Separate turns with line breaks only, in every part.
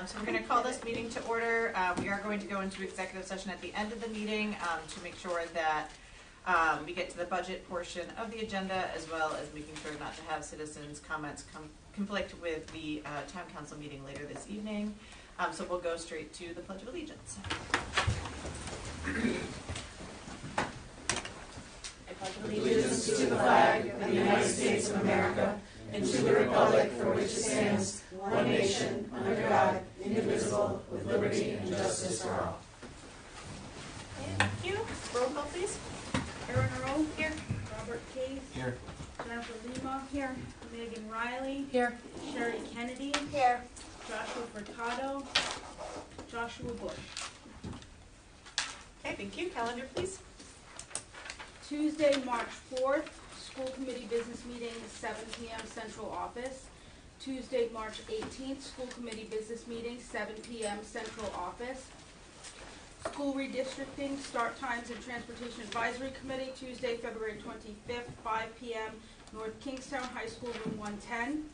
So we're going to call this meeting to order. We are going to go into executive session at the end of the meeting to make sure that we get to the budget portion of the agenda, as well as making sure not to have citizens' comments conflict with the town council meeting later this evening. So we'll go straight to the Pledge of Allegiance. I pledge
allegiance to the flag of the United States of America and to the republic for which it stands, one nation, under God, indivisible, with liberty and justice for all.
Thank you. Roll call, please.
Erin Rowe here. Robert Case.
Here.
Jennifer Lima here. Megan Riley.
Here.
Sherry Kennedy.
Here.
Joshua Furtado. Joshua Bush.
Okay, thank you. Calendar, please.
Tuesday, March 4th, school committee business meeting, 7 p.m. central office. Tuesday, March 18th, school committee business meeting, 7 p.m. central office. School redistricting, start times and transportation advisory committee, Tuesday, February 25th, 5 p.m. North Kingstown High School, room 110.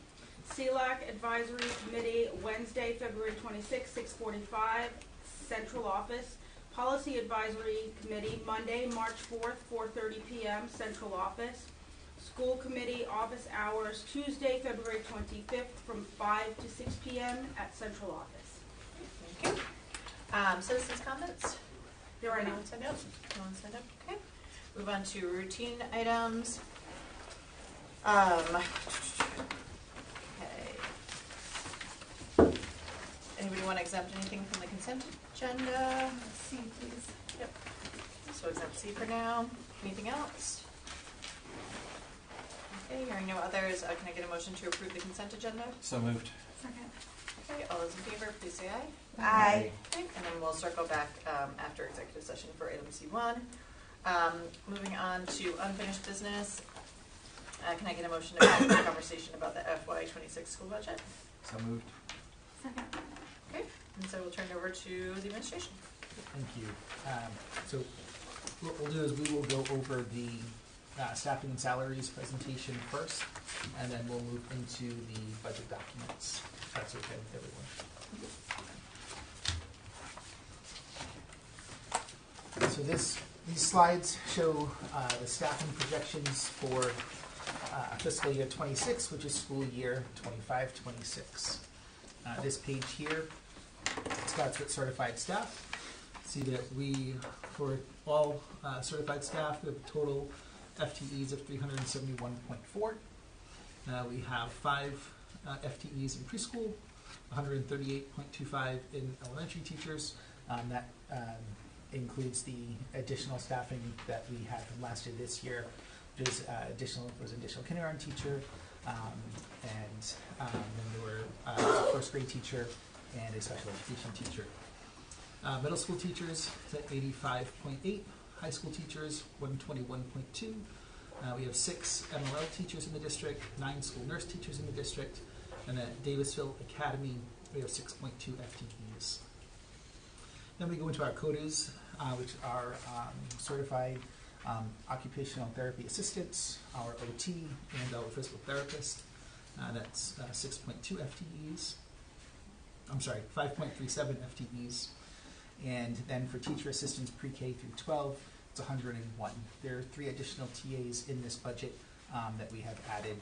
CELAC advisory committee, Wednesday, February 26th, 6:45, central office. Policy Advisory Committee, Monday, March 4th, 4:30 p.m., central office. School committee office hours, Tuesday, February 25th, from 5 to 6 p.m. at central office.
Thank you. Citizens' comments?
There are none.
No one signed up? No one signed up? Okay. Move on to routine items. Okay. Anybody want to exempt anything from the consent agenda?
C, please.
Yep. So exempt C for now. Anything else? Okay, hearing no others, can I get a motion to approve the consent agenda?
So moved.
Second.
Okay, all those in favor, please say aye.
Aye.
Okay, and then we'll circle back after executive session for item C1. Moving on to unfinished business. Can I get a motion to have a conversation about the FY26 school budget?
So moved.
Second.
Okay, and so we'll turn it over to the administration.
Thank you. So what we'll do is we will go over the staffing and salaries presentation first, and then we'll move into the budget documents, if that's okay with everyone. So these slides show the staffing projections for fiscal year 26, which is school year 25-26. This page here starts with certified staff. See that we, for all certified staff, we have a total FTEs of 371.4. We have 5 FTEs in preschool, 138.25 in elementary teachers. That includes the additional staffing that we had from last year this year. There's additional kindergarten teacher, and then there were a first grade teacher and a special education teacher. Middle school teachers at 85.8, high school teachers 121.2. We have 6 MLL teachers in the district, 9 school nurse teachers in the district, and at Davisville Academy we have 6.2 FTEs. Then we go into our CODAs, which are certified occupational therapy assistants, our OT, and our physical therapist. That's 6.2 FTEs. I'm sorry, 5.37 FTEs. And then for teacher assistants pre-K through 12, it's 101. There are 3 additional TAs in this budget that we have added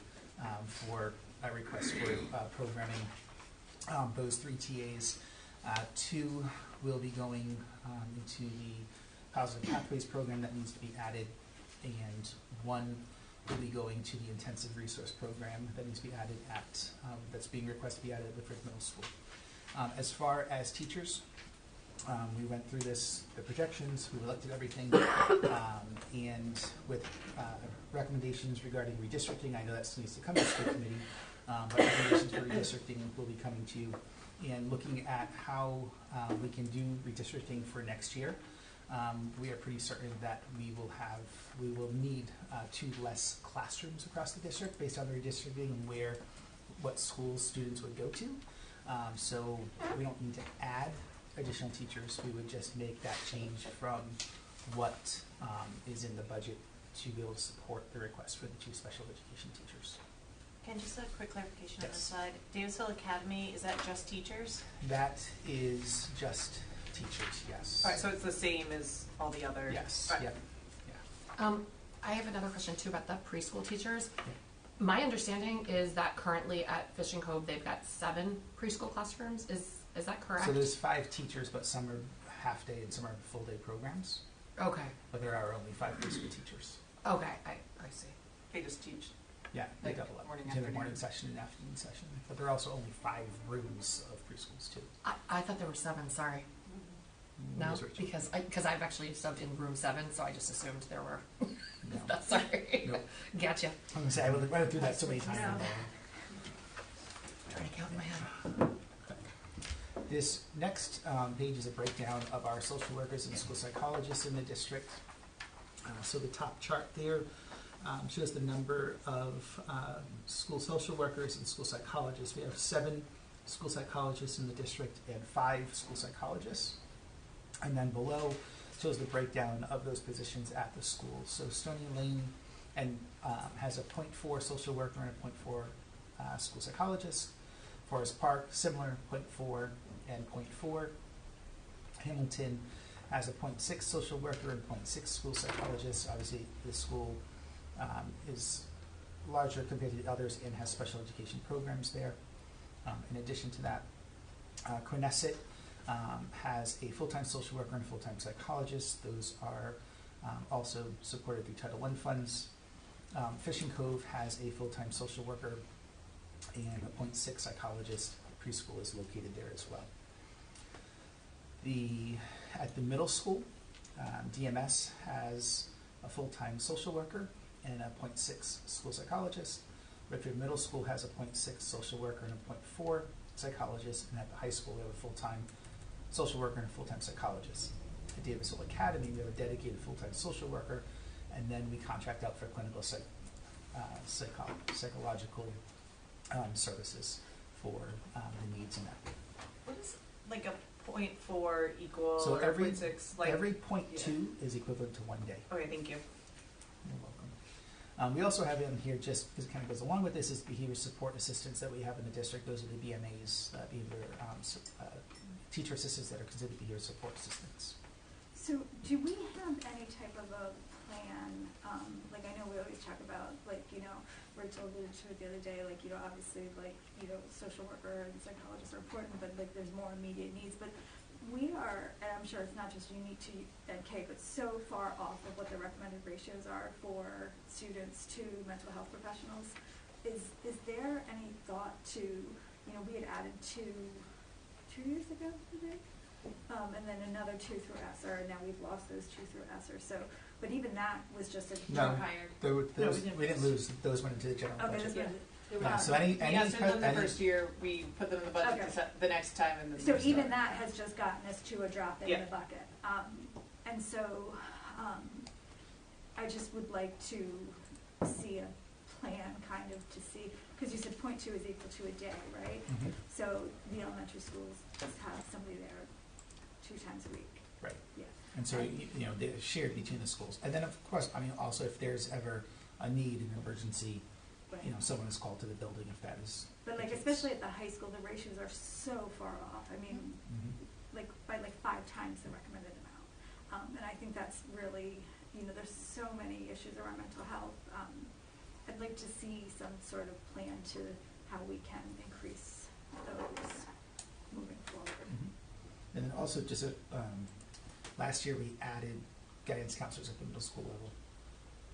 for a request for programming. Those 3 TAs, 2 will be going into the Positive Pathways program that needs to be added, and 1 will be going to the intensive resource program that needs to be added at, that's being requested to be added at Whitford Middle School. As far as teachers, we went through the projections, we elected everything, and with recommendations regarding redistricting. I know that still needs to come to the school committee, but recommendations for redistricting will be coming to you, and looking at how we can do redistricting for next year. We are pretty certain that we will need 2 less classrooms across the district based on the redistricting and what schools students would go to. So we don't need to add additional teachers. We would just make that change from what is in the budget to be able to support the request for the 2 special education teachers.
Ken, just a quick clarification on
Yes.
this slide. Davisville Academy, is that just teachers?
That is just teachers, yes.
All right, so it's the same as all the other?
Yes,
All right.
yep.
I have another question too about the preschool teachers.
Yeah.
My understanding is that currently at Fishing Cove, they've got 7 preschool classrooms. Is that correct?
So there's 5 teachers, but some are half-day and some are full-day programs.
Okay,
But there are only 5 preschool teachers.
okay, I see.
They just teach.
Yeah, they
Like
double up.
morning,
They have a
afternoon.
morning session and afternoon session. But there are also only 5 rooms of preschools too.
I thought there were 7, sorry. No,
Those are-
because I've actually subbed in room 7, so I just assumed there were.
No.
Sorry.
Nope.
Gotcha.
I'm gonna say, I went through that so many times.
No.
Trying to count in my head.
This next page is a breakdown of our social workers and school psychologists in the district. So the top chart there shows the number of school social workers and school psychologists. We have 7 school psychologists in the district and 5 school psychologists. And then below shows the breakdown of those positions at the school. So Stony Lane has a 0.4 social worker and a 0.4 school psychologist. Forest Park, similar, 0.4 and 0.4. Hamilton has a 0.6 social worker and 0.6 school psychologist. Obviously, this school is larger compared to the others and has special education programs there. In addition to that, Quinnesset has a full-time social worker and a full-time psychologist. Those are also supported through Title I funds. Fishing Cove has a full-time social worker and a 0.6 psychologist. Preschool is located there as well. At the middle school, DMS has a full-time social worker and a 0.6 school psychologist. Redfield Middle School has a 0.6 social worker and a 0.4 psychologist. And at the high school, we have a full-time social worker and a full-time psychologist. At Davisville Academy, we have a dedicated full-time social worker, and then we contract out for clinical psychological services for the needs in that.
What is like a 0.4 equal
So
or
every-
0.6? Like,
Every 0.2 is equivalent to 1 day.
okay, thank you.
You're welcome. We also have in here, just because it kind of goes along with this, is behavior support assistants that we have in the district. Those are the BMAs, teacher assistants that are considered behavior support assistants.
So do we have any type of a plan, like I know we always talk about, like, Rachel alluded to it the other day, like, obviously, like, social worker and psychologists are important, but like there's more immediate needs, but we are, and I'm sure it's not just unique to NK, but so far off of what the recommended ratios are for students to mental health professionals. Is there any thought to, we had added 2 years ago, I think? And then another 2 through ESSER, and now we've lost those 2 through ESSER. So, but even that was just a
No.
Hired.
We didn't lose. Those went into the general
Okay,
budget.
this was,
Yeah, so any
Yes, and then the
any-
first year, we put them in the budget
Okay.
the next time, and then
so
there's
even
no-
that has just gotten us to a drop in
Yeah.
the bucket. And so, I just would like to see a plan, kind of, to see, because you said 0.2 is equal to a day, right?
Mhm.
So the elementary schools just have somebody there 2 times a week.
Right.
Yeah.
And so, they're shared between the schools. And then, of course, also if there's ever a need, an emergency,
Right.
someone is called to the building if that is.
But like,
the case.
especially at the high school, the ratios are so far off. I mean,
Mhm.
like by like 5 times the recommended amount. And I think that's really, there's so many issues around mental health. I'd like to see some sort of plan to how we can increase those moving forward.
Mhm. And then also just last year we added guidance counselors at the middle school level.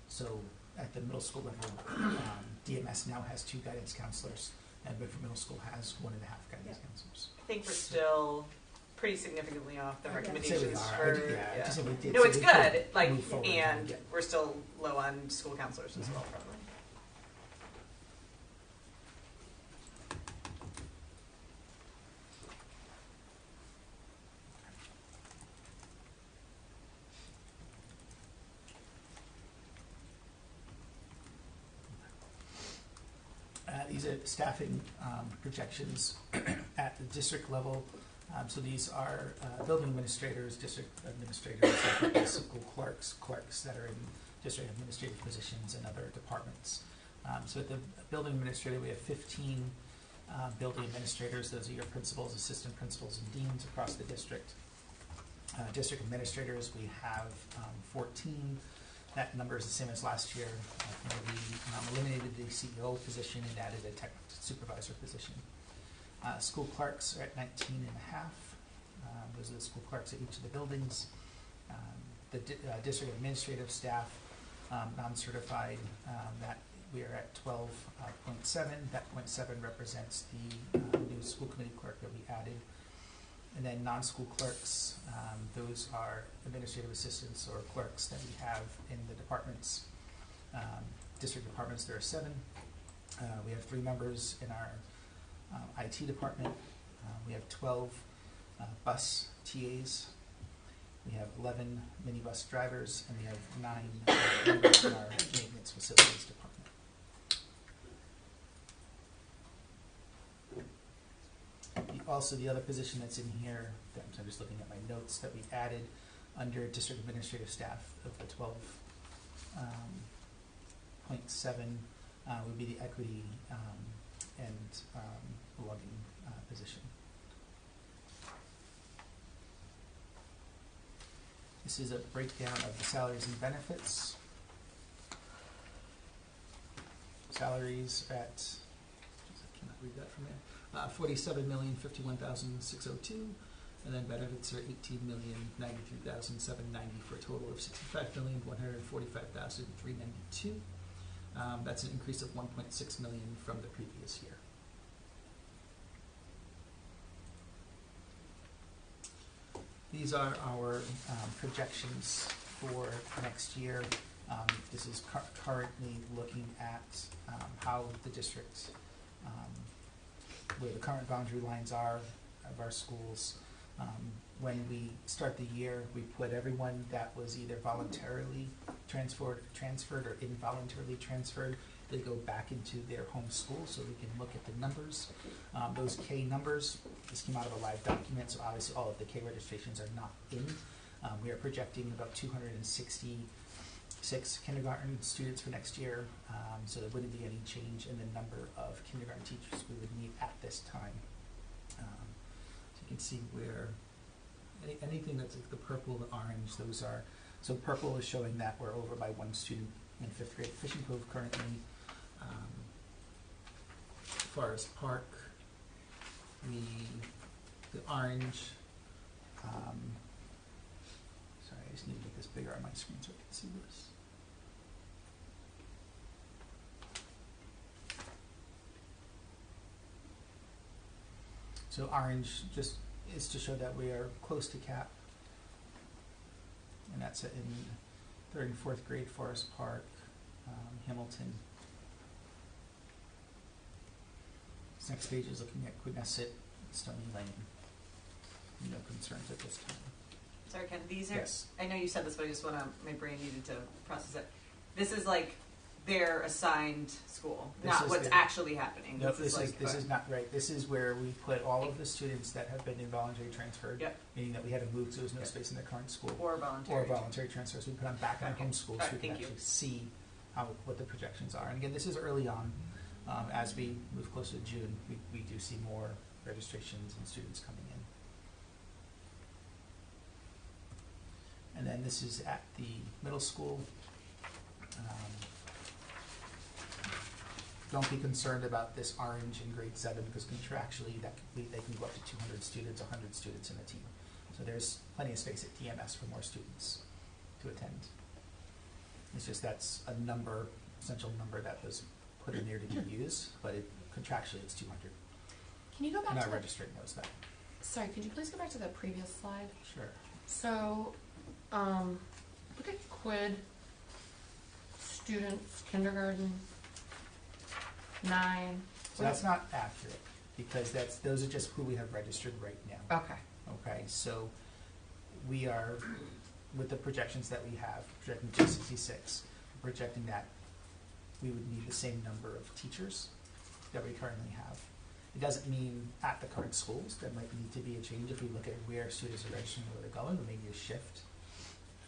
So at the middle school level, DMS now has 2 guidance counselors, and Bedford Middle School has 1.5 guidance
Yeah.
counselors.
I think we're still pretty significantly off the
Okay.
recommendations
Say we are.
for.
Yeah, just say we did.
No,
so
it's
we could
good. Like,
move forward
and
yeah.
we're still low on school counselors as
Mhm.
well, probably.
These are staffing projections at the district level. So these are building administrators, district administrators, school clerks that are in district administrative positions and other departments. So at the building administrator, we have 15 building administrators. Those are your principals, assistant principals, and deans across the district. District administrators, we have 14. That number is the same as last year. We eliminated the CEO position and added a tech supervisor position. School clerks are at 19 and a half. Those are the school clerks at each of the buildings. The district administrative staff, non-certified, that we are at 12.7. That 0.7 represents the new school committee clerk that we added. And then non-school clerks, those are administrative assistants or clerks that we have in the departments. District departments, there are 7. We have 3 members in our IT department. We have 12 bus TAs. We have 11 minibus drivers, and we have 9 members in our maintenance facilities department. Also, the other position that's in here, I'm just looking at my notes, that we added under district administrative staff of the 12.7 would be the equity and belonging position. This is a breakdown of the salaries and benefits. Salaries at, I cannot read that from there. 47,051,602, and then benefits are 18,093,790 for a total of 65,145,392. That's an increase of 1.6 million from the previous year. These are our projections for next year. This is currently looking at how the district, where the current boundary lines are of our schools. When we start the year, we put everyone that was either voluntarily transferred or involuntarily transferred. They go back into their home school so we can look at the numbers. Those K numbers, this came out of a live document, so obviously all of the K registrations are not in. We are projecting about 266 kindergarten students for next year, so there wouldn't be any change in the number of kindergarten teachers we would need at this time. So you can see where anything that's like the purple, the orange, those are, so purple is showing that we're over by 1 student in 5th grade Fishing Cove currently. Forest Park, the orange, sorry, I just need to make this bigger on my screen so I can see this. So orange just is to show that we are close to cap, and that's in 3rd and 4th grade Forest Park, Hamilton. This next page is looking at Quinnesset, Stony Lane. No concerns at this time.
Sorry, Ken, these are,
Yes.
I know you said this, but I just want to, my brain needed to process it. This is like their assigned school,
This
not
is
what's actually happening.
No, this
like,
is not right. This is where we put all of the students that have been involuntarily transferred,
Yep.
meaning that we had to move, so there was no
Yep.
space in their current school.
or voluntary.
Or voluntary transfers. We put them back in our
Okay.
home school
All
so we
right,
can
thank you.
actually see what the projections are. And again, this is early on. As we move closer to June, we do see more registrations and students coming in. And then this is at the middle school. Don't be concerned about this orange in grade 7 because contractually they can go up to 200 students, 100 students in a team. So there's plenty of space at DMS for more students to attend. It's just that's a number, essential number that was put in there to be used, but contractually it's 200.
Can you go back
And
to
our
the,
registrar knows that.
sorry, could you please go back to the previous slide?
Sure.
So, look at quid, students, kindergarten, 9.
So that's not accurate because those are just who we have registered right now.
Okay.
Okay, so we are, with the projections that we have, projecting 266, projecting that we would need the same number of teachers that we currently have. It doesn't mean at the current schools. There might need to be a change if we look at where students are registering, where they're going, or maybe a shift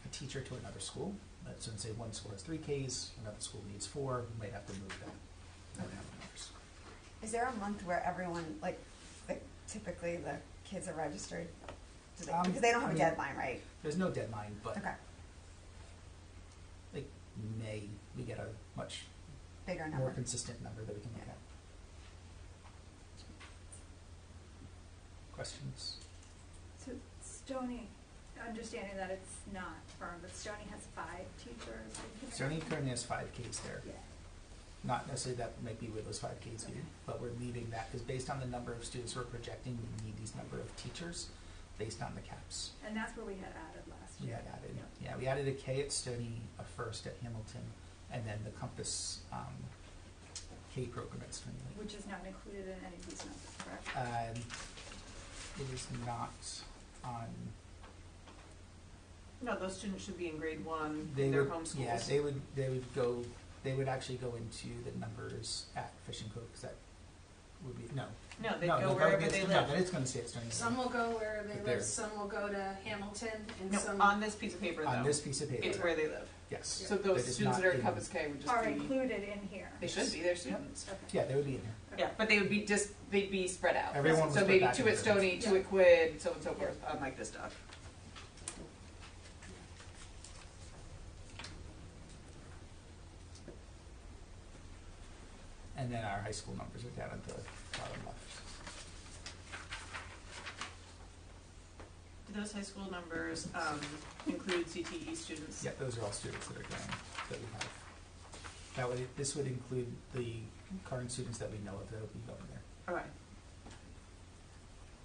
a teacher to another school. So say one school has 3 Ks, another school needs 4, we might have to move that. I don't have the numbers.
Is there a month where everyone, like typically the kids are registered? Because they don't have a deadline, right?
There's no deadline, but
Okay.
like May, we get a much
Bigger
more
number.
consistent number that we can look at. Questions?
So Stony, understanding that it's not firm, but Stony has 5 teachers.
Stony currently has 5 Ks there.
Yeah.
Not necessarily that might be where those 5 Ks be,
Okay.
but we're leaving that because based on the number of students we're projecting, we need these number of teachers based on the caps.
And that's where we had added last
We
year.
had added,
Yeah.
yeah, we added a K at Stony, a first at Hamilton, and then the Compass K program at Stony Lake.
Which is not included in any of these numbers, correct?
It is not on.
No, those students should be in grade 1,
They
their
would,
home schools.
yeah, they would actually go into the numbers at Fish and Co. because that would be no.
No, they
no,
go
no,
wherever
it's-
they
no,
live.
that is going to stay at Stony Lake.
Some will go where they
But they're-
live, some will go to Hamilton, and
No,
some.
on this piece of paper, though.
On this piece of paper.
It's where they live.
Yes.
So
That
those
is
students
not
that are at
in-
Compass K would just
Are
be,
included in here.
they should be, they're students.
Okay.
Yeah, they would be in here.
Yeah, but they would be they'd be spread out.
Everyone was
So
put
maybe
back
2
in
at
the
Stony, 2 at Quid, so on and so forth, unlike this stuff.
And then our high school numbers are down at the bottom left.
Do those high school numbers include CTE students?
Yeah, those are all students that are going, that we have. This would include the current students that we know of that will be going there.
Okay.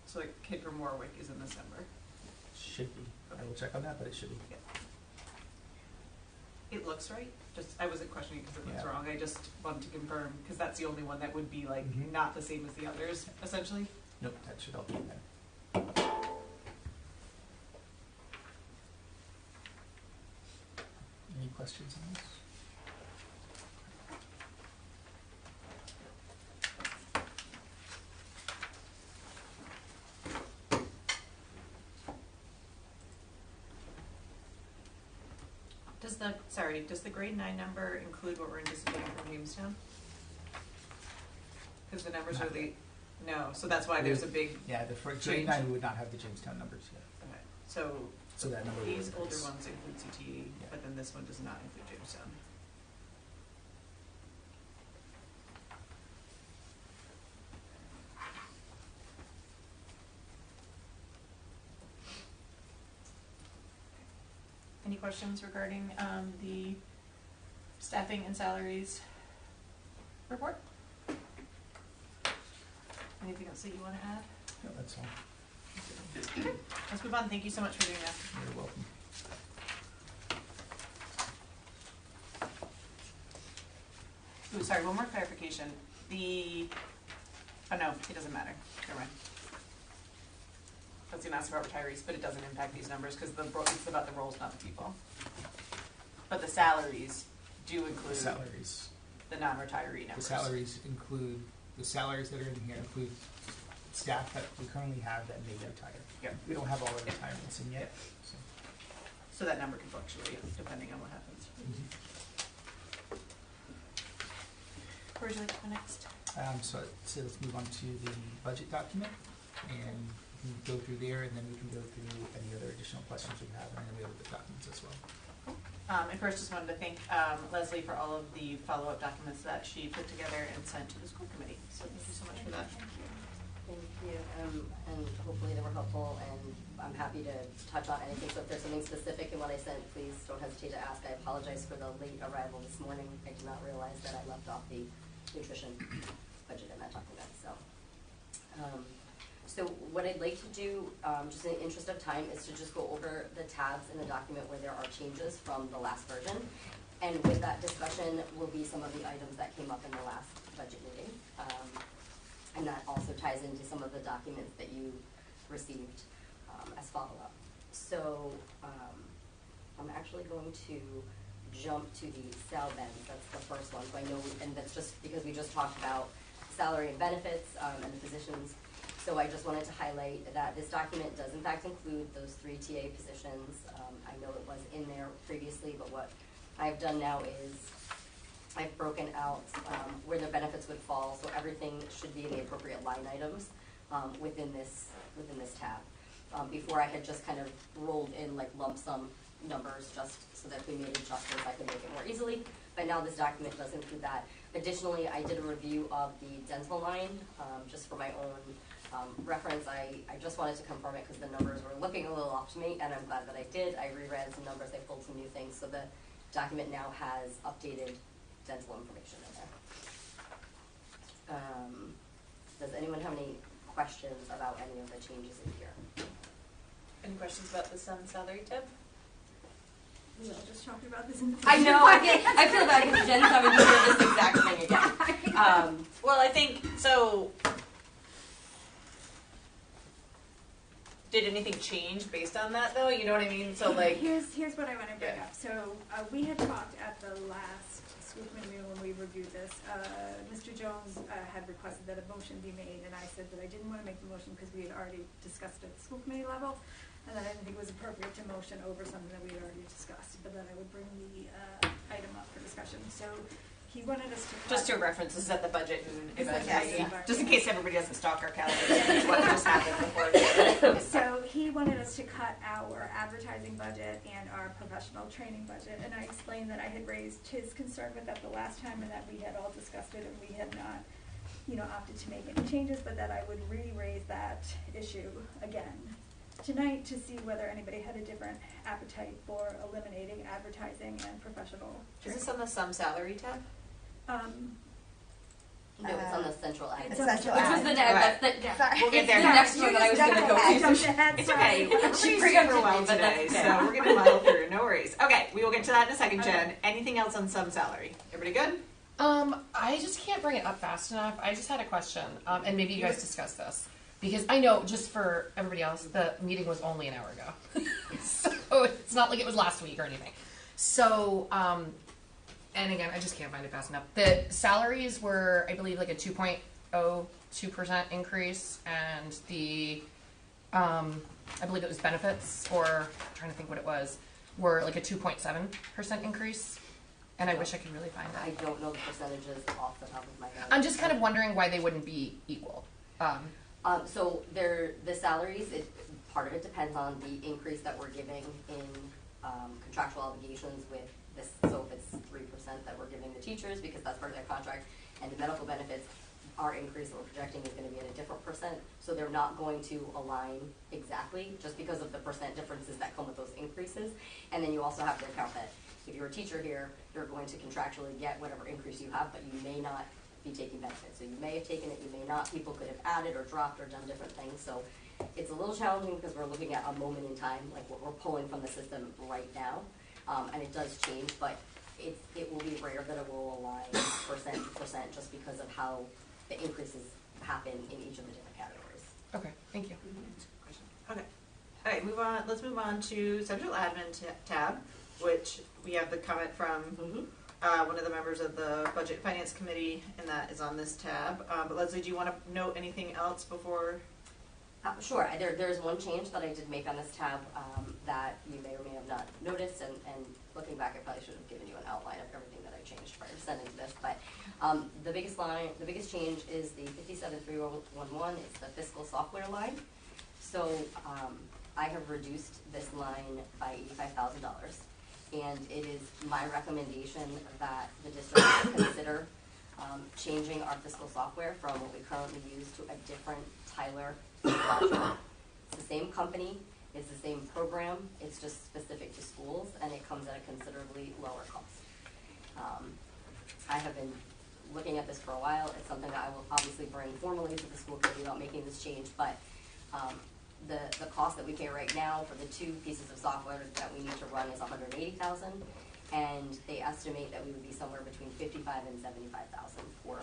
So like kid from Warwick is in this number.
Should be. I will check on that, but it should be.
It looks right. Just I wasn't questioning because it looks
Yeah.
wrong. I just wanted to confirm because that's the only one that would be like
Mhm.
not the same as the others, essentially.
Nope, that should all be in there. Any questions on this?
Does the grade 9 number include what we're anticipating from Kingstown? Because the numbers
Not
are the, no, so that's why there's a big,
Yeah, the grade
Change.
9 we would not have the Jamestown numbers yet.
okay, so
So that number would
these older
increase.
ones include CTE,
Yeah.
but then this one does not include Jamestown. Any questions regarding the staffing and salaries report? Anything else that you want to add?
No, that's all.
Let's move on. Thank you so much for doing that.
You're welcome.
Ooh, sorry, one more clarification. Oh no, it doesn't matter. Never mind. I was gonna ask about retirees, but it doesn't impact these numbers because it's about the roles, not the people. But the salaries do
The
include
salaries.
the non-retiree
The
numbers.
salaries include, the salaries that are in here include staff that we currently have that may retire.
Yep.
We don't have all the retirements in yet, so.
So that number can fluctuate depending on what happens. Where would you like to go next?
So let's move on to the budget document, and we can go through there, and then we can go through any other additional questions we have, and then we have the documents as well.
And first, just wanted to thank Leslie for all of the follow-up documents that she put together and sent to the school committee. So thank you so much for that.
Thank you.
Thank you, and hopefully they were helpful, and I'm happy to touch on anything. So if there's something specific in what I sent, please don't hesitate to ask. I apologize for the late arrival this morning. I did not realize that I left off the nutrition budget in that document, so. So what I'd like to do, just in the interest of time, is to just go over the tabs in the document where there are changes from the last version. And with that discussion will be some of the items that came up in the last budget meeting. And that also ties into some of the documents that you received as follow-up. So I'm actually going to jump to the sal bends. That's the first one. So I know, and that's just because we just talked about salary and benefits and the positions. So I just wanted to highlight that this document does in fact include those 3 TA positions. I know it was in there previously, but what I've done now is I've broken out where the benefits would fall, so everything should be in the appropriate line items within this tab. Before I had just kind of rolled in like lump sum numbers just so that if we made adjustments I could make it more easily, but now this document does include that. Additionally, I did a review of the dental line just for my own reference. I just wanted to confirm it because the numbers were looking a little off to me, and I'm glad that I did. I reread some numbers, I pulled some new things, so the document now has updated dental information in there. Does anyone have any questions about any of the changes in here?
Any questions about the sum salary tip?
We all just talked about this in the.
I know, I feel bad because Jen's having to do this exact thing again.
Well, I think, so, did anything change based on that though? You know what I mean? So like.
Here's what I want to bring
Yeah.
up. So we had talked at the last school committee meeting when we reviewed this. Mr. Jones had requested that a motion be made, and I said that I didn't want to make the motion because we had already discussed it at the school committee level, and that I didn't think it was appropriate to motion over something that we had already discussed, but that I would bring the item up for discussion. So he wanted us to cut.
Just to reference, this is at the budget and
This is
event
at the
casting,
budget.
just in case everybody doesn't stalk our calendars and what just happened before.
So he wanted us to cut our advertising budget and our professional training budget, and I explained that I had raised his concern with that the last time, and that we had all discussed it, and we had not, opted to make any changes, but that I would re-raise that issue again tonight to see whether anybody had a different appetite for eliminating advertising and professional
Is
training.
this on the sum salary tab?
No, it's on the central ad.
It's
Which
on the
was the
Right.
that's the
Yeah.
We'll get
it's
there.
the next one that I was
jumped
gonna go
ahead,
to.
jumped ahead,
It's
sorry.
okay. She
She
preempted
preempted
well
me, but
today,
that's okay.
so we're gonna muddle through. No worries. Okay, we will get to that in a second, Jen.
Okay.
Anything else on sum salary? Everybody good?
I just can't bring it up fast enough. I just had a question, and maybe you guys discussed this. Because I know, just for everybody else, the meeting was only an hour ago. So it's not like it was last week or anything. So, and again, I just can't find it fast enough. The salaries were, I believe, like a 2.02% increase, and the, I believe it was benefits, or I'm trying to think what it was, were like a 2.7% increase. And I wish I could really find
I
it.
don't know the percentages off the top of my head.
I'm just kind of wondering why they wouldn't be equal.
So the salaries, part of it depends on the increase that we're giving in contractual obligations with this. So if it's 3% that we're giving the teachers because that's part of their contract, and the medical benefits, our increase that we're projecting is going to be at a different percent. So they're not going to align exactly just because of the percent differences that come with those increases. And then you also have to account that if you're a teacher here, you're going to contractually get whatever increase you have, but you may not be taking benefits. So you may have taken it, you may not. People could have added or dropped or done different things. So it's a little challenging because we're looking at a moment in time, like what we're pulling from the system right now. And it does change, but it will be rare that it will align percent to percent just because of how the increases happen in each of the different categories.
Okay, thank you.
Okay. All right, move on. Let's move on to central admin tab, which we have the comment from one of the members of the Budget Finance Committee, and that is on this tab. But Leslie, do you want to note anything else before?
Sure. There's one change that I did make on this tab that you may or may have not noticed, and looking back, I probably should have given you an outline of everything that I changed prior to sending to this. But the biggest change is the 573011. It's the fiscal software line. So I have reduced this line by $85,000, and it is my recommendation that the district consider changing our fiscal software from what we currently use to a different Tyler software. It's the same company, it's the same program, it's just specific to schools, and it comes at a considerably lower cost. I have been looking at this for a while. It's something that I will obviously bring formally to the school committee about making this change, but the cost that we pay right now for the two pieces of software that we need to run is $180,000, and they estimate that we would be somewhere between $55,000 and $75,000 for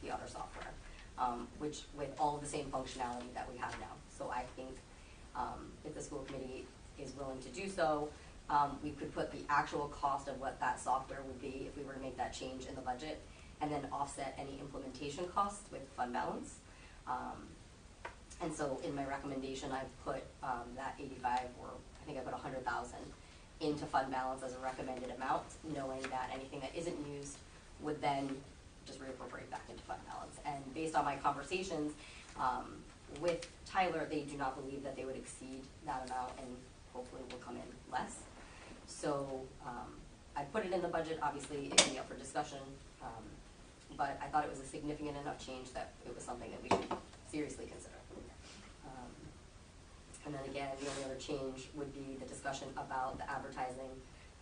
the other software, which with all of the same functionality that we have now. So I think if the school committee is willing to do so, we could put the actual cost of what that software would be if we were to make that change in the budget, and then offset any implementation costs with fund balance. And so in my recommendation, I've put that 85, or I think I put 100,000 into fund balance as a recommended amount, knowing that anything that isn't used would then just reappropriate back into fund balance. And based on my conversations, with Tyler, they do not believe that they would exceed that amount and hopefully will come in less. So, I put it in the budget, obviously it can be up for discussion, but I thought it was a significant enough change that it was something that we should seriously consider. And then again, the only other change would be the discussion about the advertising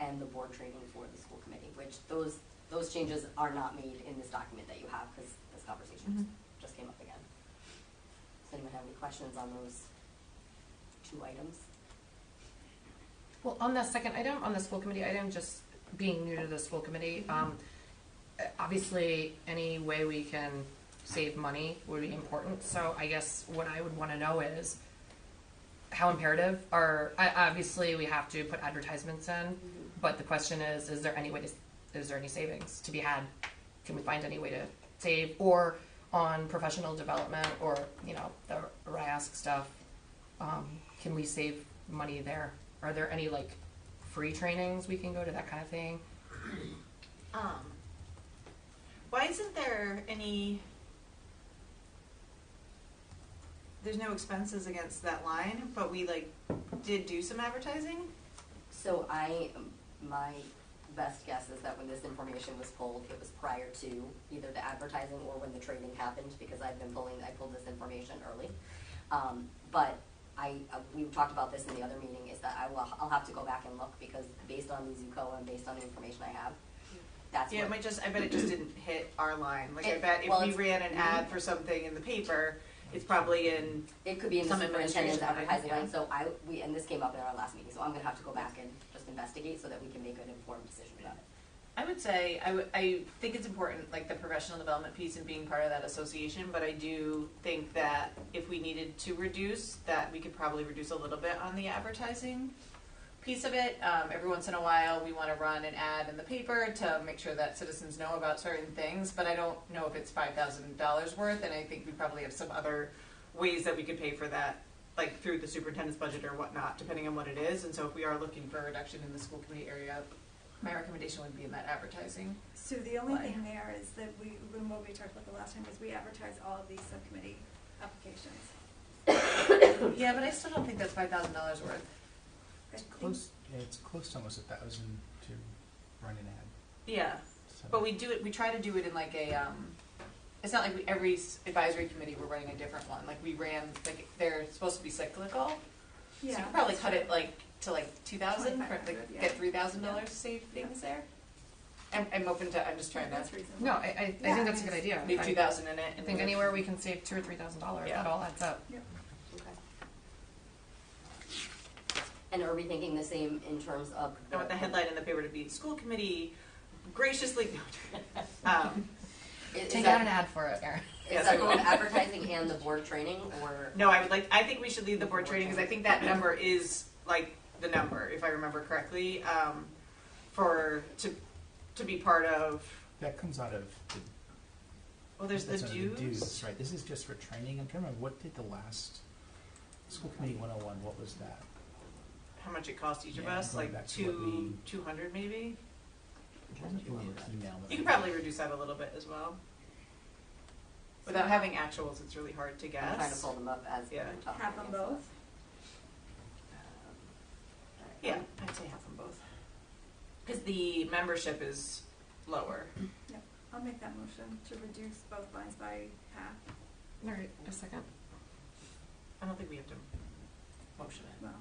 and the board training for the school committee, which those changes are not made in this document that you have, because this conversation just came up again. Does anyone have any questions on those two items?
Well, on the second item, on the school committee item, just being new to the school committee, obviously any way we can save money would be important. So I guess what I would want to know is how imperative are, obviously we have to put advertisements in, but the question is there any way to, is there any savings to be had? Can we find any way to save, or on professional development, or, you know, the RIASC stuff, can we save money there? Are there any like free trainings we can go to, that kind of thing?
Why isn't there any, there's no expenses against that line, but we like did do some advertising?
So my best guess is that when this information was pulled, it was prior to either the advertising or when the trading happened, because I pulled this information early. But we talked about this in the other meeting, is that I'll have to go back and look, because based on the Zuko and based on the information I have, that's
Yeah,
what.
I bet it just didn't hit our line. Like, I bet
well,
if we
it's-
ran an ad for something in the paper, it's probably in,
It could be in the
some
superintendent's
administration
advertising
line,
line, so and this came up in our last meeting, so I'm gonna have to go back and just investigate so that we can make an informed decision about it.
I would say, I think it's important, like the professional development piece and being part of that association, but I do think that if we needed to reduce, that we could probably reduce a little bit on the advertising piece of it. Every once in a while, we want to run an ad in the paper to make sure that citizens know about certain things, but I don't know if it's $5,000 worth, and I think we probably have some other ways that we could pay for that, like through the superintendent's budget or whatnot, depending on what it is. And so if we are looking for a reduction in the school committee area, my recommendation would be in that advertising.
So the only
Why?
thing there is that what we talked about the last time was we advertise all of these subcommittee applications.
Yeah, but I still don't think that's $5,000 worth.
I think-
Close, it's close to almost 1,000 to run an ad.
Yeah,
So.
but we do it. We try to do it in like a. It's not like every advisory committee we're running a different one. Like we ran, like they're supposed to be cyclical. So you could probably
that's
cut
true.
it like to like 2,000 for like
2,500, yeah.
get $3,000 savings there. I'm open to. I'm just trying
That's
to
reasonable.
No, I
Yeah,
think that's a good idea.
leave
I
2,000 in it.
I
And
think
then-
anywhere we can save $2,000 or $3,000,
Yeah.
that all adds up.
Okay. And are we thinking the same in terms of
I want the headline in the paper to be "School Committee graciously."
Is
Take
that-
out an ad for it, Erin.
Yeah,
Is that
so-
both advertising and the board training, or?
No, I think we should leave the board training because I think that number is like the number, if I remember correctly, to be part of.
That comes out of the.
Well, there's the
that's under
dues.
Right, this is just for training. I'm trying to remember, what did the last school committee 101, what was that?
How much it cost each of
Yeah,
us?
going
Like
back to what we-
200 maybe.
It wasn't in the email. that
You can
we-
probably reduce that a little bit as well. Without having actuals, it's really hard to
I'm trying to
guess.
pull them up as
Yeah.
we're talking.
Have them
I guess.
both?
Yeah, I'd say have them both. Because the membership is lower.
Yep, I'll make that motion to reduce both lines by half.
All right, a second.
I don't think we have to motion it.
Well,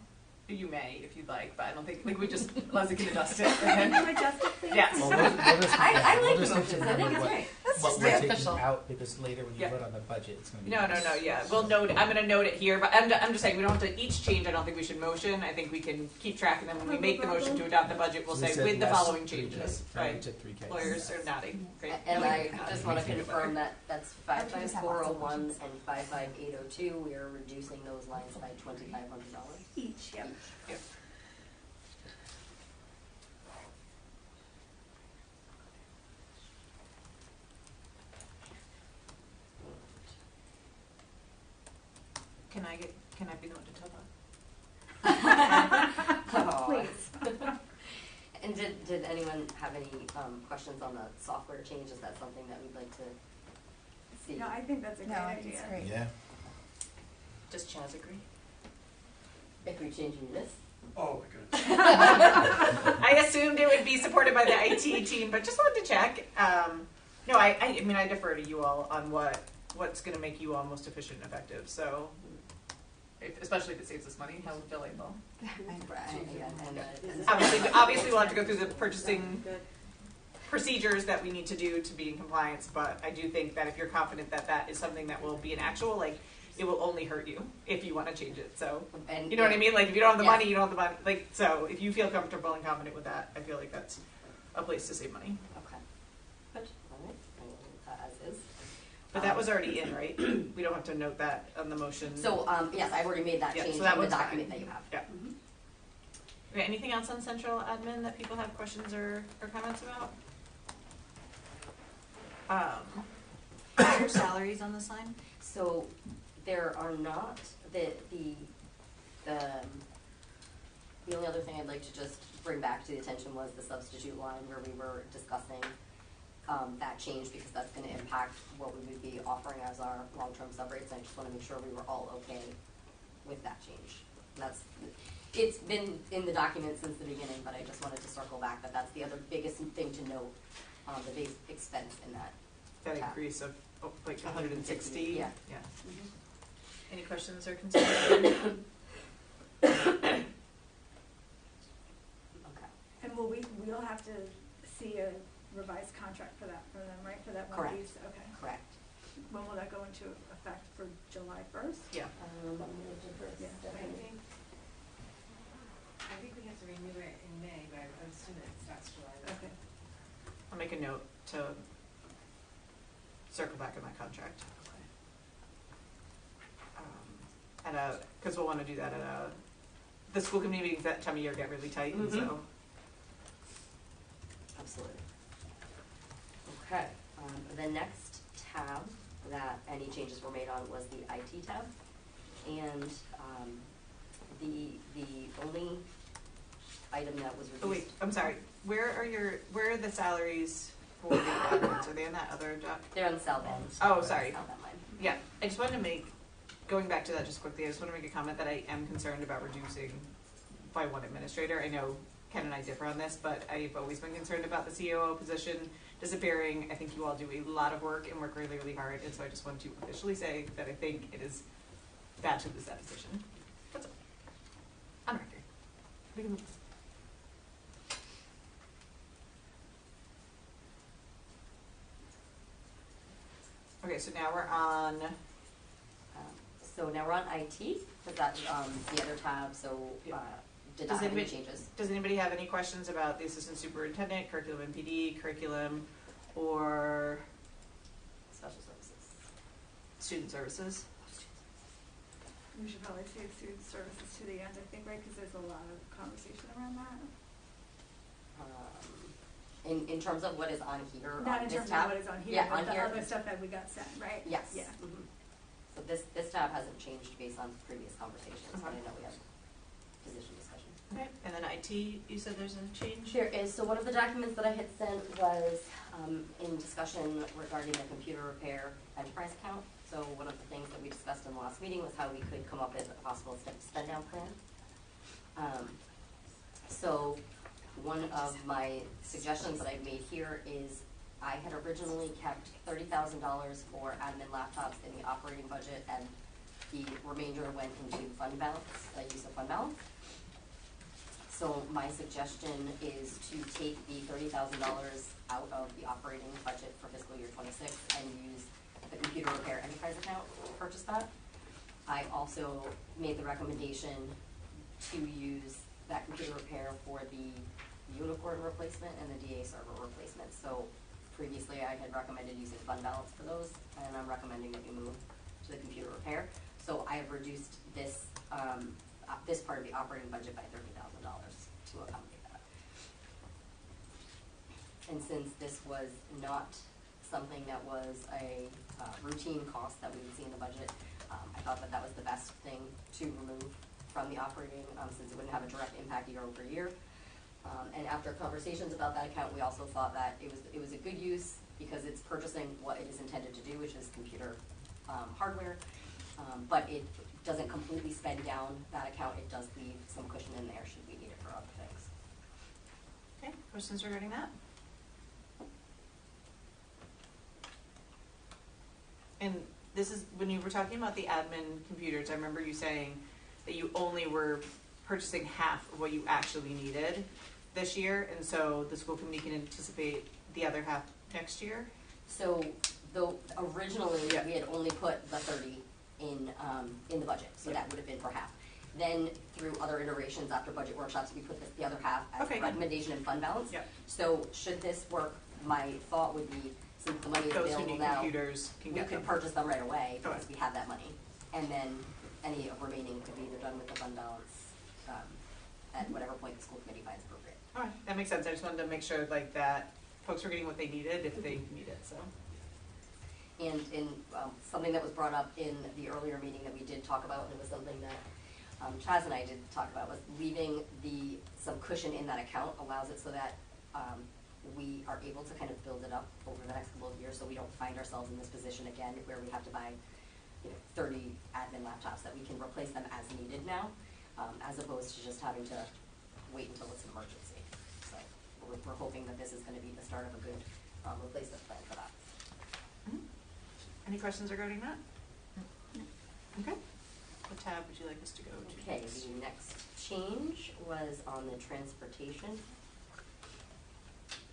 You may if you'd like, but I don't think, like, we just, Leslie can adjust it.
can you adjust it, please?
Yes.
Well, we'll just,
I
yeah,
like
we'll
the
just have to
motions, I think
remember
it's
what-
great.
what we're
very
taking
official.
out, because later when you
Yeah.
vote on the budget, it's gonna be.
No, yeah. We'll note, I'm gonna note it here, but I'm just saying, we don't have to each change, I don't think we should motion. I think we can keep track of them. When we make the motion to adopt the budget, we'll
So we
say
said
with the
less
following
3K,
changes.
right,
Right.
to 3K.
Lawyers are nodding. Great.
And I
Nodding.
just want to
Makes me feel
confirm
better.
that that's 55401 and 55802, we are reducing those lines by $2,500
Each, yep.
Yep. Can I be the one to tell that?
Aw.
Please.
And did anyone anyone have any, questions on the software change? Is that something that we'd like to see?
No, I think that's a great idea.
Yeah.
Does Chaz agree?
If we change this?
Oh, my goodness.
I assumed it would be supported by the IT team, but just wanted to check. No, I mean, I defer to you all on what's going to make you all most efficient and effective. So, especially if it saves us money, how delightful. Obviously, we'll have to go through the purchasing procedures that we need to do to be in compliance. But I do think that if you're confident that that is something that will be an actual, like, it will only hurt you if you want to change it. So,
And
you know what I mean? Like, if you don't have the money, you don't have the money. Like, so if you feel comfortable and confident with that, I feel like that's a place to save money.
Okay. Good. All right. I will leave that as is.
But that was already in, right? We don't have to note that on the motion.
So, yes, I've already made that
Yeah,
change
so that
in the
one's fine.
document that you have.
Yeah.
Mhm.
Okay, anything else on central admin that people have questions or comments about? Are there salaries on this line?
So there are not, the only other thing I'd like to just bring back to the attention was the substitute line where we were discussing that change, because that's gonna impact what we would be offering as our long-term sub rates. I just wanna make sure we were all okay with that change. And it's been in the document since the beginning, but I just wanted to circle back that that's the other biggest thing to note, the big expense in that.
That
tab.
increase of like 160?
Yeah.
Yeah.
Mhm.
Any questions or concerns?
Okay.
And we'll have to see a revised contract for that from them, right? For that one
Correct.
piece? Okay.
Correct.
When will that go into effect, for July 1st?
Yeah.
I'm gonna defer to
Yeah.
Stephanie.
I think we have to renew it in May, but I would assume it starts July.
Okay.
I'll make a note to circle back on that contract. Because we'll want to do that at the school committee meetings that time of year get really tight, and
Mhm.
so.
Absolutely. Okay, the next tab that any changes were made on was the IT tab. And, the only item that was reduced.
Oh wait, I'm sorry. Where are the salaries for the admins? Are they in that other doc?
They're on the South End.
Oh, sorry.
South End line.
Yeah, I just wanted to going back to that just quickly, I just want to make a comment that I am concerned about reducing by one administrator. I know Ken and I differ on this, but I've always been concerned about the COO position disappearing. I think you all do a lot of work and work really, really hard, and so I just want to officially say that I think it is bad to lose that position. That's all. On record. We can move this. Okay, so now we're on.
So now we're on IT, because that's, the other tab, so, did not have any changes.
Does anybody have any questions about the assistant superintendent, curriculum and PD, curriculum, or
Special services.
student services?
We should probably save student services to the end, I think, right? Because there's a lot of conversation around that.
In terms of what is on here,
Not
on
in
this
terms
tab?
of what is on here,
Yeah,
but
on
the
here.
other stuff that we got sent, right?
Yes.
Yeah.
Mhm. So this tab hasn't changed based on previous conversations, but I
Uh-huh.
know we had position discussion.
Okay, and then IT, you said there's a change?
There is, so one of the documents that I had sent was, in discussion regarding the computer repair enterprise account. So one of the things that we discussed in the last meeting was how we could come up with a possible spend down plan. So one of my suggestions that I've made here is I had originally kept $30,000 for admin laptops in the operating budget, and the remainder went into fund balance, use of fund balance. So my suggestion is to take the $30,000 out of the operating budget for fiscal year 26 and use the computer repair enterprise account to purchase that. I also made the recommendation to use that computer repair for the unicorn replacement and the DA server replacement. So previously I had recommended using fund balance for those, and I'm recommending that we move to the computer repair. So I have reduced this, this part of the operating budget by $30,000 to accommodate that. And since this was not something that was a routine cost that we would see in the budget, I thought that that was the best thing to remove from the operating, since it wouldn't have a direct impact year over year. And after conversations about that account, we also thought that it was a good use because it's purchasing what it is intended to do, which is computer hardware. But it doesn't completely spend down that account. It does leave some cushion in there should we need it for other things.
Okay, questions regarding that? And this is, when you were talking about the admin computers, I remember you saying that you only were purchasing half of what you actually needed this year, and so the school committee can anticipate the other half next year?
So, though originally
Yeah.
we had only put the 30 in the budget, so
Yeah.
that would have been for half. Then through other iterations after budget workshops, we put the other half as
Okay,
a
good.
recommendation in fund balance.
Yeah.
So should this work, my thought would be, since the money is
Those who
available
need
now,
computers can
we
get
could
them.
purchase them right away because
Okay.
we have that money. And then any remaining could be either done with the fund balance at whatever point the school committee finds appropriate.
All right, that makes sense. I just wanted to make sure like that folks were getting what they needed if they need it, so.
And in something that was brought up in the earlier meeting that we did talk about, and it was something that Chaz and I did talk about, was leaving some cushion in that account allows it so that we are able to kind of build it up over the next couple of years, so we don't find ourselves in this position again where we have to buy 30 admin laptops, that we can replace them as needed now, as opposed to just having to wait until it's an emergency. So we're hoping that this is going to be the start of a good replacement plan for that.
Any questions regarding that? Okay. What tab would you like us to go to?
Okay, the next change was on the transportation.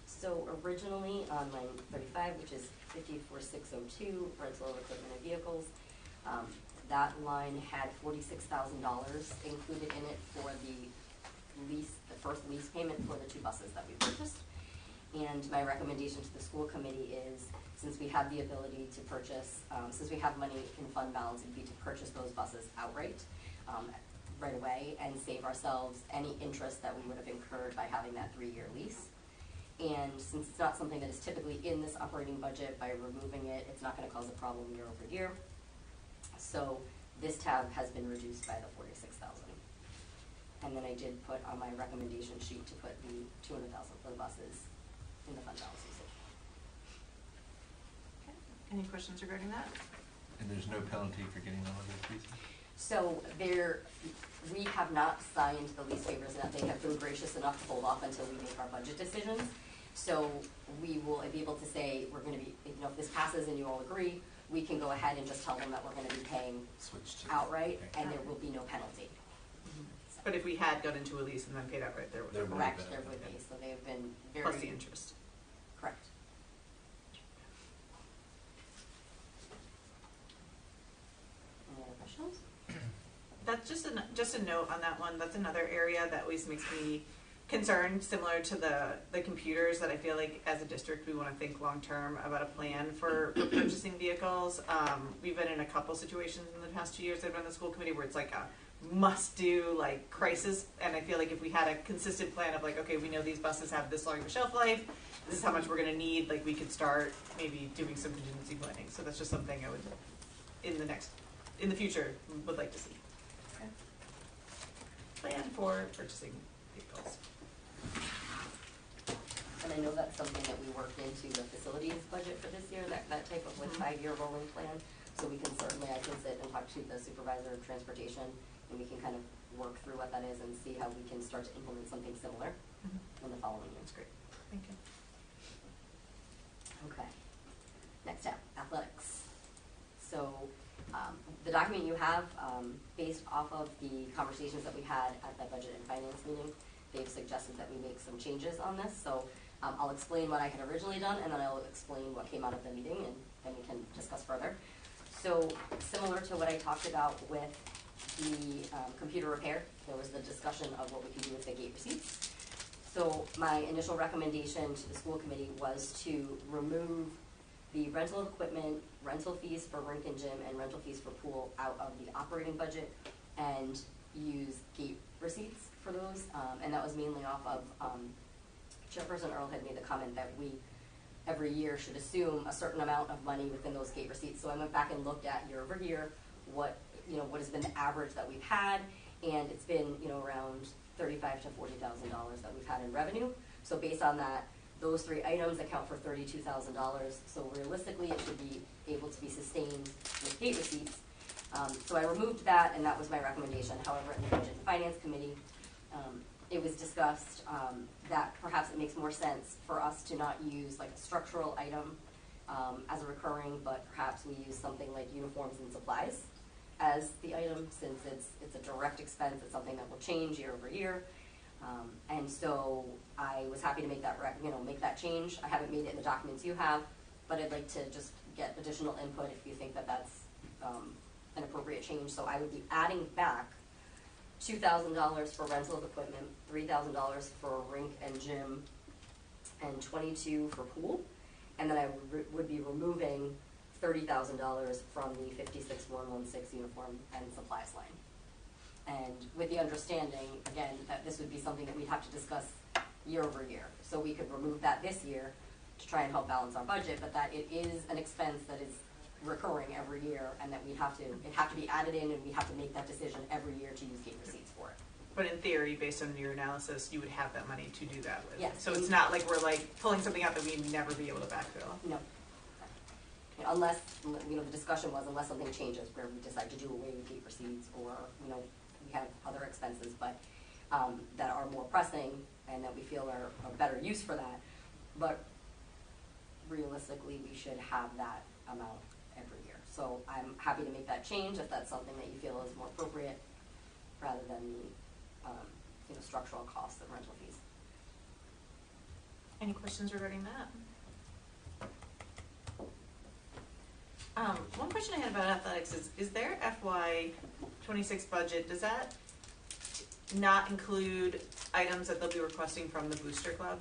So originally on line 35, which is 54602, rental of equipment and vehicles, that line had $46,000 included in it for the first lease payment for the 2 buses that we purchased. And my recommendation to the school committee is, since we have the ability to purchase, since we have money in fund balance, it'd be to purchase those buses outright right away and save ourselves any interest that we would have incurred by having that 3-year lease. And since it's not something that is typically in this operating budget, by removing it, it's not going to cause a problem year over year. So this tab has been reduced by the $46,000. And then I did put on my recommendation sheet to put the $200,000 for the buses in the fund balance usage.
Okay. Any questions regarding that?
And there's no penalty for getting all of those pieces?
So we have not signed the lease waivers yet. They have been gracious enough to hold off until we make our budget decisions. So we will be able to say, we're going to be, if this passes and you all agree, we can go ahead and just tell them that we're going to be paying
Switch to
outright,
okay.
and there will be no penalty.
But if we had gone into a lease and then paid outright, there would
There
have
would
Correct,
have
there
been.
would be, so they have been very.
plus the interest.
Correct. Any other questions?
That's just a note on that one. That's another area that always makes me concerned, similar to the computers, that I feel like as a district we want to think long term about a plan for purchasing vehicles. We've been in a couple situations in the past 2 years that I've been on the school committee where it's like a must do like crisis, and I feel like if we had a consistent plan of like, okay, we know these buses have this long of a shelf life, this is how much we're going to need, like we could start maybe doing some contingency planning. So that's just something I would in the future would like to see. Okay. Plan for purchasing vehicles.
And I know that's something that we worked into the facilities budget for this year, that type of 5-year rolling plan. So we can certainly, I can sit and talk to the supervisor of transportation, and we can kind of work through what that is and see how we can start to implement something similar in the following year.
That's great. Thank you.
Okay. Next up, athletics. So the document you have, based off of the conversations that we had at the budget and finance meeting, they've suggested that we make some changes on this. So I'll explain what I had originally done, and then I'll explain what came out of the meeting, and then we can discuss further. So similar to what I talked about with the computer repair, there was the discussion of what we can do with the gate receipts. So my initial recommendation to the school committee was to remove the rental of equipment, rental fees for rink and gym, and rental fees for pool out of the operating budget, and use gate receipts for those. And that was mainly off of Chairperson Earl had made the comment that we every year should assume a certain amount of money within those gate receipts. So I went back and looked at year over year what has been the average that we've had, and it's been around $35,000 to $40,000 that we've had in revenue. So based on that, those three items account for $32,000. So realistically, it should be able to be sustained with gate receipts. So I removed that, and that was my recommendation. However, in the Budget and Finance Committee, it was discussed that perhaps it makes more sense for us to not use like a structural item as a recurring, but perhaps we use something like uniforms and supplies as the item, since it's a direct expense. It's something that will change year over year. And so I was happy to make that make that change. I haven't made it in the documents you have, but I'd like to just get additional input if you think that that's an appropriate change. So I would be adding back $2,000 for rental of equipment, $3,000 for rink and gym, and $22,000 for pool. And then I would be removing $30,000 from the 56116 uniform and supplies line. And with the understanding, again, that this would be something that we'd have to discuss year over year. So we could remove that this year to try and help balance our budget, but that it is an expense that is recurring every year, and that it'd have to be added in, and we have to make that decision every year to use gate receipts for it.
But in theory, based on your analysis, you would have that money to do that with.
Yes.
So it's not like we're like pulling something out that we'd never be able to backfill.
No. Unless, the discussion was unless something changes where we decide to do away with gate receipts, or, we have other expenses, but that are more pressing and that we feel are a better use for that. But realistically, we should have that amount every year. So I'm happy to make that change if that's something that you feel is more appropriate, rather than the structural costs and rental fees.
Any questions regarding that? One question I had about athletics is their FY26 budget, does that not include items that they'll be requesting from the Booster Club?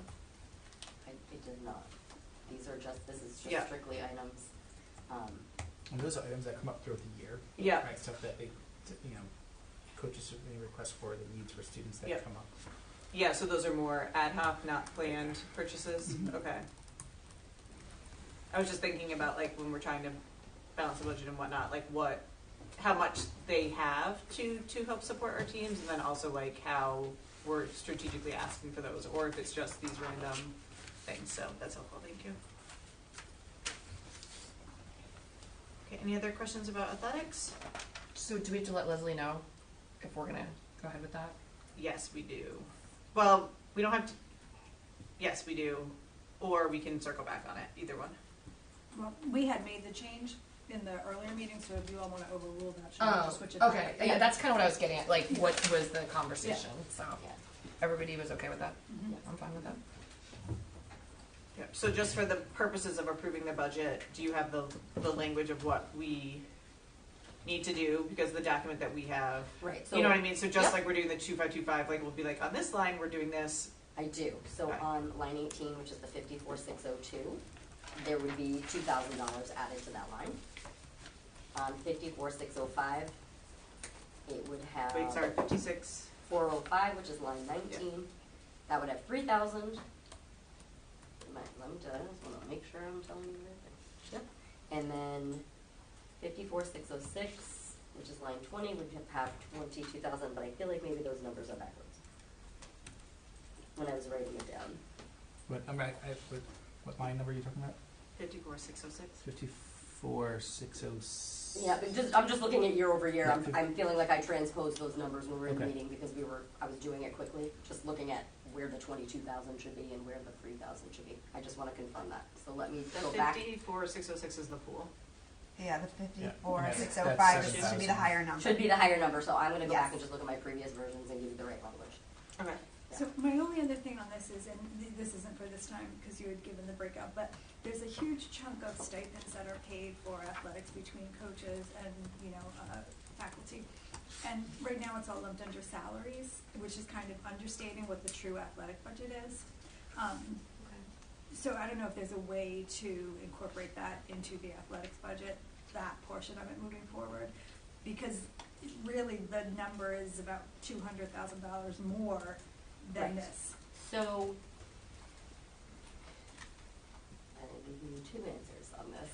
It did not. This is just
Yeah.
strictly items.
And those are items that come up throughout the year.
Yeah.
Right, stuff that they, coaches may request for, the needs for students that
Yep.
come up.
Yeah, so those are more ad hoc, not planned purchases?
Mhm.
Okay. I was just thinking about like when we're trying to balance the budget and whatnot, like how much they have to help support our teams, and then also like how we're strategically asking for those, or if it's just these random things. So that's helpful, thank you. Okay, any other questions about athletics?
So do we have to let Leslie know if we're gonna go ahead with that?
Yes, we do. Well, we don't have to, yes, we do, or we can circle back on it, either one.
Well, we had made the change in the earlier meeting, so if you all want to overrule that, should we just switch it back?
Okay, yeah, that's kind of what I was getting at, like, what was the conversation, so,
Yeah.
everybody was okay with that?
Mhm.
I'm fine with that.
Yeah, so just for the purposes of approving the budget, do you have the language of what we need to do? Because the document that we have,
Right. So
you know what I mean? So just
Yep.
like we're doing the 2525, like we'll be like, on this line, we're doing this.
I do. So
Okay.
on line 18, which is the 54602, there would be $2,000 added to that line. On 54605, it would have
Wait, sorry, 56.
405, which is line 19. That would have 3,000. Let me tell you, I just want to make sure I'm telling you the right thing. Yep. And then 54606, which is line 20, would have 22,000, but I feel like maybe those numbers are backwards when I was writing it down.
What line number are you talking about?
54606.
54606.
Yeah, but I'm just looking at year over year.
Yeah,
I'm feeling like I transposed those numbers when we were in the
Okay.
meeting because I was doing it quickly, just looking at where the 22,000 should be and where the 3,000 should be. I just want to confirm that. So let me
The
go back.
54606 is the pool.
Yeah, the
Yeah,
54605
that's
should be the higher number.
Should be the higher number, so I'm going to go
Yes.
back and just look at my previous versions and give you the right language.
Okay.
So my only other thing on this is, and this isn't for this time because you had given the breakout, but there's a huge chunk of stipends that are paid for athletics between coaches and, faculty. And right now it's all lumped under salaries, which is kind of understating what the true athletic budget is. So I don't know if there's a way to incorporate that into the athletics budget, that portion of it moving forward, because really the number is about $200,000 more than
Right.
this.
So, I will give you two answers on this.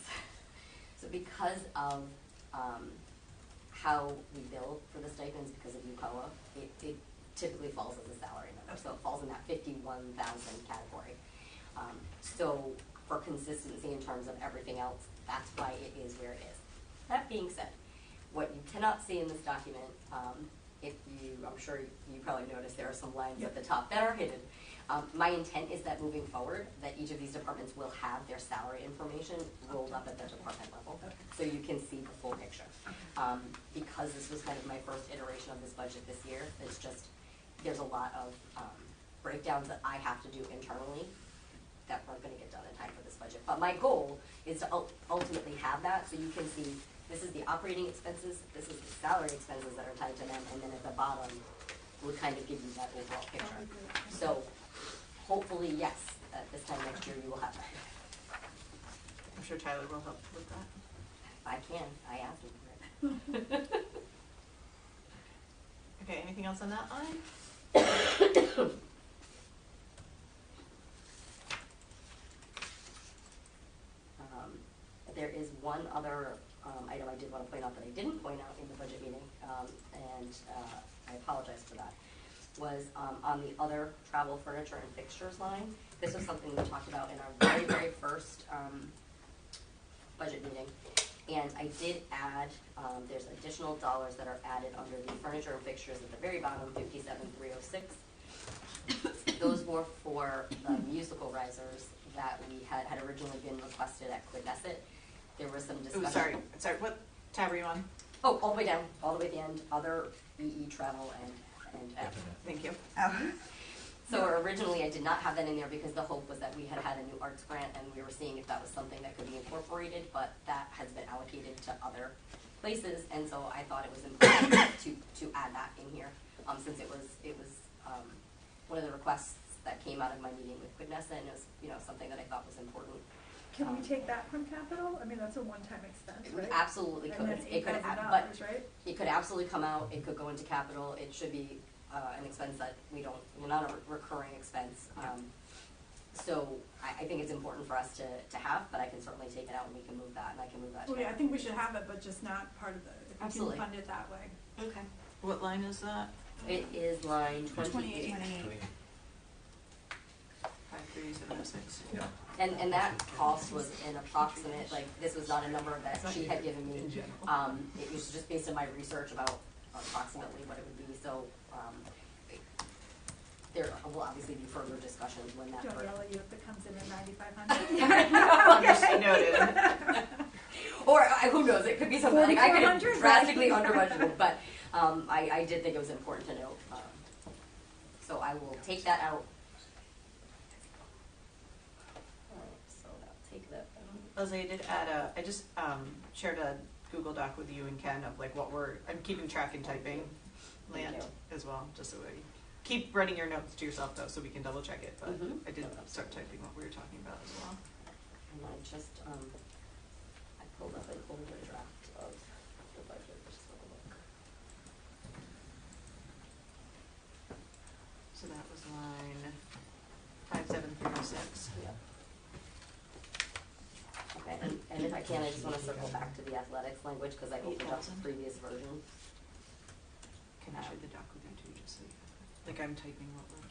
So because of how we bill for the stipends because of UCOA, it typically falls as a salary. so it falls in that 51,000 category. So for consistency in terms of everything else, that's why it is where it is. That being said, what you cannot see in this document, I'm sure you probably noticed there are some lines at the top that are hidden. My intent is that moving forward, that each of these departments will have their salary information rolled up at the department level, so you can see the full picture. Because this was kind of my first iteration of this budget this year, there's a lot of breakdowns that I have to do internally that weren't gonna get done in time for this budget. But my goal is to ultimately have that, so you can see, this is the operating expenses, this is the salary expenses that are tied to them, and then at the bottom would kind of give you that overall picture. So hopefully, yes, at this time next year you will have that.
I'm sure Tyler will help with that.
I can, I asked him for it.
Okay, anything else on that line?
There is one other item I did want to point out that I didn't point out in the budget meeting, and I apologize for that, was on the other travel, furniture, and fixtures line. This was something we talked about in our very, very first budget meeting. And I did add, there's additional dollars that are added under the furniture and fixtures at the very bottom, 57,306. Those were for the musical risers that we had originally been requested at Quidnesset. There was some discussion.
Oh, sorry, what tab are you on?
Oh, all the way down, all the way at the end, other EE travel and F.
Thank you.
Oh.
So originally I did not have that in there because the hope was that we had a new arts grant and we were seeing if that was something that could be incorporated, but that has been allocated to other places, and so I thought it was important to add that in here, since it was one of the requests that came out of my meeting with Quidnessa, and it was something that I thought was important.
Can we take that from capital? I mean, that's a one-time expense,
We
right?
absolutely could.
And that's
It could,
$8,000, right?
it could absolutely come out. It could go into capital. It should be an expense that we're not a recurring expense. So I think it's important for us to have, but I can certainly take it out and we can move that, and I can move that.
Well, yeah, I think we should have it, but just not part of the, if we
Absolutely.
can fund it that way.
Okay.
What line is that?
It is line 28.
28.
53706.
Yeah.
And that cost was an approximate, like, this was not a number that she had given me. It was just based on my research about approximately what it would be, so, there will obviously be further discussions when that.
Don't yell at you if it comes in at 9,500.
Noted.
Or, who knows, it could be something, like, I could have
4,400,
drastically under budgeted, but, I did think it was important to note, so I will take that out. So I'll take that out.
Leslie, I did add I just shared a Google Doc with you and Ken of like I'm keeping track and typing land
Thank
as well, just so we keep writing your notes to yourself though, so we can double check it, but I did start typing what we were talking about as well.
And I just, I pulled up an older draft of the budget, just want to look.
So that was line 57306.
Yeah. Okay, and if I can, I just want to circle back to the athletics language, because I opened up the
8,000.
previous version.
Can I share the doc with you too, just so you have it? Like I'm typing what we're.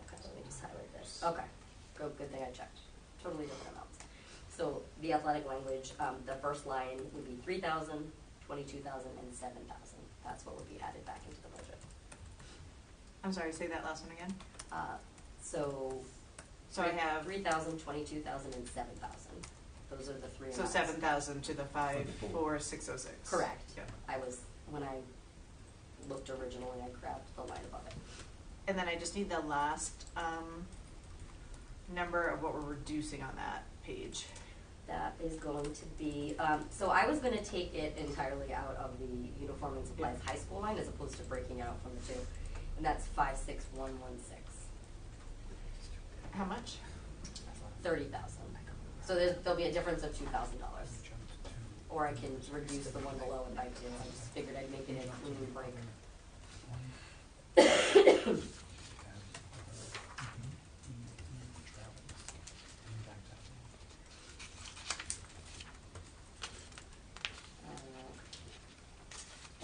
Okay, let me just highlight this. Okay, good thing I checked. Totally different amounts. So the athletic language, the first line would be 3,000, 22,000, and 7,000. That's what would be added back into the budget.
I'm sorry, say that last one again.
So
I have
3,000, 22,000, and 7,000. Those are the three
so
amounts.
7,000 to the 54606.
Correct.
Yeah.
When I looked originally, I grabbed the line above it.
And then I just need the last number of what we're reducing on that page.
That is going to be, so I was going to take it entirely out of the uniform and supplies high school line as opposed to breaking it out from the two. And that's 56116.
How much?
30,000. So there'll be a difference of $2,000. Or I can reduce the one below if I do. I just figured I'd make it a clean break.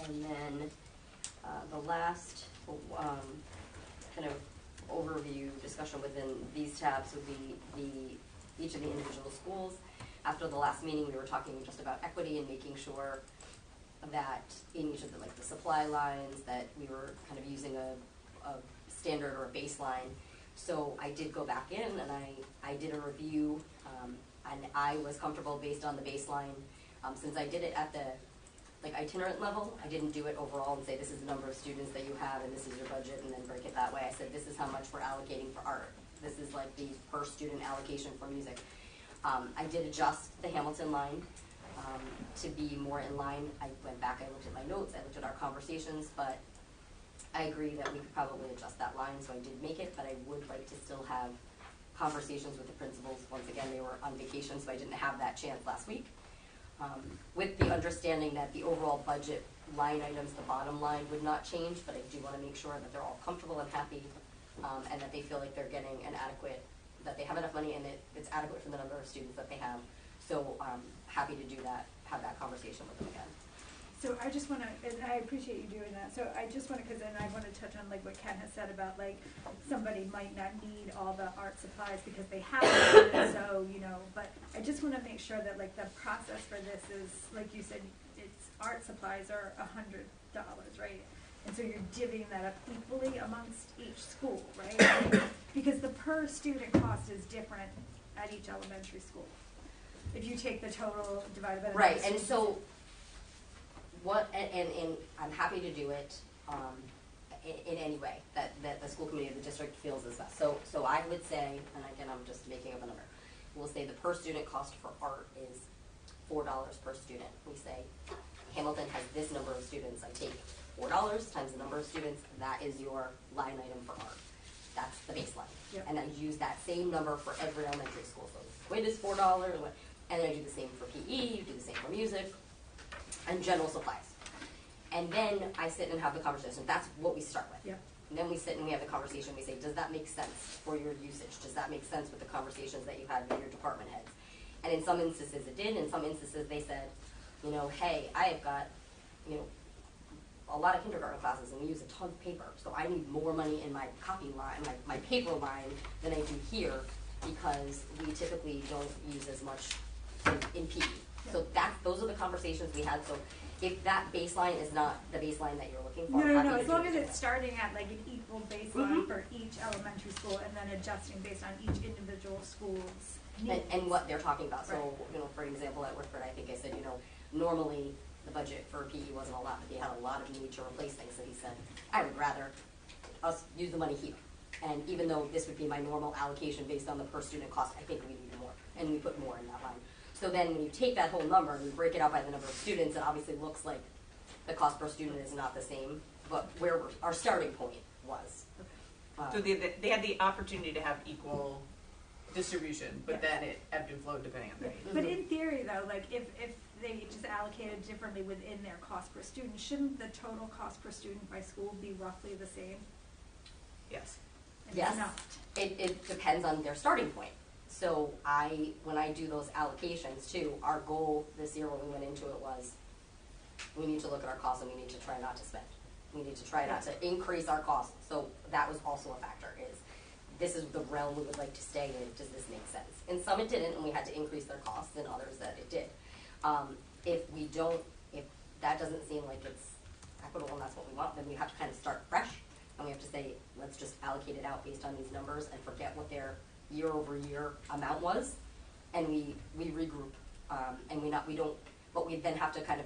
And then the last, kind of overview discussion within these tabs would be each of the individual schools. After the last meeting, we were talking just about equity and making sure that in each of the, like, the supply lines, that we were kind of using a standard or a baseline. So I did go back in and I did a review, and I was comfortable based on the baseline. Since I did it at the, like, itinerant level, I didn't do it overall and say this is the number of students that you have and this is your budget and then break it that way. I said this is how much we're allocating for art. This is like the per student allocation for music. I did adjust the Hamilton line to be more in line. I went back, I looked at my notes, I looked at our conversations, but I agree that we could probably adjust that line, so I did make it, but I would like to still have conversations with the principals. Once again, they were on vacation, so I didn't have that chance last week. With the understanding that the overall budget line items, the bottom line would not change, but I do want to make sure that they're all comfortable and happy, and that they feel like they're getting an adequate, that they have enough money and it's adequate for the number of students that they have. So happy to do that, have that conversation with them again.
So I just want to, and I appreciate you doing that, so I just want to, because then I want to touch on like what Ken has said about like somebody might not need all the art supplies because they have it, so, you know, but I just want to make sure that like the process for this is, like you said, it's art supplies are $100, right? And so you're divvying that up equally amongst each school, right? Because the per student cost is different at each elementary school. If you take the total divided by the
Right,
number of
and
students.
so what, and I'm happy to do it in any way that the school committee of the district feels is best. So I would say, and again, I'm just making up a number, we'll say the per student cost for art is $4 per student. We say Hamilton has this number of students. I take $4 times the number of students. That is your line item for art. That's the baseline.
Yep.
And I use that same number for every elementary school. So weight is $4, and then I do the same for PE, do the same for music, and general supplies. And then I sit and have the conversation. That's what we start with.
Yep.
And then we sit and we have the conversation. We say, does that make sense for your usage? Does that make sense with the conversations that you had with your department heads? And in some instances it did. In some instances they said, you know, hey, I have got, you know, a lot of kindergarten classes and we use a ton of paper. So I need more money in my copy line, my paper line than I do here because we typically don't use as much in PE. So those are the conversations we had. So if that baseline is not the baseline that you're looking for,
No,
happy to
as
do
long
it
as
that
it's
way.
starting at like an equal baseline
Mhm.
for each elementary school and then adjusting based on each individual school's needs.
And what they're talking about. So,
Right.
you know, for example, at Woodford, I think I said, you know, normally the budget for PE wasn't a lot, but they had a lot of need to replace things. So he said, I would rather us use the money here. And even though this would be my normal allocation based on the per student cost, I think we need more. And we put more in that line. So then when you take that whole number and you break it out by the number of students, it obviously looks like the cost per student is not the same, but where our starting point was.
So they had the opportunity to have equal distribution, but then it ebbed and flowed depending on their needs.
But in theory though, like if they just allocated differently within their cost per student, shouldn't the total cost per student by school be roughly the same?
Yes.
And
Yes.
it's not.
It depends on their starting point. So when I do those allocations too, our goal this year when we went into it was, we need to look at our costs and we need to try not to spend. We need to try not to increase our costs. So that was also a factor, is this is the realm we would like to stay in. Does this make sense? And some it didn't, and we had to increase their costs, and others that it did. If that doesn't seem like it's equitable and that's what we want, then we have to kind of start fresh, and we have to say, let's just allocate it out based on these numbers and forget what their year-over-year amount was, and we regroup, and but we then have to kind of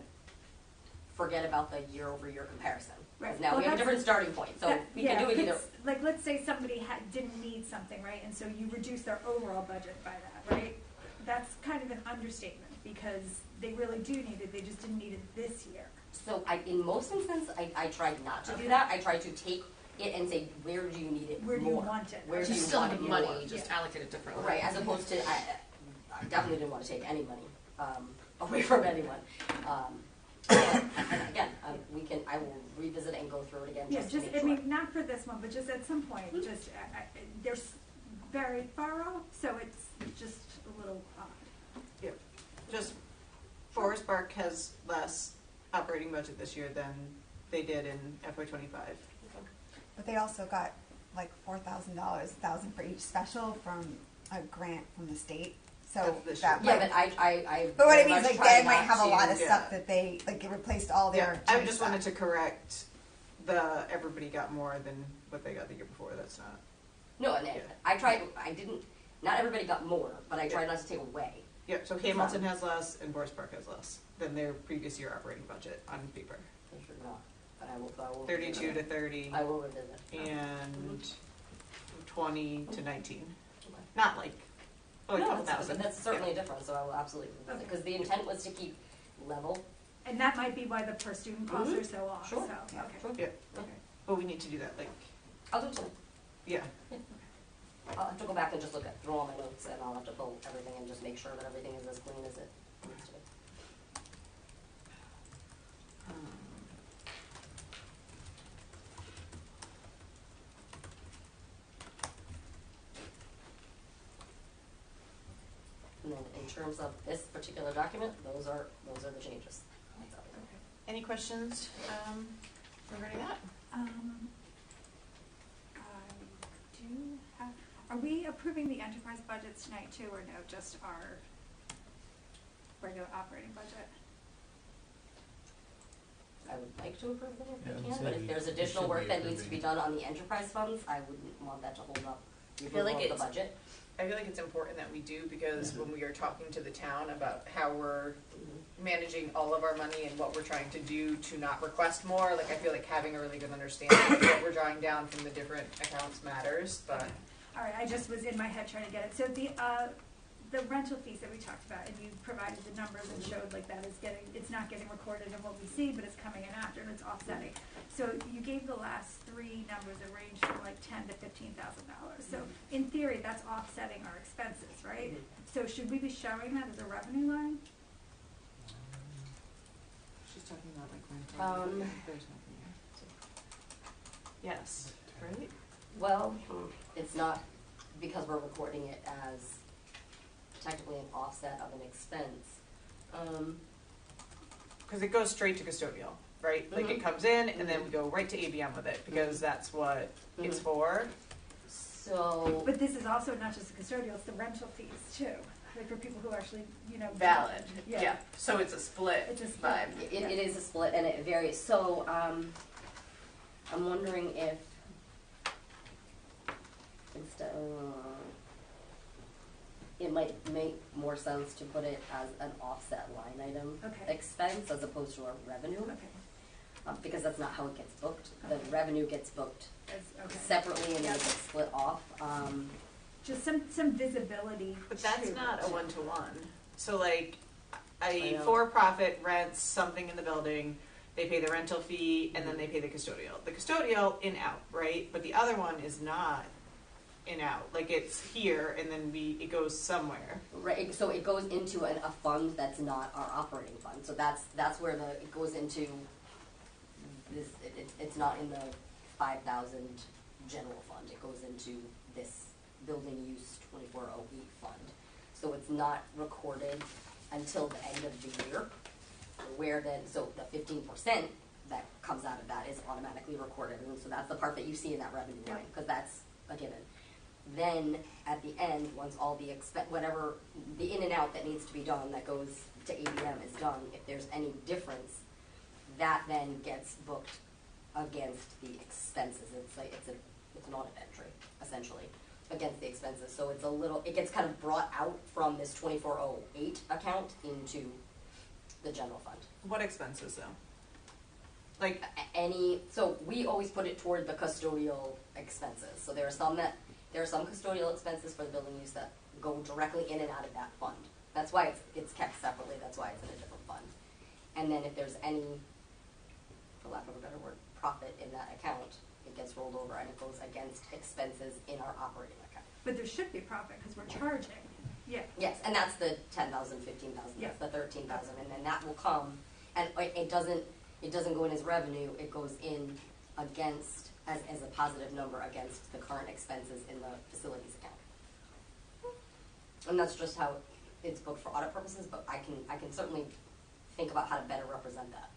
forget about the year-over-year comparison.
Right.
Now
Well,
we have a
that's-
different starting point, so we can do it either.
Like let's say somebody didn't need something, right, and so you reduce their overall budget by that, right? That's kind of an understatement because they really do need it, they just didn't need it this year.
So in most instances, I tried not to do
Okay.
that. I tried to take it and say, where do you need it
Where do
more?
you want it?
Where do
You
you
still
want
have
it
money,
more?
just
Yeah.
allocate it differently.
Right, as opposed to, I definitely didn't want to take any money away from anyone. And again, I will revisit it and go through it again
Yeah,
just to
just,
make
I
sure.
mean, not for this one, but just at some point, just, they're very thorough, so it's just a little odd.
Just Forest Park has less operating budget this year than they did in FY '25.
But they also got like $4,000, $1,000 for each special from a grant from the state. So
That's this
that
year.
Yeah,
might,
but I
but what I
very
mean is
much
like
try
they might
not
have a lot of
to-
stuff
yeah.
that they, like it replaced all their.
Yeah, I
gym
just
stuff.
wanted to correct everybody got more than what they got the year before, that's not.
No, and
Yeah.
I didn't, not everybody got more, but I tried not to take away.
Yeah, so Hamilton has less and Forest Park has less than their previous year operating budget on paper.
They should not, but I will.
32 to 30
I will revisit.
and 20 to 19.
Okay.
Not like, oh, a
No,
couple
that's,
thousand.
that's certainly
Yeah.
a difference, so I will absolutely revisit,
Okay.
because the intent was to keep level.
And that might be why the per student costs
Mhm.
are so off,
Sure.
so, okay.
Sure.
Yeah.
Okay.
But we need to do that, like,
I'll do it tonight.
yeah.
I'll have to go back and just look at, through all my notes, and I'll have to pull everything and just make sure that everything is as clean as it needs to be. And then in terms of this particular document, those are the changes. That's all.
Any questions regarding that?
I do have, are we approving the enterprise budgets tonight too, or no, just our regular operating budget?
I would like to approve them if
Yeah,
we
I'd
can,
say
but if
we-
there's
we
additional
should
work
be
that needs to be
approving.
done on the enterprise funds, I wouldn't want that to hold up the
feel like
approval of the
it's-
budget.
I feel like it's important that we do because when we are talking to the town about how we're managing all of our money and what we're trying to do to not request more, like I feel like having a really good understanding of what we're drawing down from the different accounts matters, but
All right, I just was in my head trying to get it. So the rental fees that we talked about, and you provided the numbers and showed like that is getting, it's not getting recorded in what we see, but it's coming in after and it's offsetting. So you gave the last three numbers that range from like $10,000 to $15,000. So in theory, that's offsetting our expenses, right? So should we be showing that as a revenue line?
she's talking about like rental. There's nothing there. Yes, right?
Well, it's not, because we're recording it as technically an offset of an expense.
Because it goes straight to custodial, right? Like it comes in and then we go right to ABM with it because that's what it's for.
So,
But this is also not just the custodial, it's the rental fees too, like for people who actually, you know.
Valid,
Yeah.
yeah. So it's a split
It's a split.
vibe.
it is a split and it varies. So, I'm wondering if instead, it might make more sense to put it as an offset line item
Okay.
expense as opposed to a revenue,
Okay,
because that's not how it gets booked. The
Okay.
revenue gets booked
okay.
separately and then
Yeah.
it gets split off.
Just some visibility.
But that's
to
not a
it.
one-to-one. So like,
I
a
know.
for-profit rents something in the building, they pay the rental fee, and then they pay the custodial. The custodial in-out, right? But the other one is not in-out. Like it's here, and then it goes somewhere.
Right, so it goes into a fund that's not our operating fund, so that's where it goes into this, it's not in the 5,000 general fund, it goes into this building use 2408 fund. So it's not recorded until the end of the year, where then, so the 15% that comes out of that is automatically recorded, and so that's the part that you see in that revenue line, because that's a given. Then, at the end, once all the whatever, the in and out that needs to be done, that goes to ABM is done, if there's any difference, that then gets booked against the expenses. It's like, it's an audit entry, essentially, against the expenses. So it gets kind of brought out from this 2408 account into the general fund.
What expenses though? Like,
So we always put it toward the custodial expenses. So there are some custodial expenses for the building use that go directly in and out of that fund. That's why it's kept separately, that's why it's in a different fund. And then if there's any, for lack of a better word, profit in that account, it gets rolled over and it goes against expenses in our operating account.
But there should be profit, because we're charging, yeah.
Yes, and that's the 10,000, 15,000,
Yeah.
that's the 13,000, and then that will come, and it doesn't go in as revenue, it goes in against, as a positive number against the current expenses in the facilities account. And that's just how it's booked for audit purposes, but I can certainly think about how to better represent that.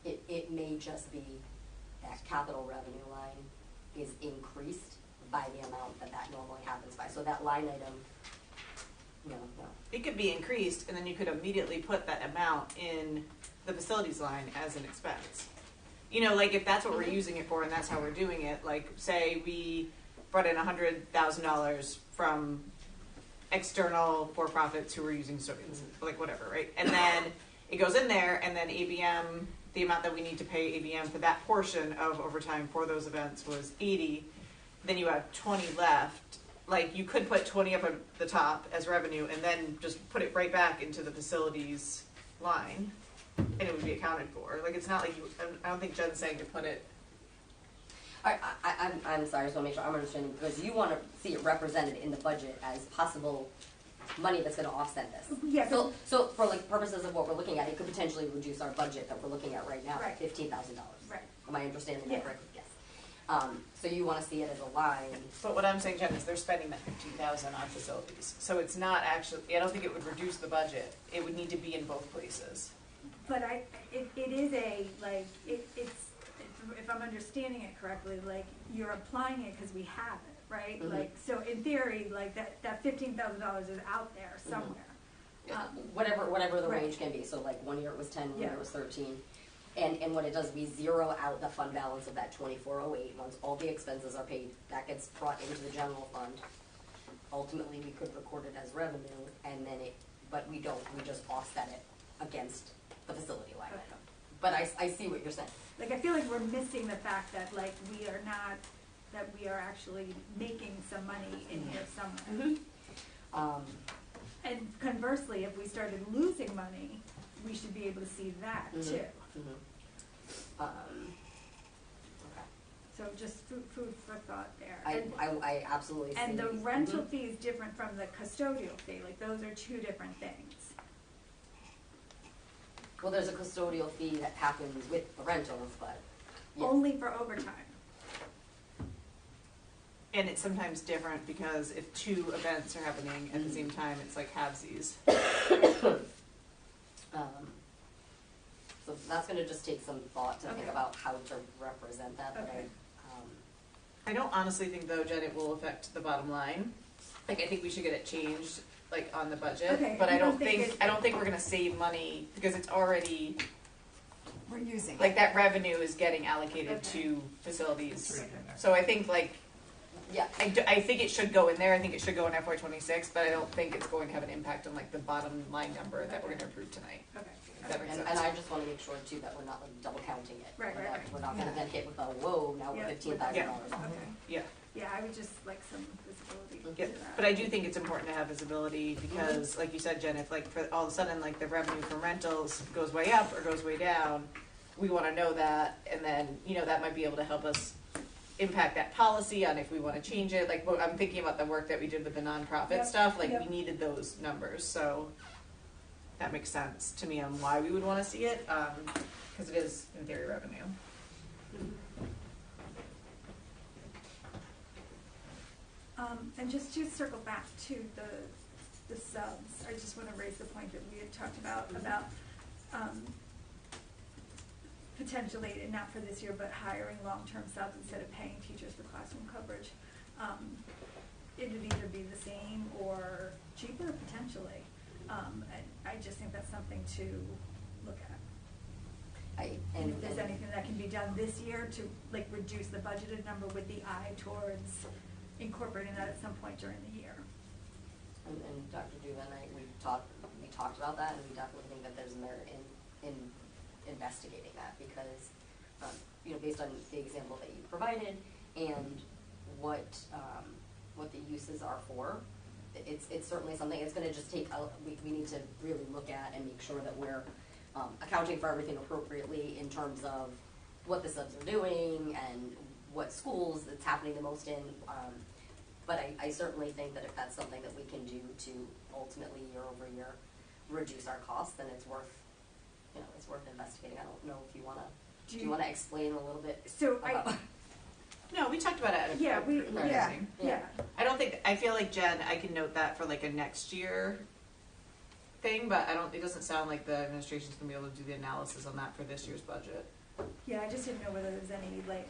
it may just be that capital revenue line is increased by the amount that normally happens by. So that line item, no.
It could be increased, and then you could immediately put that amount in the facilities line as an expense. You know, like if that's what we're using it for and that's how we're doing it, like say we brought in $100,000 from external for-profits who were using custodians, like whatever, right? And then it goes in there, and then ABM, the amount that we need to pay ABM for that portion of overtime for those events was 80. Then you have 20 left. Like you could put 20 up at the top as revenue, and then just put it right back into the facilities line, and it would be accounted for. Like it's not like you. I don't think Jen's saying to put it.
I'm sorry, I just want to make sure I'm understanding, because you want to see it represented in the budget as possible money that's going to offset this.
Yeah.
So for like purposes of what we're looking at, it could potentially reduce our budget that we're looking at right now by
Right.
$15,000.
Right.
Am I understanding
Yeah.
that correctly? Yes. So you want to see it as a line.
But what I'm saying, Jen, is they're spending that $15,000 on facilities, so it's not actually. I don't think it would reduce the budget. It would need to be in both places.
But it is a, like, it's, if I'm understanding it correctly, like, you're applying it because we have it, right?
Mhm.
Like, so in theory, like, that $15,000 is out there somewhere.
Whatever the
Right.
range can be. So like one year it was 10, one year
Yeah.
it was 13. And what it does, we zero out the fund balance of that 2408. Once all the expenses are paid, that gets brought into the general fund. Ultimately, we could record it as revenue, and then but we don't. We just offset it against the facility line
Okay.
item. But I see what you're saying.
Like, I feel like we're missing the fact that, like, we are not, that we are actually making some money in here somewhere. And conversely, if we started losing money, we should be able to see that
Mhm.
too.
Okay.
So just food for thought there.
I absolutely see.
And the
Mhm.
rental fee is different from the custodial fee, like those are two different things.
Well, there's a custodial fee that happens with the rentals, but yes.
Only for overtime.
And it's sometimes different because if two events are happening at the same time, it's like halvesies.
So that's going to just take some thought to think
Okay.
about how to represent that. But
Okay.
I don't honestly think though, Jen, it will affect the bottom line. Like I think we should get it changed, like on the budget.
Okay,
But
you
I don't
don't think
think
it's-
I don't think we're gonna save money because it's already
We're using
like
it.
that revenue is getting allocated
Okay.
to facilities.
It's right in there.
So I think like
yeah.
I think it should go in there. I think it should go in FY26, but I don't think it's going to have an impact on like the bottom line number that we're
Okay.
gonna approve tonight.
Okay.
If that makes
And
sense.
I just want to make sure too that we're not like double counting it.
Right,
We're
right,
not-
right.
We're not going to
Yeah.
then hit with a whoa. Now we're
Yeah.
$15,000 off.
Okay.
Yeah.
Yeah, I would just like some visibility
Yeah,
to that.
but I do think it's important to have visibility because, like you said, Jen, if like for all of a sudden like the revenue from rentals goes way up or goes way down, we want to know that, and then that might be able to help us impact that policy on if we want to change it. Like I'm thinking about the work that we did with the nonprofit
Yep,
stuff. Like
yep.
we needed those numbers, so that makes sense to me on why we would want to see it, because it is in theory revenue.
And just to circle back to the subs, I just want to raise the point that we had talked about potentially, and not for this year, but hiring long-term subs instead of paying teachers for classroom coverage. It would either be the same or cheaper potentially. And I just think that's something to look at. And if there's anything that can be done this year to like reduce the budgeted number with the eye towards incorporating that at some point during the year.
And Dr. Duva and I, we talked about that, and we definitely think that there's merit in investigating that because, based on the example that you provided and what the uses are for, it's certainly something. It's going to just take. We need to really look at and make sure that we're accounting for everything appropriately in terms of what the subs are doing and what schools it's happening the most in. But I certainly think that if that's something that we can do to ultimately year over year reduce our costs, then it's worth investigating. I don't know if you want to. Do you want to explain a little bit?
So
about
No, we talked about it at a
Yeah, we-
at a
yeah.
meeting.
yeah.
I feel like Jen, I can note that for like a next year thing, but it doesn't sound like the administration's gonna be able to do the analysis on that for this year's budget.
Yeah, I just didn't know whether there's any, like,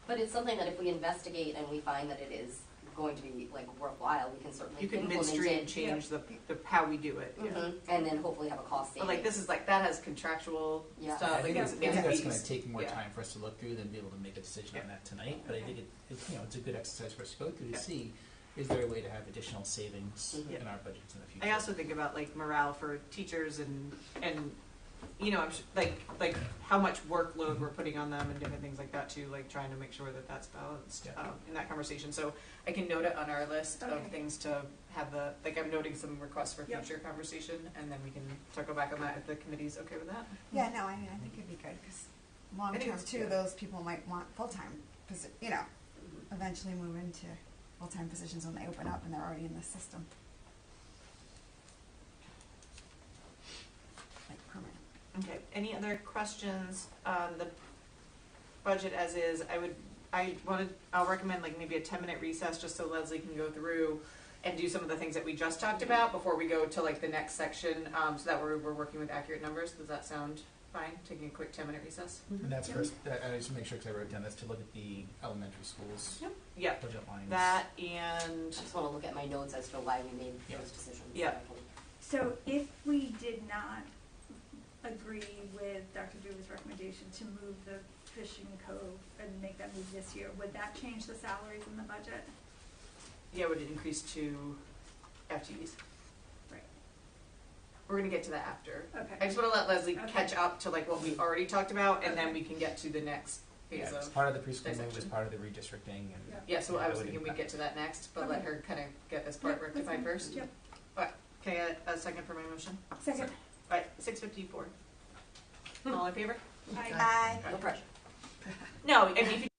But it's something that if we investigate and we find that it is going to be like worthwhile, we can certainly
You can
implement
midstream
it.
change the how we do it, yeah.
Mhm. And then hopefully have a cost
But
savings.
like, this is like, that has contractual
Yeah.
stuff,
I
like,
think,
it's,
I
it
think
needs
that's
to be.
gonna take more
yeah.
time for us to look through than be able to make a decision on
Yeah.
that tonight, but I think it's a good exercise for us to go through to
Yeah.
see, is there a way to have additional savings
Mhm.
in our budgets in the future?
I also think about like morale for teachers and you know, like how much workload we're putting on them and different things like that too, like trying to make sure that that's balanced
Yeah.
in that conversation. So I can note it on our list of
Okay.
things to have I'm noting some requests for
Yep.
future conversation, and then we can circle back on that if the committee's okay with that.
Yeah, no, I mean, I think it'd be good, because long
I think
term
it's-
too,
yeah.
those people might want full-time, eventually move into full-time positions when they open up and they're already in the system. Like permanent.
Okay, any other questions on the budget as is? I'll recommend like maybe a 10-minute recess just so Leslie can go through and do some of the things that we just talked about before we go to like the next section, so that we're working with accurate numbers. Does that sound fine? Taking a quick 10-minute recess?
And that's first, I just make sure, because I wrote down this, to look at the elementary schools
Yeah,
budget lines.
that and,
I just wanna look at my notes as to why we made
Yeah.
those decisions.
Yeah.
so if we did not agree with Dr. Duba's recommendation to move the fishing cove and make that move this year, would that change the salaries in the budget?
yeah, would it increase to FTEs?
Right.
We're gonna get to that after. I
Okay,
just wanna let Leslie
Okay.
catch up to like what we already talked about, and then
Okay.
we can get to the next phase
Yeah, it's
of.
part of the preschool move,
dissection.
was part of the redistricting, and.
Yeah.
Yeah, so I was
would
thinking we'd
impact-
get to that next, but let
Okay.
her kind of get this part
Yep, that's
rectified
fine.
first.
Yep.
Alright, can I get a second for my motion?
second.
Alright, 6:54. All in favor?
Aye.
No pressure.
No, I mean, if you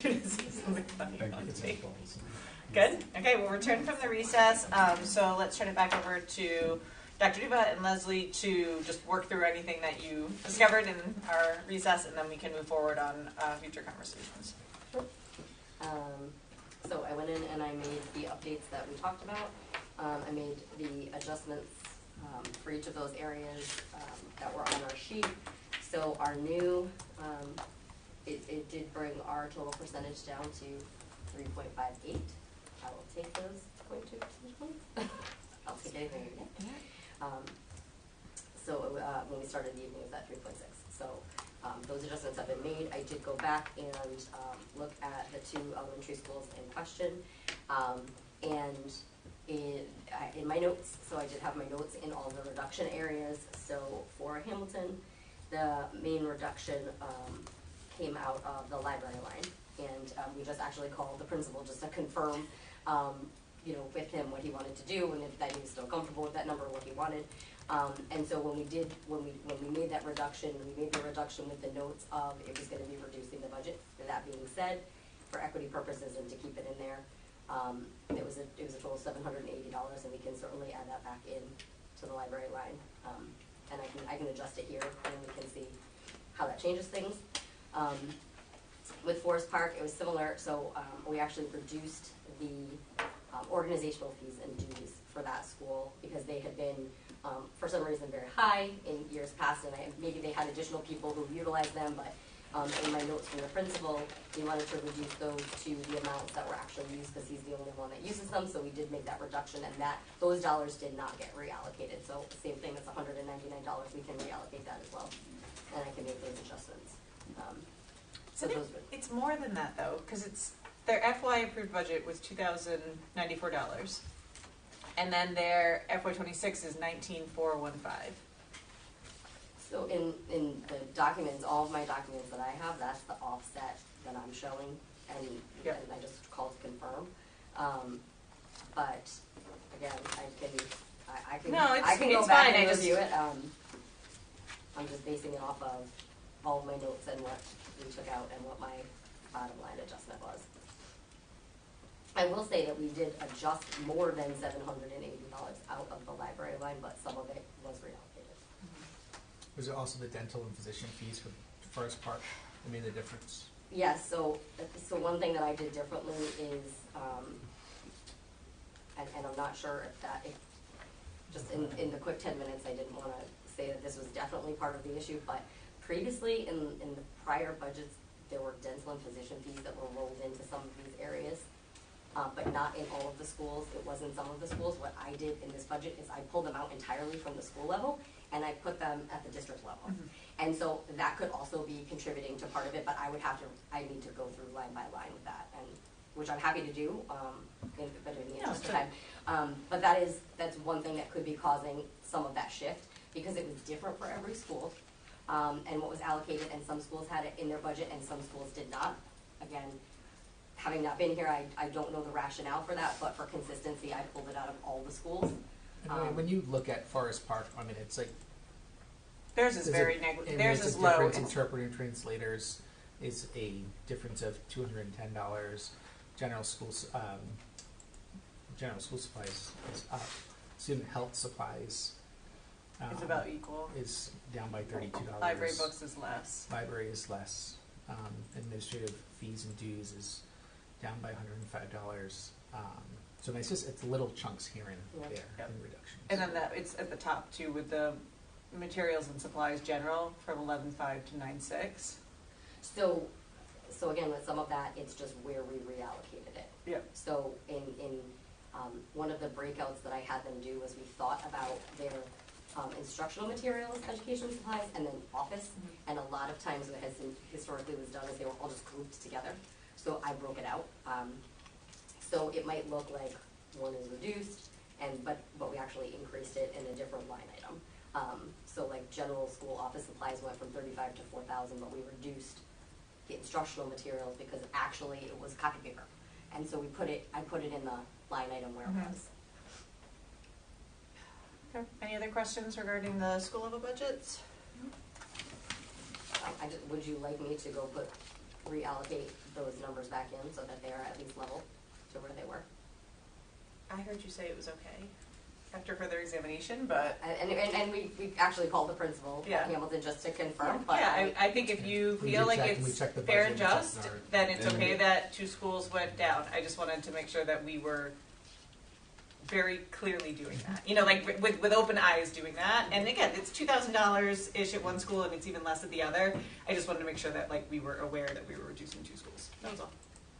Something funny
Thank
on
you.
tape. Good. Okay, we'll return from the recess. So let's turn it back over to Dr. Duva and Leslie to just work through anything that you discovered in our recess, and then we can move forward on future conversations.
So I went in and I made the updates that we talked about. I made the adjustments for each of those areas that were on our sheet. So our new, it did bring our total percentage down to 3.58. I will take those 0.2 percentage points. I'll take anything you get. So when we started the evening, it was at 3.6. So those adjustments have been made. I did go back and look at the two elementary schools in question. And in my notes, so I did have my notes in all the reduction areas. So for Hamilton, the main reduction came out of the library line. And we just actually called the principal just to confirm with him what he wanted to do and if that he was still comfortable with that number, what he wanted. And so when we made that reduction, we made the reduction with the notes of it was going to be reducing the budget. For that being said, for equity purposes and to keep it in there, it was a total of $780, and we can certainly add that back in to the library line. And I can adjust it here, and we can see how that changes things. With Forest Park, it was similar. So we actually reduced the organizational fees and dues for that school because they had been, for some reason, very high in years past, and maybe they had additional people who utilized them, but in my notes from the principal, he wanted to reduce those to the amounts that were actually used because he's the only one that uses them, so we did make that reduction, and those dollars did not get reallocated. So same thing, that's $199, we can reallocate that as well, and I can make those adjustments. So
it's more than that though, because their FY approved budget was $2,094, and then their FY26 is $19,415.
So in the documents, all of my documents that I have, that's the offset that I'm showing, and I just called to confirm. But again, I can go back and review it. I'm just basing it off of all of my notes and what we took out and what my bottom line adjustment was. I will say that we did adjust more than $780 out of the library line, but some of it was reallocated.
Was it also the dental and physician fees for Forest Park that made the difference?
Yes, so one thing that I did differently is, and I'm not sure if just in the quick 10 minutes, I didn't want to say that this was definitely part of the issue, but previously in the prior budgets, there were dental and physician fees that were rolled into some of these areas, but not in all of the schools. It was in some of the schools. What I did in this budget is I pulled them out entirely from the school level, and I put them at the district level. And so that could also be contributing to part of it, but I need to go through line by line with that, and which I'm happy to do, in the interest of time. But that's one thing that could be causing some of that shift, because it was different for every school, and what was allocated, and some schools had it in their budget and some schools did not. Again, having not been here, I don't know the rationale for that, but for consistency, I pulled it out of all the schools.
When you look at Forest Park, I mean, it's like
theirs is very negative. Theirs is low.
Difference. Interpreting translators is a difference of $210. General school supplies is up. Student health supplies
It's about equal.
is down by $32.
Library books is less.
Library is less. Administrative fees and dues is down by $105. So it's little chunks here and there in reductions.
And then it's at the top too with the materials and supplies general from 11.5 to 9.6.
So again, with some of that, it's just where we reallocated it.
Yeah.
So in one of the breakouts that I had them do was we thought about their instructional materials, education supplies, and then office. And a lot of times what has historically was done is they were all just grouped together. So I broke it out. So it might look like one is reduced, but we actually increased it in a different line item. So like general school office supplies went from 35 to 4,000, but we reduced the instructional materials because actually it was copy paper. And so I put it in the line item where it was.
Okay. Any other questions regarding the school level budgets?
Would you like me to go put reallocate those numbers back in so that they are at least level to where they were.
I heard you say it was okay after further examination, but.
And we actually called the principal
Yeah.
at Hamilton just to confirm, but.
Yeah, I think if you
We
feel
did
like
check, and we
it's
checked the
fair
budget,
and
we checked
just,
our-
then it's
And
okay
we-
that 2 schools went down. I just wanted to make sure that we were very clearly doing that. You know, like with open eyes doing that. And again, it's $2,000-ish at one school and it's even less at the other. I just wanted to make sure that like we were aware that we were reducing 2 schools. That was all.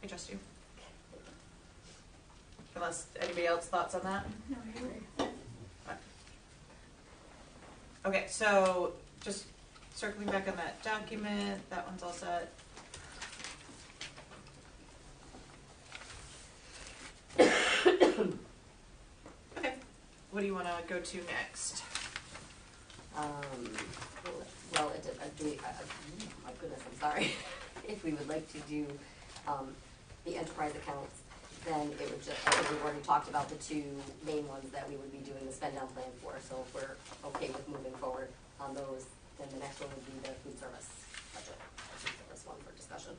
I trust you. Unless anybody else thoughts on that?
No, I agree.
Okay, so just circling back on that document, that one's all set. Okay, what do you want to go to next?
Well, my goodness, I'm sorry. If we would like to do, the enterprise accounts, then it would just, I think we've already talked about the 2 main ones that we would be doing the spend down plan for. So if we're okay with moving forward on those, then the next one would be the food service budget, food service one for discussion.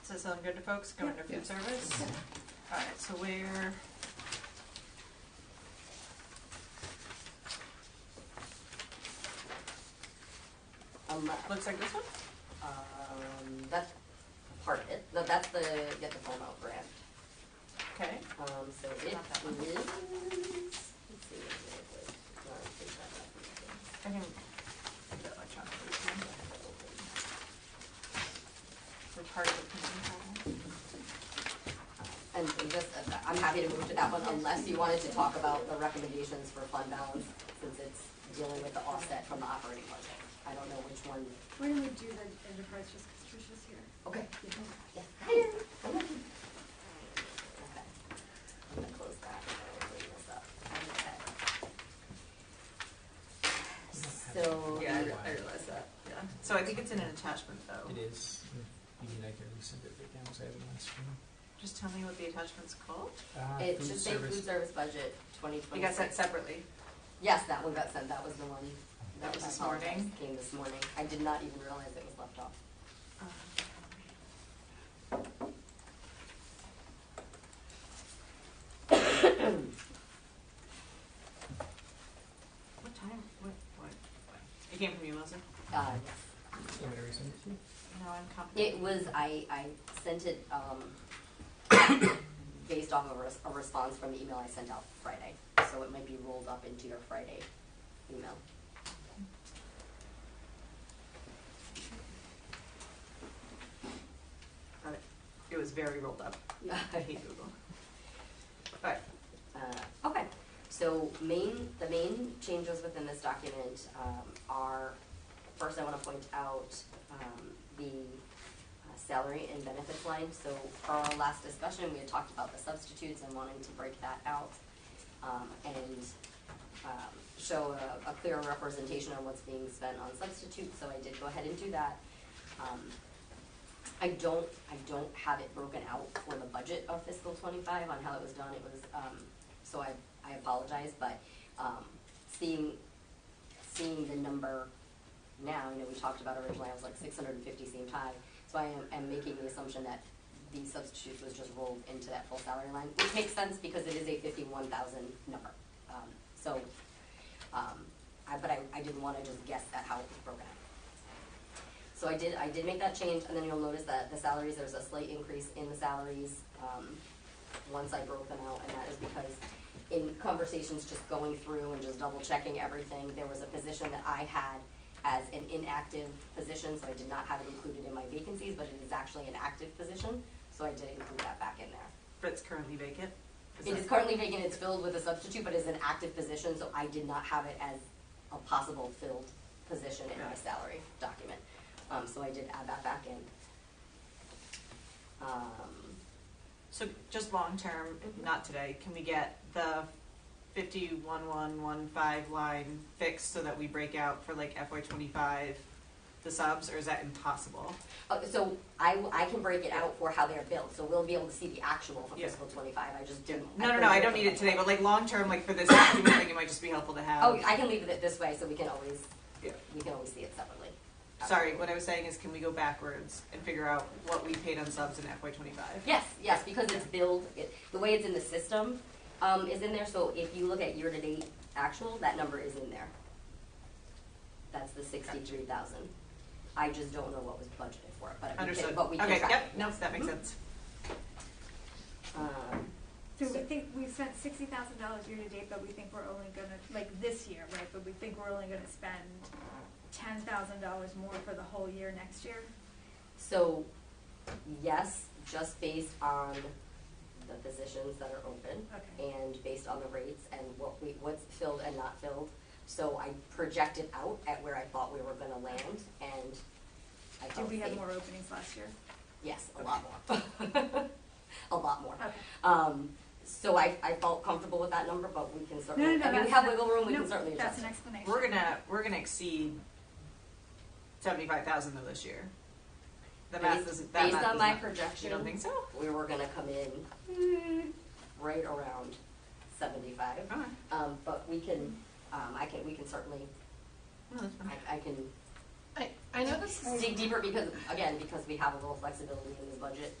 Does that sound good to folks, going to food service? Alright, so where? Looks like this one?
That's part of it. No, that's the Get the Phone Out grant.
Okay.
So it is,
Not that one.
let's see, no, I think that's
I can do that electronically. We're part of the committee problem.
and just, I'm happy to move to that one unless you wanted to talk about the recommendations for fund balance, since it's dealing with the offset from the operating budget. I don't know which one.
Why don't we do the enterprise just because Tricia's here?
Okay.
Yeah.
Yeah. Okay. I'm gonna close that and then we'll bring this up. Okay. So.
Yeah, I realize that, yeah. So I think it's in an attachment though.
It is. If you need, I can resend it again, because I have it on screen.
Just tell me what the attachment's called.
It
Food
should say
service.
food service budget 2026.
You got that separately.
Yes, that one got sent. That was the one.
That was
I
this
apologize,
morning?
Came this morning. I did not even realize it was left off.
What time, what? It came from you, Melissa?
Uh,
You want me to resend it to you?
No, I'm confident.
It was, I sent it, based off of a response from the email I sent out Friday. So it might be rolled up into your Friday email.
Got it. It was very rolled up. I hate Google. Alright,
Okay, so the main changes within this document are, first I want to point out the salary and benefits line. So for our last discussion, we had talked about the substitutes and wanting to break that out and show a clearer representation on what's being spent on substitutes. So I did go ahead and do that. I don't have it broken out for the budget of fiscal '25 on how it was done. It was, so I apologize, but seeing the number now, you know, we talked about originally, I was like 650 seemed high. So I am making the assumption that the substitute was just rolled into that full salary line, which makes sense because it is a 51,000 number. But I didn't want to just guess at how it was broken out. So I did make that change, and then you'll notice that the salaries, there's a slight increase in the salaries once I broke them out, and that is because in conversations just going through and just double checking everything, there was a position that I had as an inactive position, so I did not have it included in my vacancies, but it is actually an active position, so I did include that back in there.
but it's currently vacant?
It is currently vacant, it's filled with a substitute, but it's an active position, so I did not have it as a possible filled position in my salary document. So I did add that back in.
So just long-term, not today, can we get the 51,115 line fixed so that we break out for like FY '25 the subs, or is that impossible?
So I can break it out for how they're billed, so we'll be able to see the actual for
Yeah.
fiscal '25, I just didn't.
No, I don't need it today, but like long-term, like for this document, I think it might just be helpful to have.
Oh, I can leave it this way, so we can always
Yeah.
see it separately.
Sorry, what I was saying is, can we go backwards and figure out what we paid on subs in FY '25?
Yes, because it's billed, the way it's in the system, is in there, so if you look at year-to-date actual, that number is in there. That's the 63,000. I just don't know what was budgeted for it,
Understood.
But we can
Okay,
track
yep,
it.
no, that makes sense.
So we think we've spent $60,000 year to date, but we think we're only gonna, like this year, right? But we think we're only gonna spend $10,000 more for the whole year next year?
So, yes, just based on the positions that are open.
Okay.
And based on the rates and what's filled and not filled. So I projected out at where I thought we were gonna land, and I felt
Did we have
safe.
more openings last year?
Yes, a lot more. A lot more.
Okay.
So I felt comfortable with that number, but we can certainly,
No,
I mean, we
that's
have
an-
wiggle room, we
no,
can certainly adjust
That's an
it.
explanation.
We're gonna exceed 75,000 though this year. The math doesn't, that
Based
math
on
does
my
not-
projection,
You don't think so?
we were gonna come in right around 75.
Okay.
But we can, we can certainly,
No, that's fine.
I can
I know this is,
dig deeper because, again, because we have a little flexibility in this budget,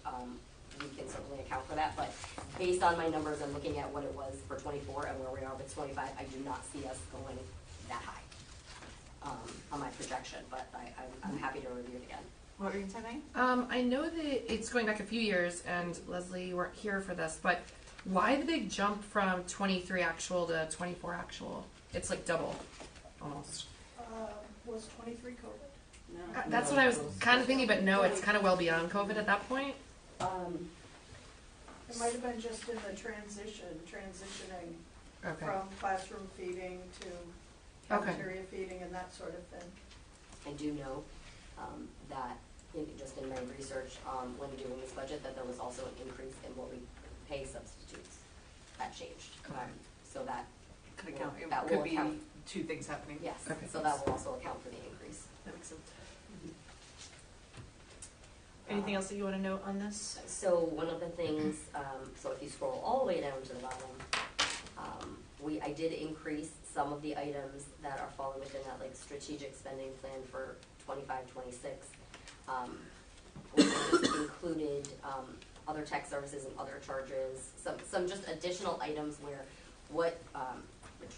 we can certainly account for that. But based on my numbers and looking at what it was for '24 and where we are with '25, I do not see us going that high on my projection. But I'm happy to review it again.
What were you saying?
I know that it's going back a few years, and Leslie, you weren't here for this, but why the big jump from 23 actual to 24 actual? It's like double, almost.
Was 23 COVID?
No.
That's what I was kind of thinking, but no, it's kind of well beyond COVID at that point.
It might have been just in the transitioning
Okay.
from classroom feeding to
Okay.
cafeteria feeding and that sort of thing.
I do know that just in my research when doing this budget, that there was also an increase in what we pay substitutes. That changed. So that
Could account, it
that
could
will
be
account.
two things happening.
Yes,
Okay.
so that will also account for the increase.
That makes sense. Anything else that you want to note on this?
So one of the things, so if you scroll all the way down to the bottom, I did increase some of the items that are falling within that like strategic spending plan for 25-26. We just included other tech services and other charges, some just additional items where what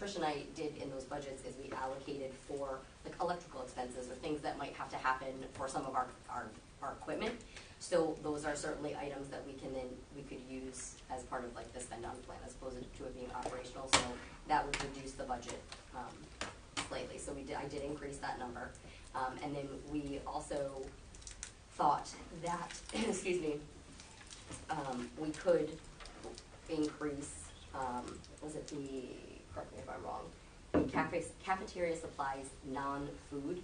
Trish and I did in those budgets is we allocated for like electrical expenses or things that might have to happen for some of our equipment. So those are certainly items that we could use as part of like the spend down plan as opposed to it being operational. So that would reduce the budget slightly. So I did increase that number. And then we also thought that, excuse me, we could increase, correct me if I'm wrong, the cafeteria supplies non-food.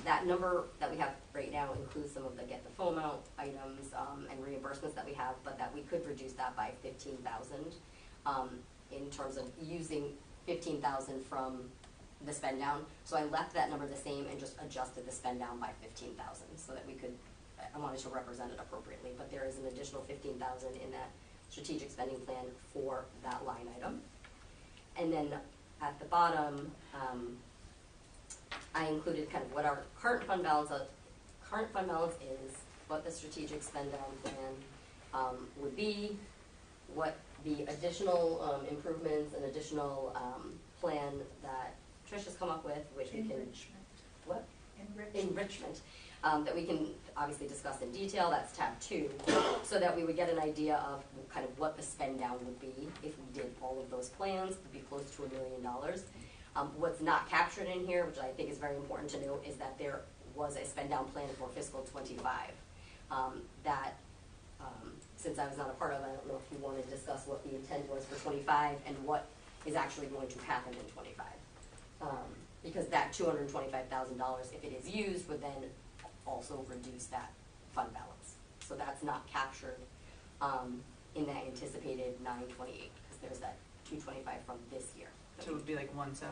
That number that we have right now includes some of the get the foam out items and reimbursements that we have, but that we could reduce that by 15,000 in terms of using 15,000 from the spend down. So I left that number the same and just adjusted the spend down by 15,000 so that we could, I wanted to represent it appropriately, but there is an additional 15,000 in that strategic spending plan for that line item. And then at the bottom, I included kind of what our current fund balance is, what the strategic spend down plan would be, what the additional improvements and additional plan that Trish has come up with, which we can
Enrichment.
what
Enrichment.
that we can obviously discuss in detail. That's tab 2, so that we would get an idea of kind of what the spend down would be if we did all of those plans. It would be close to $1 million. What's not captured in here, which I think is very important to note, is that there was a spend down plan for fiscal 25 that since I was not a part of, I don't know if you want to discuss what the intent was for 25 and what is actually going to happen in 25. Because that $225,000, if it is used, would then also reduce that fund balance. So that's not captured in that anticipated 928, because there's that 225 from this year.
So it would be like 1.7.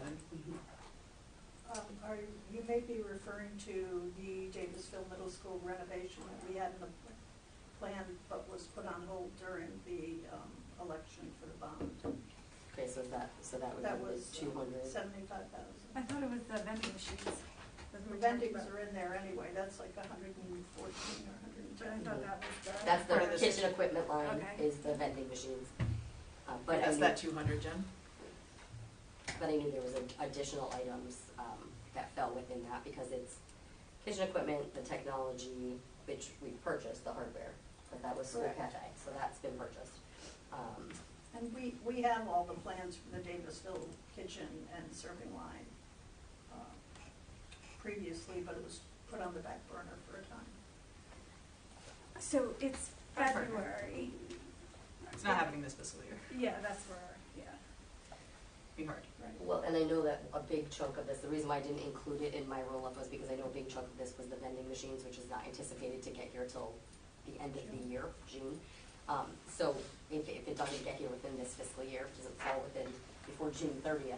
You may be referring to the Davisville Middle School renovation that we had in the plan, but was put on hold during the election for the bond.
Okay, so that would
That
be
was
200.
75,000.
I thought it was the vending machines, the
The vendings are in there anyway, that's like 114 or
But I
110.
thought that was the.
That's
Part of
the
the
kitchen equipment line
Okay.
is the vending machines. But I
That's
knew,
that 200, Jen?
but I knew there was additional items, that fell within that because it's kitchen equipment, the technology, which we purchased, the hardware, but that was school
Correct.
cafe, so that's been purchased.
And we have all the plans for the Davisville kitchen and serving line previously, but it was put on the back burner for a time.
So it's
Back burner.
February.
It's not happening this fiscal year.
Yeah, that's where, yeah.
Be hard.
Well, and I know that a big chunk of this, the reason why I didn't include it in my roll-up was because I know a big chunk of this was the vending machines, which is not anticipated to get here till the end of the year, June. So if it doesn't get here within this fiscal year, if it doesn't fall within, before June 30th,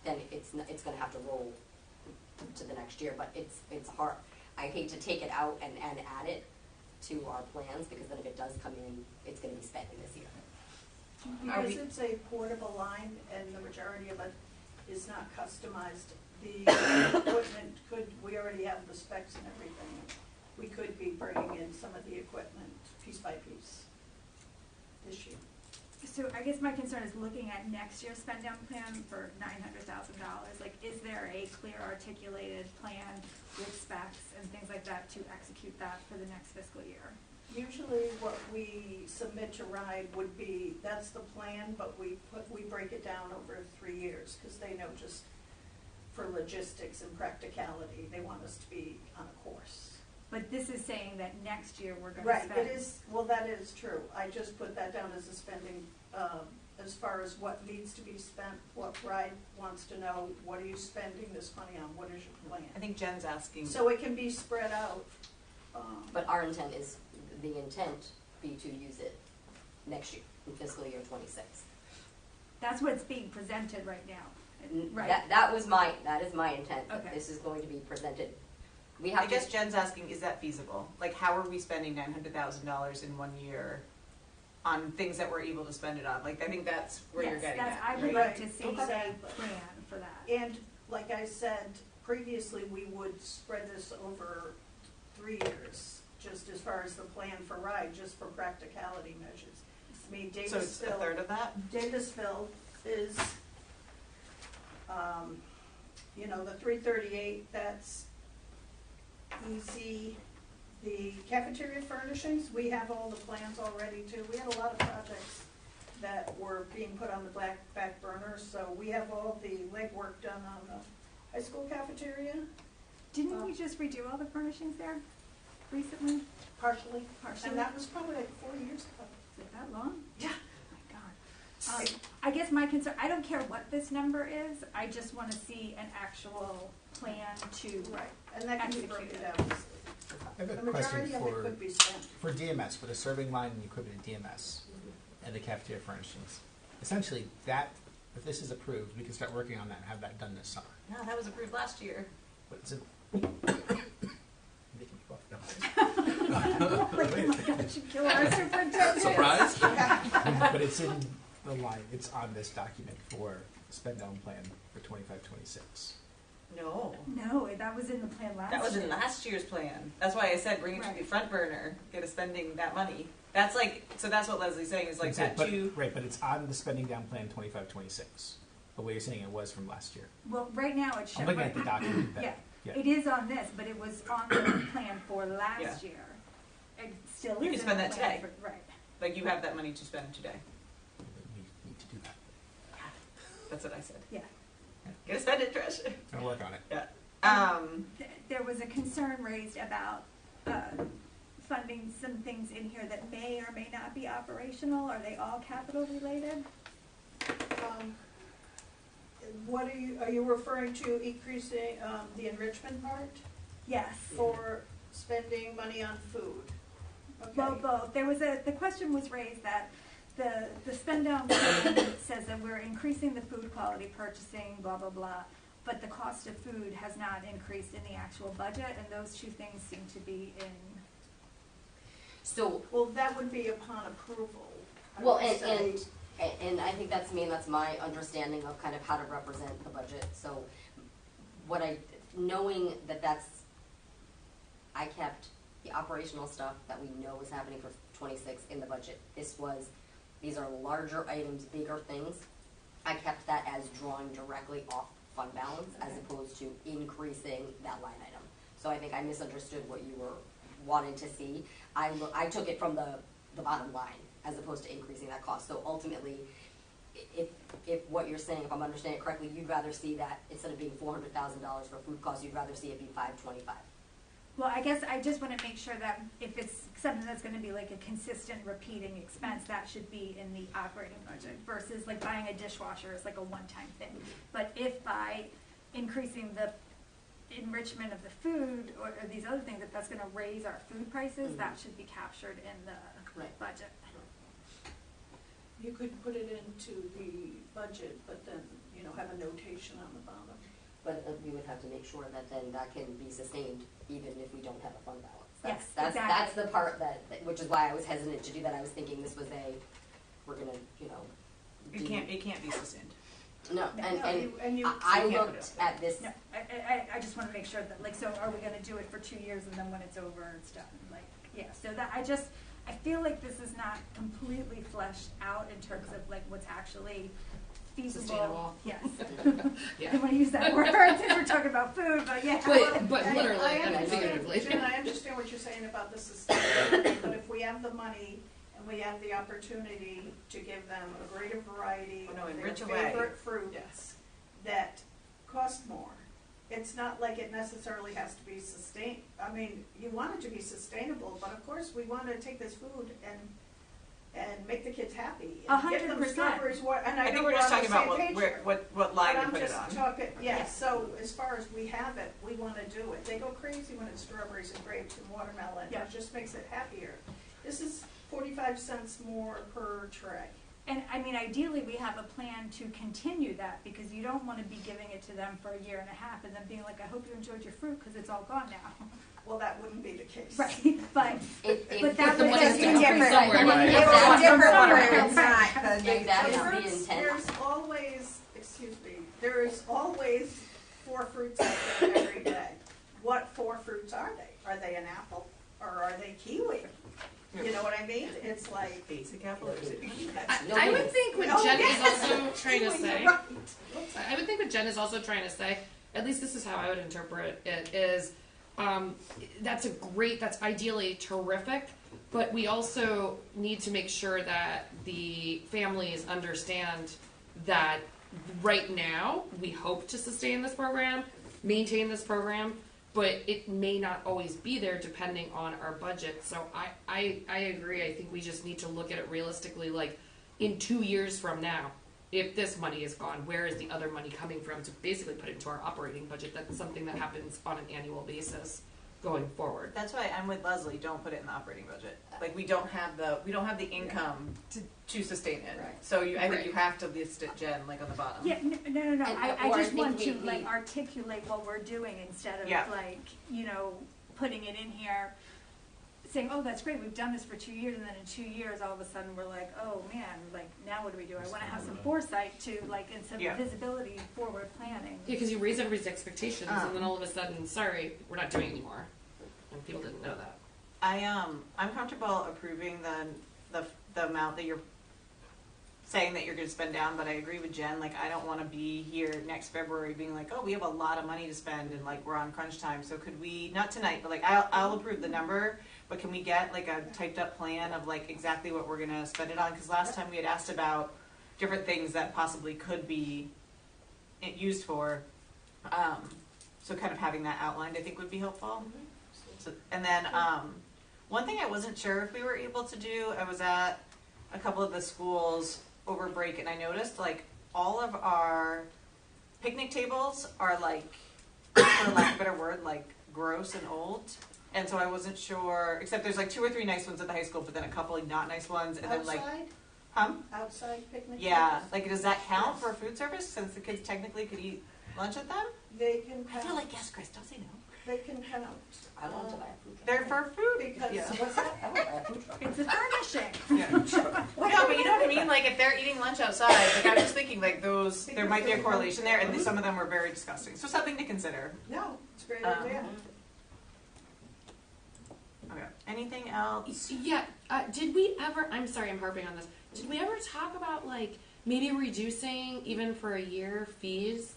then it's gonna have to roll to the next year, but it's hard. I hate to take it out and add it to our plans, because then if it does come in, it's gonna be spent in this year.
Are
Because
we-
it's a portable line and the majority of it is not customized. The equipment we already have the specs and everything. We could be bringing in some of the equipment piece by piece this year.
So I guess my concern is looking at next year's spend down plan for $900,000. Like, is there a clear articulated plan with specs and things like that to execute that for the next fiscal year?
Usually what we submit to RIDE would be, that's the plan, but we break it down over 3 years, because they know just for logistics and practicality, they want us to be on a course.
But this is saying that next year we're gonna
Right,
spend.
it is, well, that is true. I just put that down as a spending, as far as what needs to be spent, what RIDE wants to know, what are you spending this money on, what is your plan?
I think Jen's asking.
So it can be spread out.
But our intent is, the intent be to use it next year, in fiscal year 26.
That's what's being presented right now, right?
That is my intent, that
Okay.
this is going to be presented. We have
I
to.
guess Jen's asking, is that feasible? Like, how are we spending $900,000 in 1 year on things that we're able to spend it on? Like, I think that's where you're getting
Yes,
at,
I would
right?
like to see a
Exactly.
plan for that.
And like I said previously, we would spread this over 3 years, just as far as the plan for RIDE, just for practicality measures. I mean,
So it's a third of that?
Davisville is, the 338, that's easy. The cafeteria furnishings, we have all the plans already too. We had a lot of projects that were being put on the back burner, so we have all the legwork done on the high school cafeteria,
Didn't we just redo all the furnishings there recently?
partially.
Partially?
And that was probably like 4 years ago.
Is it that long?
Yeah.
Oh my God. I guess my concern, I don't care what this number is, I just wanna see an actual plan to.
Right, and that can be
Execute
broken
it.
down.
I have
The
a question
majority of it could be spent.
for DMS, for the serving line and equipment at DMS and the cafeteria furnishings. Essentially, that, if this is approved, we can start working on that and have that done this summer.
No, that was approved last year.
But it's making me cough. No.
Like, oh my gosh, you kill our superintendent.
Surprise?
But it's in the line, it's on this document for spend down plan for 25-26.
No.
No, that was in the plan last year.
That was in last year's plan. That's why I said bring it to the
Right.
front burner, get us spending that money. That's like, so that's what Leslie's saying, is like that
But-
two.
Right, but it's on the spending down plan 25-26. But what you're saying it was from last year.
Well, right now it's shown.
I'm looking at the document that.
Yeah,
Yeah.
it is on this, but it was on the plan for last
Yeah.
year. It still is
You can
in
spend
the
that
plan
today.
for- Right.
Like, you have that money to spend today.
We need to do that.
That's what I said.
Yeah.
Gotta spend it, Trish.
I'll work on it.
Yeah.
There was a concern raised about funding some things in here that may or may not be operational. Are they all capital related?
What are you referring to increasing the enrichment part
Yes.
for spending money on food? Okay.
Well, both. The question was raised that the spend down plan says that we're increasing the food quality purchasing, blah, blah, blah, but the cost of food has not increased in the actual budget, and those two things seem to be in.
So,
Well, that would be upon approval. I
well,
would say.
and I think that's that's my understanding of kind of how to represent the budget. So, what I knowing that I kept the operational stuff that we know was happening for 26 in the budget. These are larger items, bigger things. I kept that as drawing directly off fund balance as opposed to increasing that line item. So I think I misunderstood what you were wanting to see. I took it from the bottom line as opposed to increasing that cost. So ultimately, if what you're saying, if I'm understanding it correctly, you'd rather see that instead of being $400,000 for food costs, you'd rather see it be $525.
Well, I guess I just want to make sure that if it's something that's going to be like a consistent repeating expense, that should be in the operating budget versus like buying a dishwasher is like a one-time thing. But if by increasing the enrichment of the food or these other things, if that's going to raise our food prices, that should be captured in the budget.
You could put it into the budget, but then, have a notation on the bottom.
But we would have to make sure that then that can be sustained even if we don't have a fund balance.
Yes,
That's
exactly.
the part which is why I was hesitant to do that. I was thinking this was we're gonna,
It can't be sustained.
No,
and you
I
can't
looked
put it
at this.
No, I just want to make sure that, like, so are we going to do it for 2 years and then when it's over, it's done? Like, yeah, so that I feel like this is not completely fleshed out in terms of like what's actually feasible.
Sustainable.
Yes.
Yeah.
I didn't want to use that word since we're talking about food, but yeah.
But literally
I
and
understand,
figuratively.
Jen, I understand what you're saying about the sustainability, but if we have the money and we have the opportunity to give them a greater variety
Oh, no,
of their
enrich away.
favorite fruits
Yes.
that cost more, it's not like it necessarily has to be sustained. I mean, you want it to be sustainable, but of course, we want to take this food and make the kids happy. And give them
100%.
strawberries, and
I
I
think
know
we're
we're
just
on the
talking about
same page.
what line
But
to
I'm
put it
just
on.
talking, yes, so as far as we have it, we want to do it. They go crazy when it's strawberries and grapes and watermelon.
Yeah.
It just makes it happier. This is 45 cents more per tray.
And I mean, ideally, we have a plan to continue that because you don't want to be giving it to them for a year and a half and then being like, I hope you enjoyed your fruit because it's all gone now.
Well, that wouldn't be the case.
Right, but that
the
would
money's
be
still
different.
somewhere.
It
Right.
was
Exactly.
different
Somewhere.
where it's not, 'cause
Exactly. That would be
Fruits,
intent.
there's always, there is always 4 fruits out there every day. What 4 fruits are they? Are they an apple or are they kiwi? You know what I mean? It's like,
Basic apple or is it?
I would think what
Oh,
Jen
yes.
is also trying to
kiwi,
say.
you're right.
I would think what Jen is also trying to say, at least this is how I would interpret it, is that's ideally terrific, but we also need to make sure that the families understand that right now we hope to sustain this program, maintain this program, but it may not always be there depending on our budget. So I agree. I think we just need to look at it realistically, like in 2 years from now, if this money is gone, where is the other money coming from to basically put it into our operating budget? That's something that happens on an annual basis going forward.
That's why I'm with Leslie. Don't put it in the operating budget. Like we don't have the income to sustain it.
Right.
So I think
Right.
you have to list it, Jen, like on the bottom.
Yeah, no.
And-
I
or I
just
think
want to
we-
like articulate what we're doing instead of
Yeah.
like, putting it in here, saying, oh, that's great, we've done this for 2 years, and then in 2 years, all of a sudden, we're like, oh, man, like, now what do we do? I want to have some foresight to, like, and some
Yeah.
visibility, forward planning.
Yeah, because you raise everybody's expectations, and then all of a sudden, sorry, we're not doing it anymore, and people didn't know that.
I'm comfortable approving the amount that you're saying that you're going to spend down, but I agree with Jen. Like, I don't want to be here next February being like, oh, we have a lot of money to spend, and like we're on crunch time. So could we, not tonight, but like I'll approve the number, but can we get like a typed up plan of like exactly what we're going to spend it on? Because last time we had asked about different things that possibly could be used for. So kind of having that outlined, I think would be helpful. So, and then one thing I wasn't sure if we were able to do, I was at a couple of the schools over break, and I noticed like all of our picnic tables are like, for lack of a better word, like gross and old. And so I wasn't sure, except there's like 2 or 3 nice ones at the high school, but then a couple like not nice ones, and then like,
Outside picnic
yeah,
tables?
like does that count for food service since the kids technically could eat lunch at them?
They can
I
have.
feel like yes, Chris, don't say no.
they can count.
I want to buy a food truck.
They're for food.
Because
Yeah.
What's that? I want to buy a food truck.
It's a furnishing.
Yeah. No, but you know what I mean? Like, if they're eating lunch outside, like, I was just thinking, like, those, there might be a correlation there, and some of them were very disgusting. So something to consider.
No, it's a great
Um,
idea.
Okay. Anything else?
Yeah, did we ever, I'm sorry I'm harping on this, did we ever talk about like maybe reducing even for a year fees,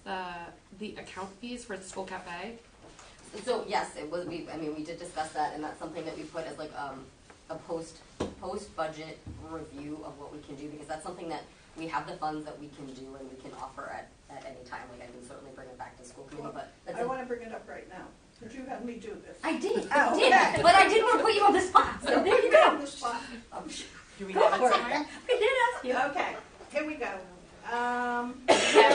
the account fees for the school cafe?
So yes, it was, we did discuss that, and that's something that we put as like, a post-budget review of what we can do, because that's something that we have the funds that we can do and we can offer at any time. Like, I can certainly bring it back to school committee, but that's
I want to bring it up right now. Could you have me do this?
I did,
Oh,
I did,
okay.
but I didn't want to put you on the spot, so there you
Put me on
go.
the spot.
Do we
Go
have
for
it
it.
somewhere?
I did ask you.
Okay, here we go.
have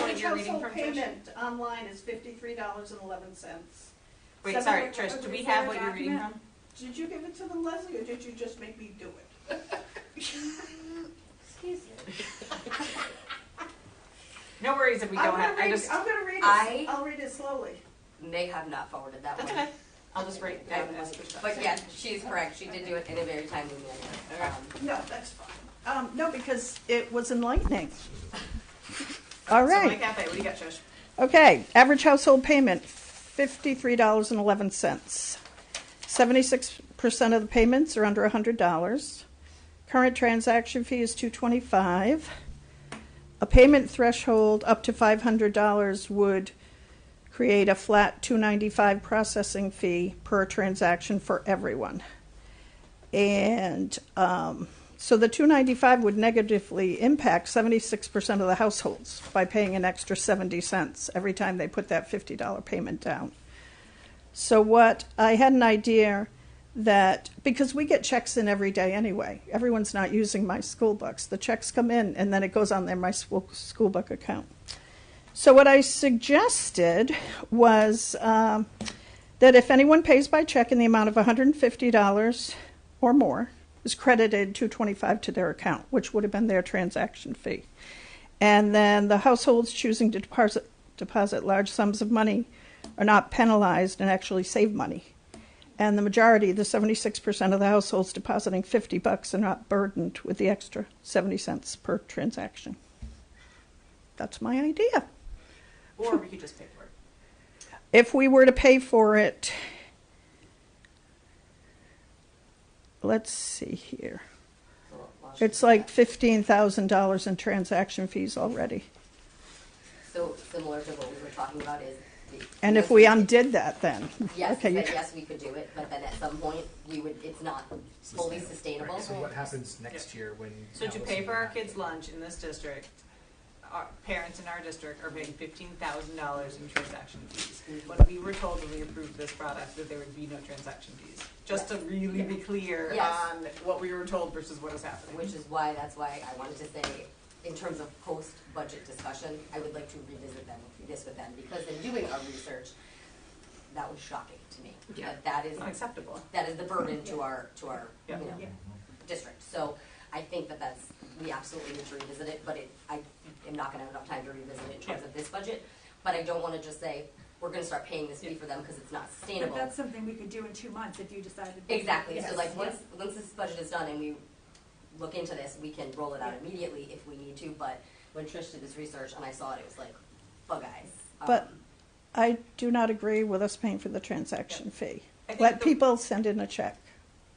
what you're reading
Household
from, Trish?
payment online is $53.11.
Wait, sorry, Trish, do we have what you're reading from?
Did you give it to them, Leslie, or did you just make me do it?
Excuse me.
No worries if we don't have, I just,
I'm gonna read
I-
it, I'll read it slowly.
May have not forwarded that
that's
one.
okay. I'll just write down as Trish does.
But yeah, she's correct, she did do it in a very timely manner.
Okay.
No, that's fine. No, because it was enlightening. All
So my
right,
cafe, what do you got, Trish?
okay, average household payment, $53.11. 76% of the payments are under $100. Current transaction fee is $225. A payment threshold up to $500 would create a flat $295 processing fee per transaction for everyone. And so the $295 would negatively impact 76% of the households by paying an extra 70 cents every time they put that $50 payment down. So what I had an idea that, because we get checks in every day anyway, everyone's not using my school books. The checks come in and then it goes on my school book account. So what I suggested was that if anyone pays by check in the amount of $150 or more, is credited $225 to their account, which would have been their transaction fee. And then the households choosing to deposit large sums of money are not penalized and actually save money. And the majority, the 76% of the households depositing $50 are not burdened with the extra 70 cents per transaction. That's my idea.
Or we could just pay for it.
If we were to pay for it, let's see here. It's like $15,000 in transaction fees already.
So similar to what we were talking about is.
And if we undid that, then
Yes,
okay,
then yes, we could do it, but then at some point, it's not fully sustainable.
Right, so what happens next year when?
So to
Allison
pay for our
back?
kids' lunch in this district, our parents in our district are paying $15,000 in transaction fees. When we were told when we approved this product that there would be no transaction fees. Just to really be clear
Yes.
on what we were told versus what is happening.
Which is that's why I wanted to say, in terms of post-budget discussion, I would like to revisit this with them, because in doing our research, that was shocking to me.
Yeah.
That is
Unacceptable.
That is the burden to our
Yeah.
district. So I think we absolutely need to revisit it, but I am not gonna have enough time to revisit it in terms of this budget. But I don't wanna just say, we're gonna start paying this fee for them because it's not
But
sustainable.
that's something we could do in 2 months if you decided.
Exactly,
Yes,
so like,
yes.
once this budget is done and we look into this, we can roll it out
Yeah.
immediately if we need to, but when Trish did this research and I saw it, it was like, bug eyes.
But I do not agree with us paying for the transaction fee.
I think
Let
the-
people send in a check.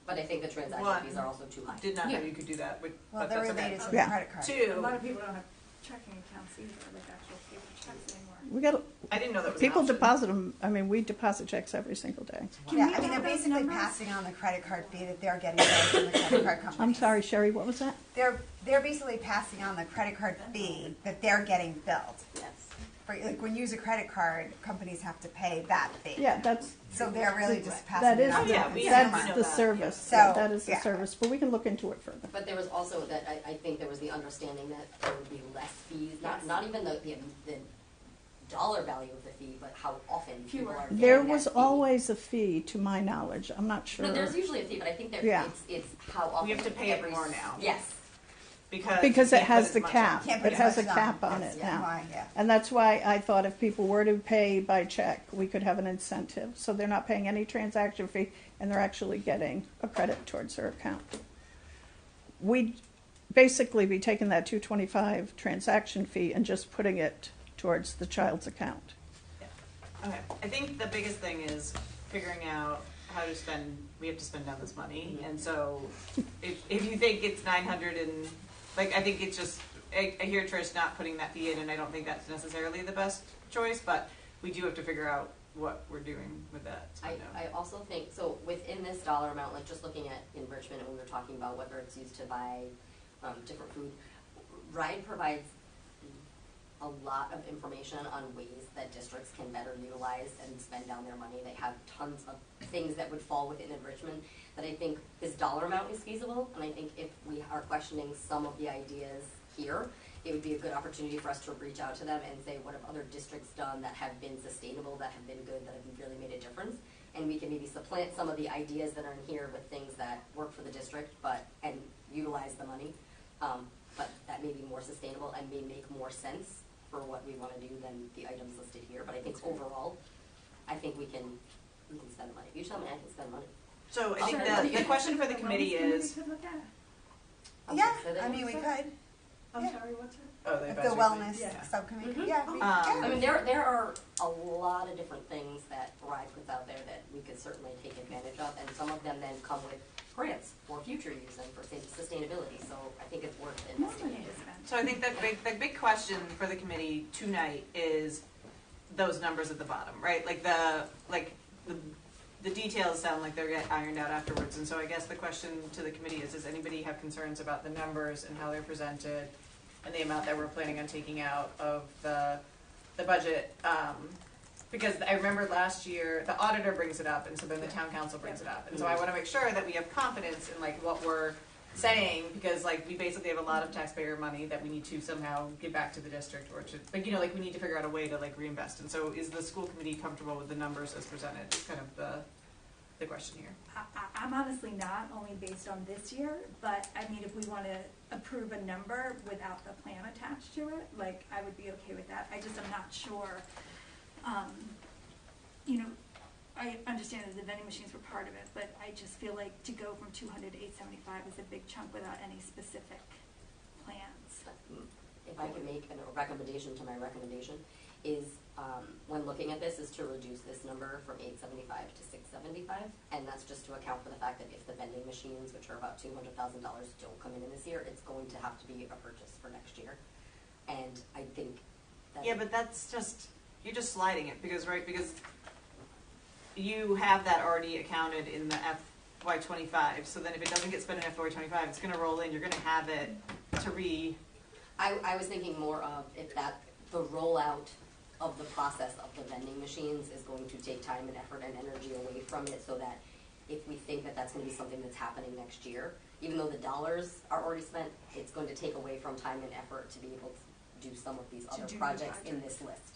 But I think the transaction
One,
fees are also too high.
Did not know
Yeah.
you could do that,
Well,
but
they're
that's okay.
related to the
Yeah.
credit card.
A
Two,
lot of people don't have checking accounts either, like actual paper checks anymore.
We got
I didn't know that was an
people
option.
deposit them. I mean, we deposit checks every single day.
Can
Yeah,
we
I mean, they're
have those
basically
numbers?
passing on the credit card fee that they're getting from the credit card companies.
I'm sorry, Sherry. What was that?
They're basically passing on the credit card fee that they're getting billed.
Yes.
For, like, when you use a credit card, companies have to pay that fee.
Yeah, that's
So they're really just passing
that
it
is
on
Oh,
to
yeah,
the
we
consumer.
know
that's the
that,
service.
So,
Yeah, that is the
yeah.
service. But we can look into it further.
But there was also that, I think there was the understanding that there would be less fees, not even the dollar value of the fee, but how often people
Fewer.
are getting
There
that
was
fee.
always a fee, to my knowledge. I'm not sure.
No, there's usually a fee, but I think
Yeah.
it's how often.
We have to pay it
every
more
s-
now.
Yes.
Because it has
it's
the
much
cap.
on.
Can't
It
put
has
as
a
much
cap on
That's
it now.
why, yeah.
And that's why I thought if people were to pay by check, we could have an incentive. So they're not paying any transaction fee and they're actually getting a credit towards their account. We'd basically be taking that $225 transaction fee and just putting it towards the child's account.
Okay, I think the biggest thing is figuring out how to spend, we have to spend down this money, and so if you think it's 900 and, like, I think it's just, I hear Trish not putting that fee in, and I don't think that's necessarily the best choice, but we do have to figure out what we're doing with that. So
I also think, so within this dollar amount, like just looking at enrichment, and we were talking about whether it's used to buy different food, RIDE provides a lot of information on ways that districts can better utilize and spend down their money. They have tons of things that would fall within enrichment that I think this dollar amount is feasible, and I think if we are questioning some of the ideas here, it would be a good opportunity for us to reach out to them and say, what have other districts done that have been sustainable, that have been good, that have really made a difference? And we can maybe supplant some of the ideas that are in here with things that work for the district, and utilize the money, but that may be more sustainable and may make more sense for what we want to do than the items listed here. But I think overall, I think we can spend money. You tell me I can spend money.
So I think the question for the committee is,
Yeah, I mean, we could.
I'm
Yeah.
sorry, what's it?
oh, the
The
advisory
wellness
committee? Yeah.
subcommittee,
Mhm.
yeah.
I mean, there are a lot of different things that RIDE puts out there that we could certainly take advantage of, and some of them then come with grants for future use and for sustainability, so I think it's worth investigating.
So I think the big question for the committee tonight is those numbers at the bottom, right? The details sound like they're get ironed out afterwards, and so I guess the question to the committee is, does anybody have concerns about the numbers and how they're presented and the amount that we're planning on taking out of the budget? Because I remember last year, the auditor brings it up, and so then the town council brings it up. And so I want to make sure that we have confidence in like what we're saying, because like we basically have a lot of taxpayer money that we need to somehow give back to the district, or to, like, you know, like we need to figure out a way to like reinvest. And so is the school committee comfortable with the numbers as presented? Is kind of the question here.
I'm honestly not, only based on this year, but I mean, if we want to approve a number without the plan attached to it, like, I would be okay with that. I just am not sure, you know, I understand that the vending machines were part of it, but I just feel like to go from 200 to 875 is a big chunk without any specific plans.
If I could make a recommendation to my recommendation is, when looking at this, is to reduce this number from 875 to 675, and that's just to account for the fact that if the vending machines, which are about $200,000, don't come in this year, it's going to have to be a purchase for next year. And I think that
Yeah, but that's just, you're just sliding it, because you have that already accounted in the FY25, so then if it doesn't get spent in FY25, it's gonna roll in, you're gonna have it to
I was thinking more of if that, the rollout of the process of the vending machines is going to take time and effort and energy away from it, so that if we think that that's gonna be something that's happening next year, even though the dollars are already spent, it's going to take away from time and effort to be able to do some of these other
do the
projects in
project.
this list.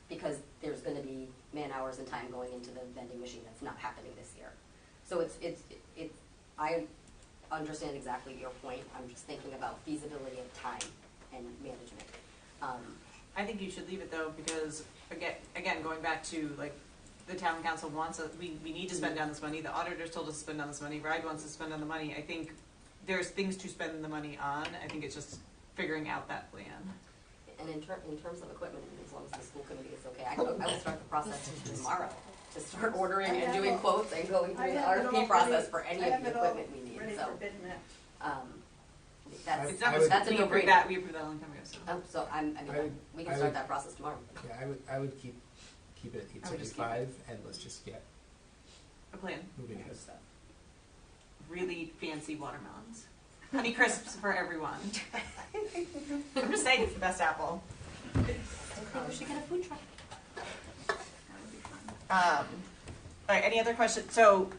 Because there's gonna be man hours and time going into the vending machine that's not happening this year. So I understand exactly your point, I'm just thinking about feasibility of time and management.
I think you should leave it though, because again, going back to like, the town council wants us, we need to spend down this money, the auditors told us to spend down this money, RIDE wants to spend down the money. I think there's things to spend the money on, I think it's just figuring out that plan.
And in terms of equipment, as long as the school committee is okay, I will start the process tomorrow to start ordering and doing quotes and going through the RFP process for any of the equipment we need,
Ready
so.
for bid net.
It's not,
That's a
we approved
no-brainer.
that, we approved that a long time ago, so.
So we can start that process tomorrow.
Yeah, I would keep it at
I would just keep
875, and let's just get
A plan.
moving ahead.
Good stuff. Really fancy watermelons. Honey Crisps for everyone. I'm just saying it's the best apple.
I think we should get a food truck.
That would be fun.
All right, any other questions? So,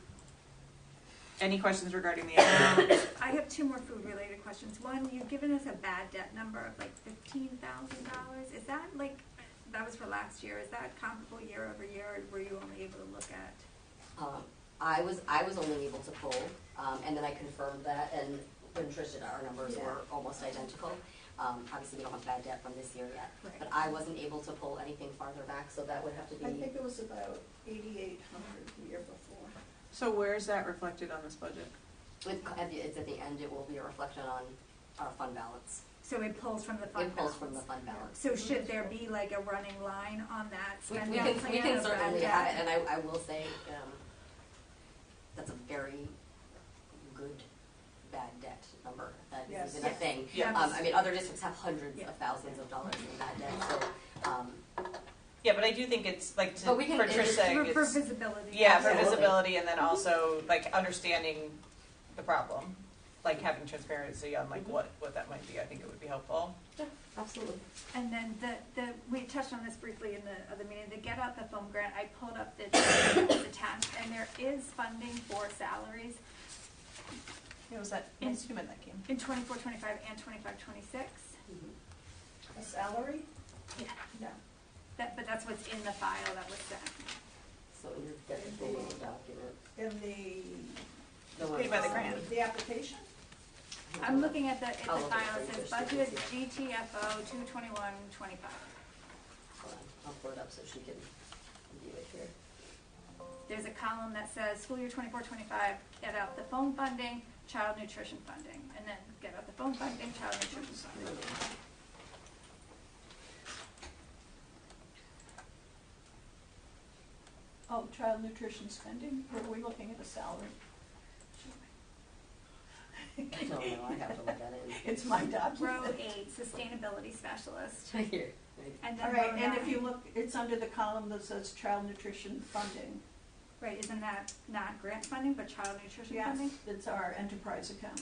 any questions regarding the amount?
I have two more food-related questions. One, you've given us a bad debt number of like $15,000. Is that like, that was for last year, is that comparable year over year, or were you only able to look at?
I was only able to pull, and then I confirmed that, and when Trish did, our numbers
Yeah.
were almost identical. Obviously, we don't have bad debt from this year yet,
Right.
but I wasn't able to pull anything farther back, so that would have to be.
I think it was about 8,800 the year before.
So where is that reflected on this budget?
It's at the end, it will be a reflection on our fund balance.
So it pulls from the fund
It pulls
balance.
from the fund balance.
So should there be like a running line on that
We
spending
can,
plan?
we can
of
certainly
bad
have it,
debt?
and I will say, that's a very good bad debt number. That
Yes.
is even a thing.
Yeah.
I mean, other districts have hundreds
Yeah.
of thousands of dollars in bad debt, so,
Yeah, but I do think it's like
But we can-
for Trish's sake,
For
it's,
visibility.
yeah, for
Absolutely.
visibility, and then also like understanding the problem, like having transparency on like what that might be. I think it would be helpful.
absolutely.
And then we touched on this briefly in the other meeting, the Get Out the Phone grant, I pulled up the task, and there is funding for salaries
It was that
In-
nice human that came.
in 24-25 and 25-26.
A salary?
Yeah.
No.
But that's what's in the file that was sent.
So you're getting the whole document.
In
The one
Paid by the
that's-
grant.
the application?
I'm looking at the
I'll look at
file,
it
it says
for you,
budget
just so you
GTFO 221-25.
Hold on, I'll pull it up so she can view it here.
There's a column that says school year 24-25, Get Out the Phone funding, child nutrition funding, and then Get Out the Phone funding, child nutrition funding.
Oh, child nutrition spending, or are we looking at a salary?
I don't know, I have to look at it.
It's my
Row
document.
8, sustainability specialist.
Here.
And
All
then
right,
row
and if
9.
you look, it's under the column that says child nutrition funding.
Right, isn't that not grant funding, but child nutrition
Yes,
funding?
it's our enterprise account.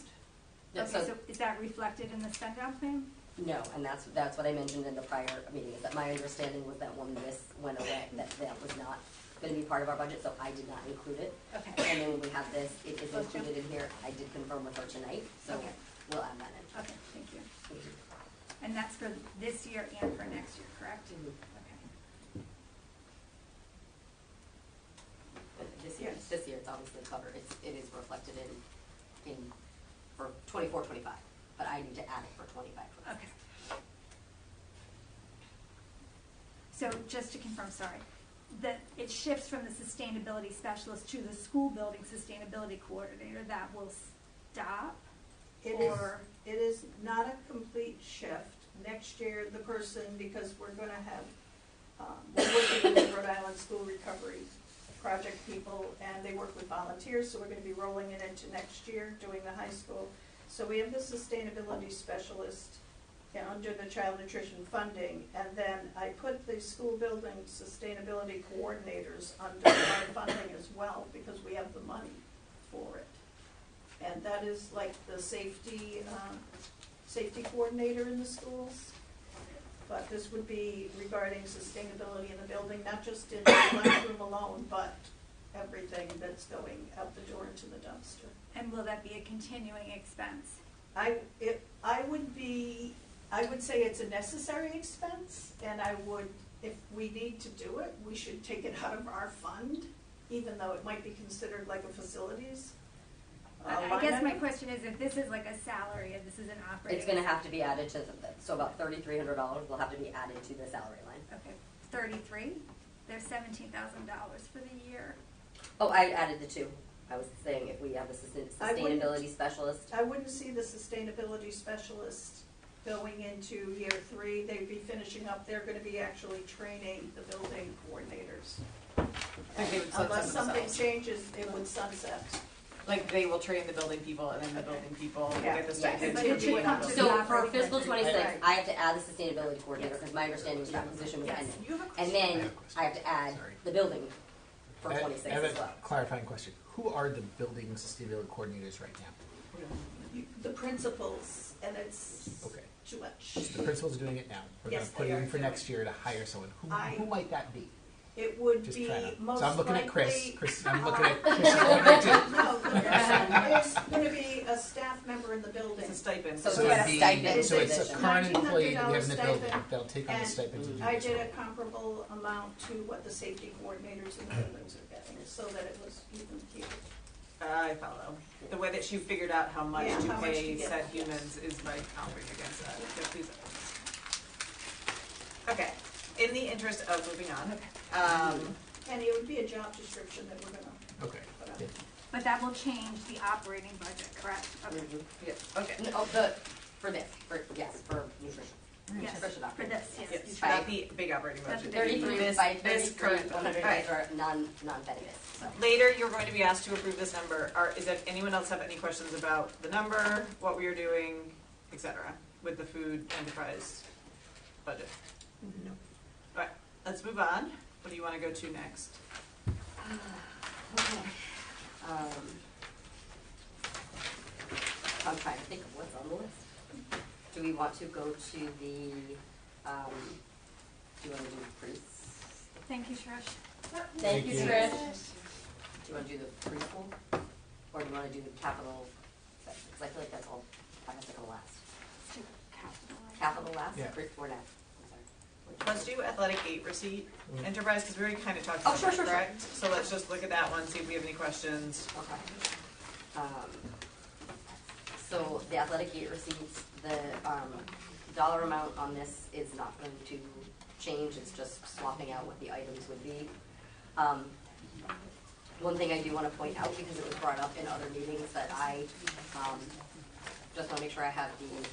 Yeah,
Okay,
so,
so is that reflected in the spend down plan?
no, and that's what I mentioned in the prior meeting, is that my understanding was that when this went away, that was not gonna be part of our budget, so I did not include it.
Okay,
And then when we have this, it is
Okay.
included in here, I did confirm with her tonight, so
Okay.
we'll add that in.
okay, thank you. And that's for this year and for next year, correct?
Mhm.
Okay.
But
Yes.
this year it's obviously covered, it is reflected in, for 24-25, but I need to add it for 25-26.
Okay. So just to confirm, sorry, that it shifts from the sustainability specialist to the school building sustainability coordinator, that will stop? Or,
It is not a complete shift. Next year, the person, because we're gonna have, we're working with the Rhode Island School Recovery Project people, and they work with volunteers, so we're gonna be rolling it into next year, doing the high school. So we have the sustainability specialist under the child nutrition funding, and then I put the school building sustainability coordinators under our funding as well, because we have the money for it. And that is like the safety coordinator in the schools. But this would be regarding sustainability in the building, not just in the lunchroom alone, but everything that's going out the door into the dumpster.
and will that be a continuing expense?
I would say it's a necessary expense, and if we need to do it, we should take it out of our fund, even though it might be considered like a facilities.
I guess my question is, if this is like a salary and this is an operating.
It's gonna have to be added to, so about $3,300 will have to be added to the salary line.
Okay, 33, there's $17,000 for the year.
Oh, I added the two. I was saying if we have a
I wouldn't-
sustainability specialist,
I wouldn't see the sustainability specialist going into year 3. They'd be finishing up, they're gonna be actually training the building coordinators.
Like they would sunset
Unless something
themselves.
changes, it would sunset.
Like they will train the building people, and then the building people will
Yeah.
get the
Yes.
stipend
But
to
it
be in the
becomes
building.
the
so for
operating
fiscal
budget.
26,
Right.
I have to add the sustainability coordinator, because my understanding is that position was
Yes.
ending.
You have a
And
question?
then I have to add
Sorry.
the building for
I
26
have
as
a
well.
clarifying question. Who are the building sustainability coordinators right now?
The principals, and it's
Okay.
too much.
So the principals are doing it now. We're
Yes,
gonna put
they
it
are
in for
doing
next year to hire someone.
I-
Who might that be?
It would
Just
be
trying to.
most
So I'm looking
likely.
at Chris. Chris, I'm looking at Chris. So
No, the person is gonna be a staff member in the building.
It's a stipend.
So
it'd
it's a
be-
stipend
So it's a
position.
current employee that we have in the
$1,900
building.
stipend.
They'll take on the
And
stipend to do
I
this
did a
work.
comparable amount to what the safety coordinators in the buildings are getting, so that it was even keeled.
I follow. The way that she figured out how much
Yeah,
to
how much to
pay
get,
said
yes.
humans is by counting against that. So please. Okay, in the interest of moving on,
And it would be a job description that we're gonna
Okay.
put up.
Yeah.
But that will change the operating budget, correct? Okay.
Mhm.
yeah, okay.
No, for this, yes, for nutrition.
Yes,
Nutrition
for
operating.
this, yes.
Yes, for not the big operating
That's
budget.
the big-
33
This-
by
this
33,
current-
100
alright.
days are non-petty days, so.
Later, you're going to be asked to approve this number. Is there anyone else have any questions about the number, what we are doing, etc., with the food enterprise budget?
No.
All right, let's move on. What do you want to go to next?
Okay. I'm trying to think of what's on the list. Do we want to go to the, do you want to do priests?
Thank you, Trish.
Thank you.
Trish. Do you want to do the preschool? Or do you want to do the capital section? Because I feel like that's all, I have to go last. Capital last,
Yeah.
preschool next, I'm sorry.
Let's do athletic gate receipt enterprise, because we already kind of talked
Oh,
about
sure,
that,
sure, sure.
correct? So let's just look at that one, see if we have any questions.
Okay. So the athletic gate receipts, the dollar amount on this is not going to change, it's just swapping out what the items would be. One thing I do want to point out, because it was brought up in other meetings, that I just want to make sure I have the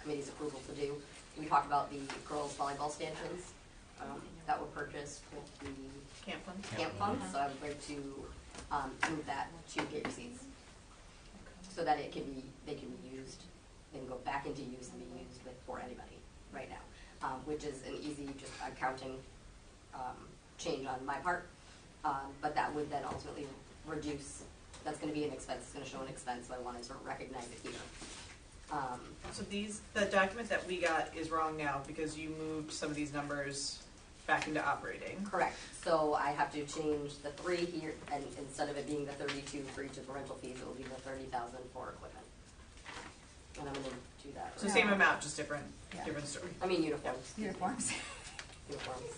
committee's approval to do. We talked about the girls' volleyball stanchions that were purchased with the
Camp fund?
camp fund, so I would like to move that to gate receipts, so that they can be used, they can go back into use and be used for anybody right now, which is an easy, just accounting change on my part, but that would then ultimately reduce, that's gonna be an expense, it's gonna show an expense, so I wanted to recognize it here.
So the document that we got is wrong now because you moved some of these numbers back into operating.
Correct, so I have to change the 3 here, and instead of it being the 32 for each of the rental fees, it will be the 30,000 for equipment. And I'm gonna do that.
So
right
same
now.
amount, just different
Yeah.
story.
I mean uniforms.
Uniforms.
Uniforms.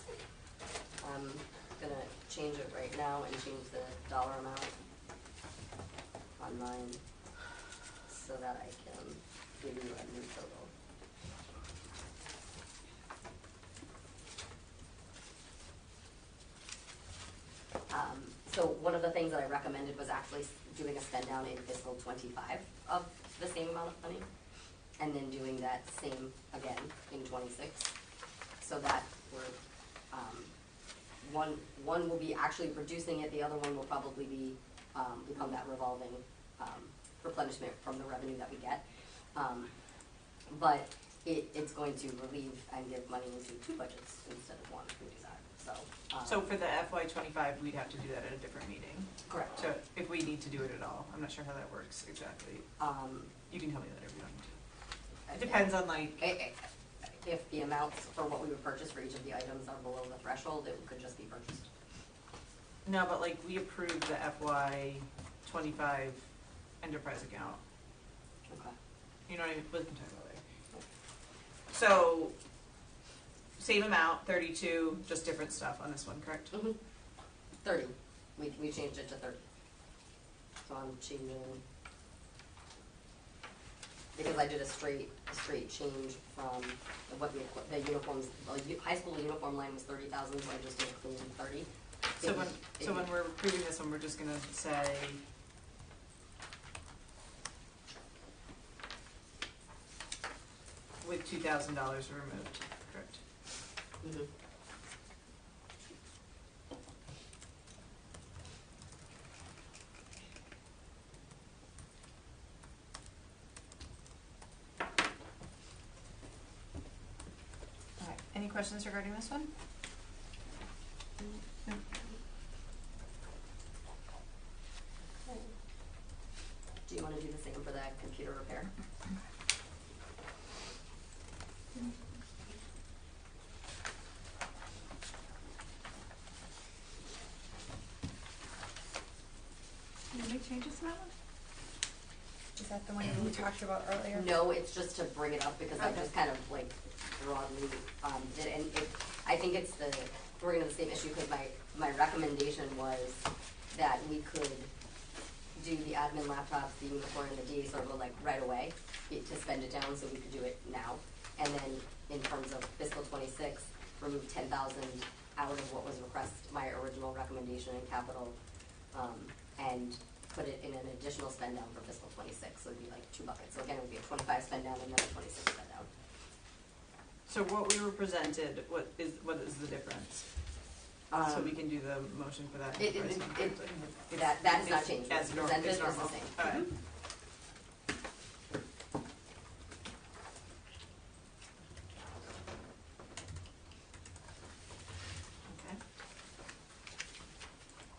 I'm gonna change it right now and change the dollar amount on mine so that I can give you a new total. So one of the things that I recommended was actually doing a spend down in fiscal '25 of the same amount of money, and then doing that same again in '26, so that we're, one will be actually reducing it, the other one will probably be, become that revolving, replenishment from the revenue that we get. But it's going to relieve and give money into 2 budgets instead of 1, we do that, so.
So for the FY25, we'd have to do that at a different meeting.
Correct.
So if we need to do it at all, I'm not sure how that works exactly. You can tell me that if you don't. It depends on like,
If the amounts for what we would purchase for each of the items are below the threshold, it could just be purchased.
no, but like we approved the FY25 enterprise account.
Okay.
You know what I mean? We can talk about it later. So, same amount, 32, just different stuff on this one, correct?
30, we changed it to 30. So I'm changing, because I did a straight change from what the uniforms, high school uniform line was 30,000, so I just did a clean 30.
So when we're approving this one, we're just gonna say, with $2,000 removed, correct?
Mhm.
All right, any questions regarding this one? No.
Do you want to do the same for that computer repair?
Can you make changes to that one?
Is that the one we talked about earlier?
No, it's just to bring it up because I
Okay.
just kind of like broadly did, and I think it's we're gonna have the same issue because my recommendation was that we could do the admin laptops, the uniform, and the D sort of like right away, to spend it down so we could do it now. And then in terms of fiscal 26, remove 10,000 out of what was my original recommendation in capital, and put it in an additional spend down for fiscal 26. So it'd be like 2 buckets. So again, it would be a 25 spend down and then a 26 spend down.
So what we were presented, what is the difference? So we can do the motion for that.
That has not changed.
As
What's presented
it's
is the
normal.
same.
All right. Okay.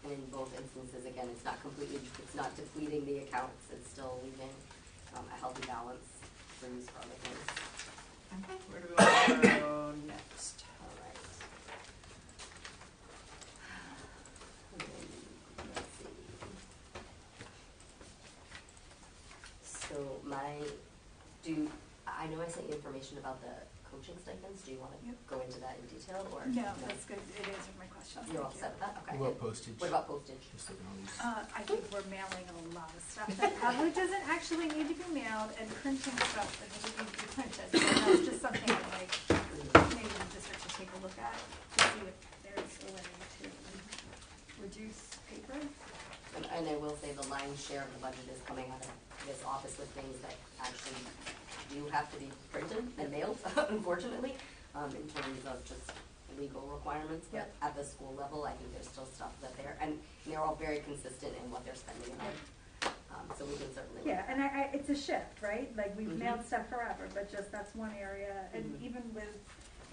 And in both instances, again, it's not depleting the accounts, it's still leaving a healthy balance for use for other things.
Okay, where do we want to go next?
All right. Let's see. So I know I sent you information about the coaching stipends, do you want to
Yep.
go into that in detail, or?
No, that's good, it answered my question.
You're all set with that? Okay.
What about postage?
What about postage?
Just looking at all these.
I think we're mailing a lot of stuff that probably doesn't actually need to be mailed, and printing stuff that doesn't need to be printed. So that's just something I'd like maybe the district to take a look at, to see if there's a way to reduce paper.
And I will say the lion's share of the budget is coming out of this office with things that actually do have to be printed and mailed, unfortunately, in terms of just legal requirements. But at the school level, I think there's still stuff that and they're all very consistent in what they're spending it on. So we can certainly.
Yeah, and it's a shift, right? Like, we've
Mhm.
mailed stuff forever, but just that's one area, and even with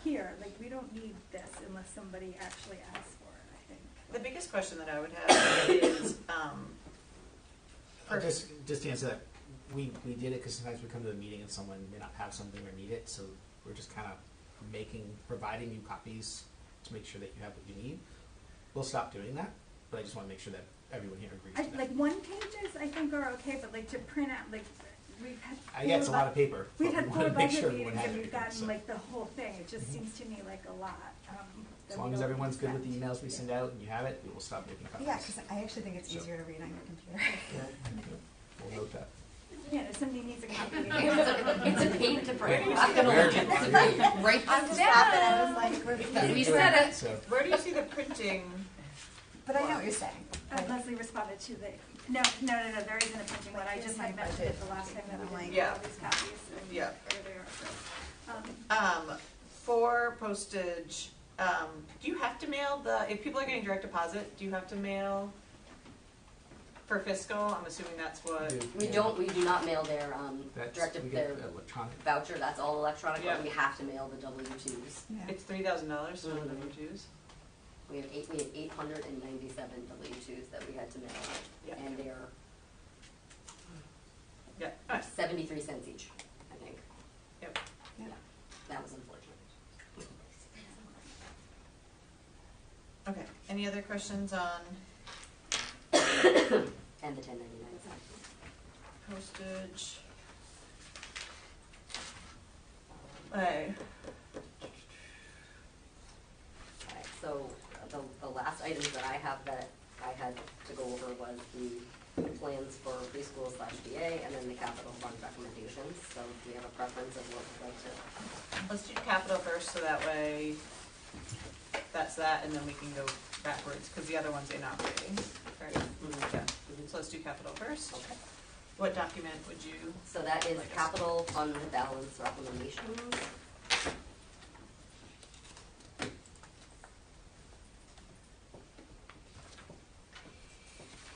here, like, we don't need this unless somebody actually asks for it, I think.
The biggest question that I would have is,
Just to answer that, we did it because sometimes we come to a meeting and someone may not have something or need it, so we're just kind of providing you copies to make sure that you have what you need. We'll stop doing that, but I just want to make sure that everyone here agrees to that.
Like, 1 pages, I think are okay, but like to print out, like, we've had.
I get it's a lot of paper, but
We've
we
had
want
4
to make
budget
sure everyone
meetings
has
and we've
everything.
gotten
So
like the whole thing, it just seems to me like a lot.
as long as everyone's good with the emails we send out and you have it, we will stop making copies.
Yeah, because I actually think it's easier to read on your computer.
We'll note that.
Yeah, if somebody needs a copy.
It's a pain to print.
Where
I'm gonna
Where-
look at it.
Right.
I'm just laughing, I was like, we're-
We said it.
So,
where do you see the printing?
but I know what you're saying. Like,
Leslie responded to the, no, there isn't a printing one, I just had mentioned it the last time that we did
Yeah.
all these copies. And
Yeah.
there they are, so.
For postage, do you have to mail if people are getting direct deposit, do you have to mail for fiscal? I'm assuming that's what.
We do not mail their,
we get electronic.
voucher, that's all electronic,
Yeah.
but we have to mail the W-2s.
yeah.
It's $3,000 for
Mhm.
W-2s.
We have 897 W-2s that we had to mail,
Yeah.
and they're
Yeah, all right.
73 cents each, I think.
Yep.
Yeah, that was unfortunate.
Okay, any other questions on
And the 1099 cents.
postage? Alright,
Alright, so the last items that I have that I had to go over was the plans for preschool/BA and then the capital fund recommendations. So do we have a preference of what we'd like to?
let's do capital first, so that way, that's that, and then we can go backwards, because the other one's in operating, right? Yeah, so let's do capital first.
Okay.
What document would you?
So that is
like us?
capital fund balance recommendations.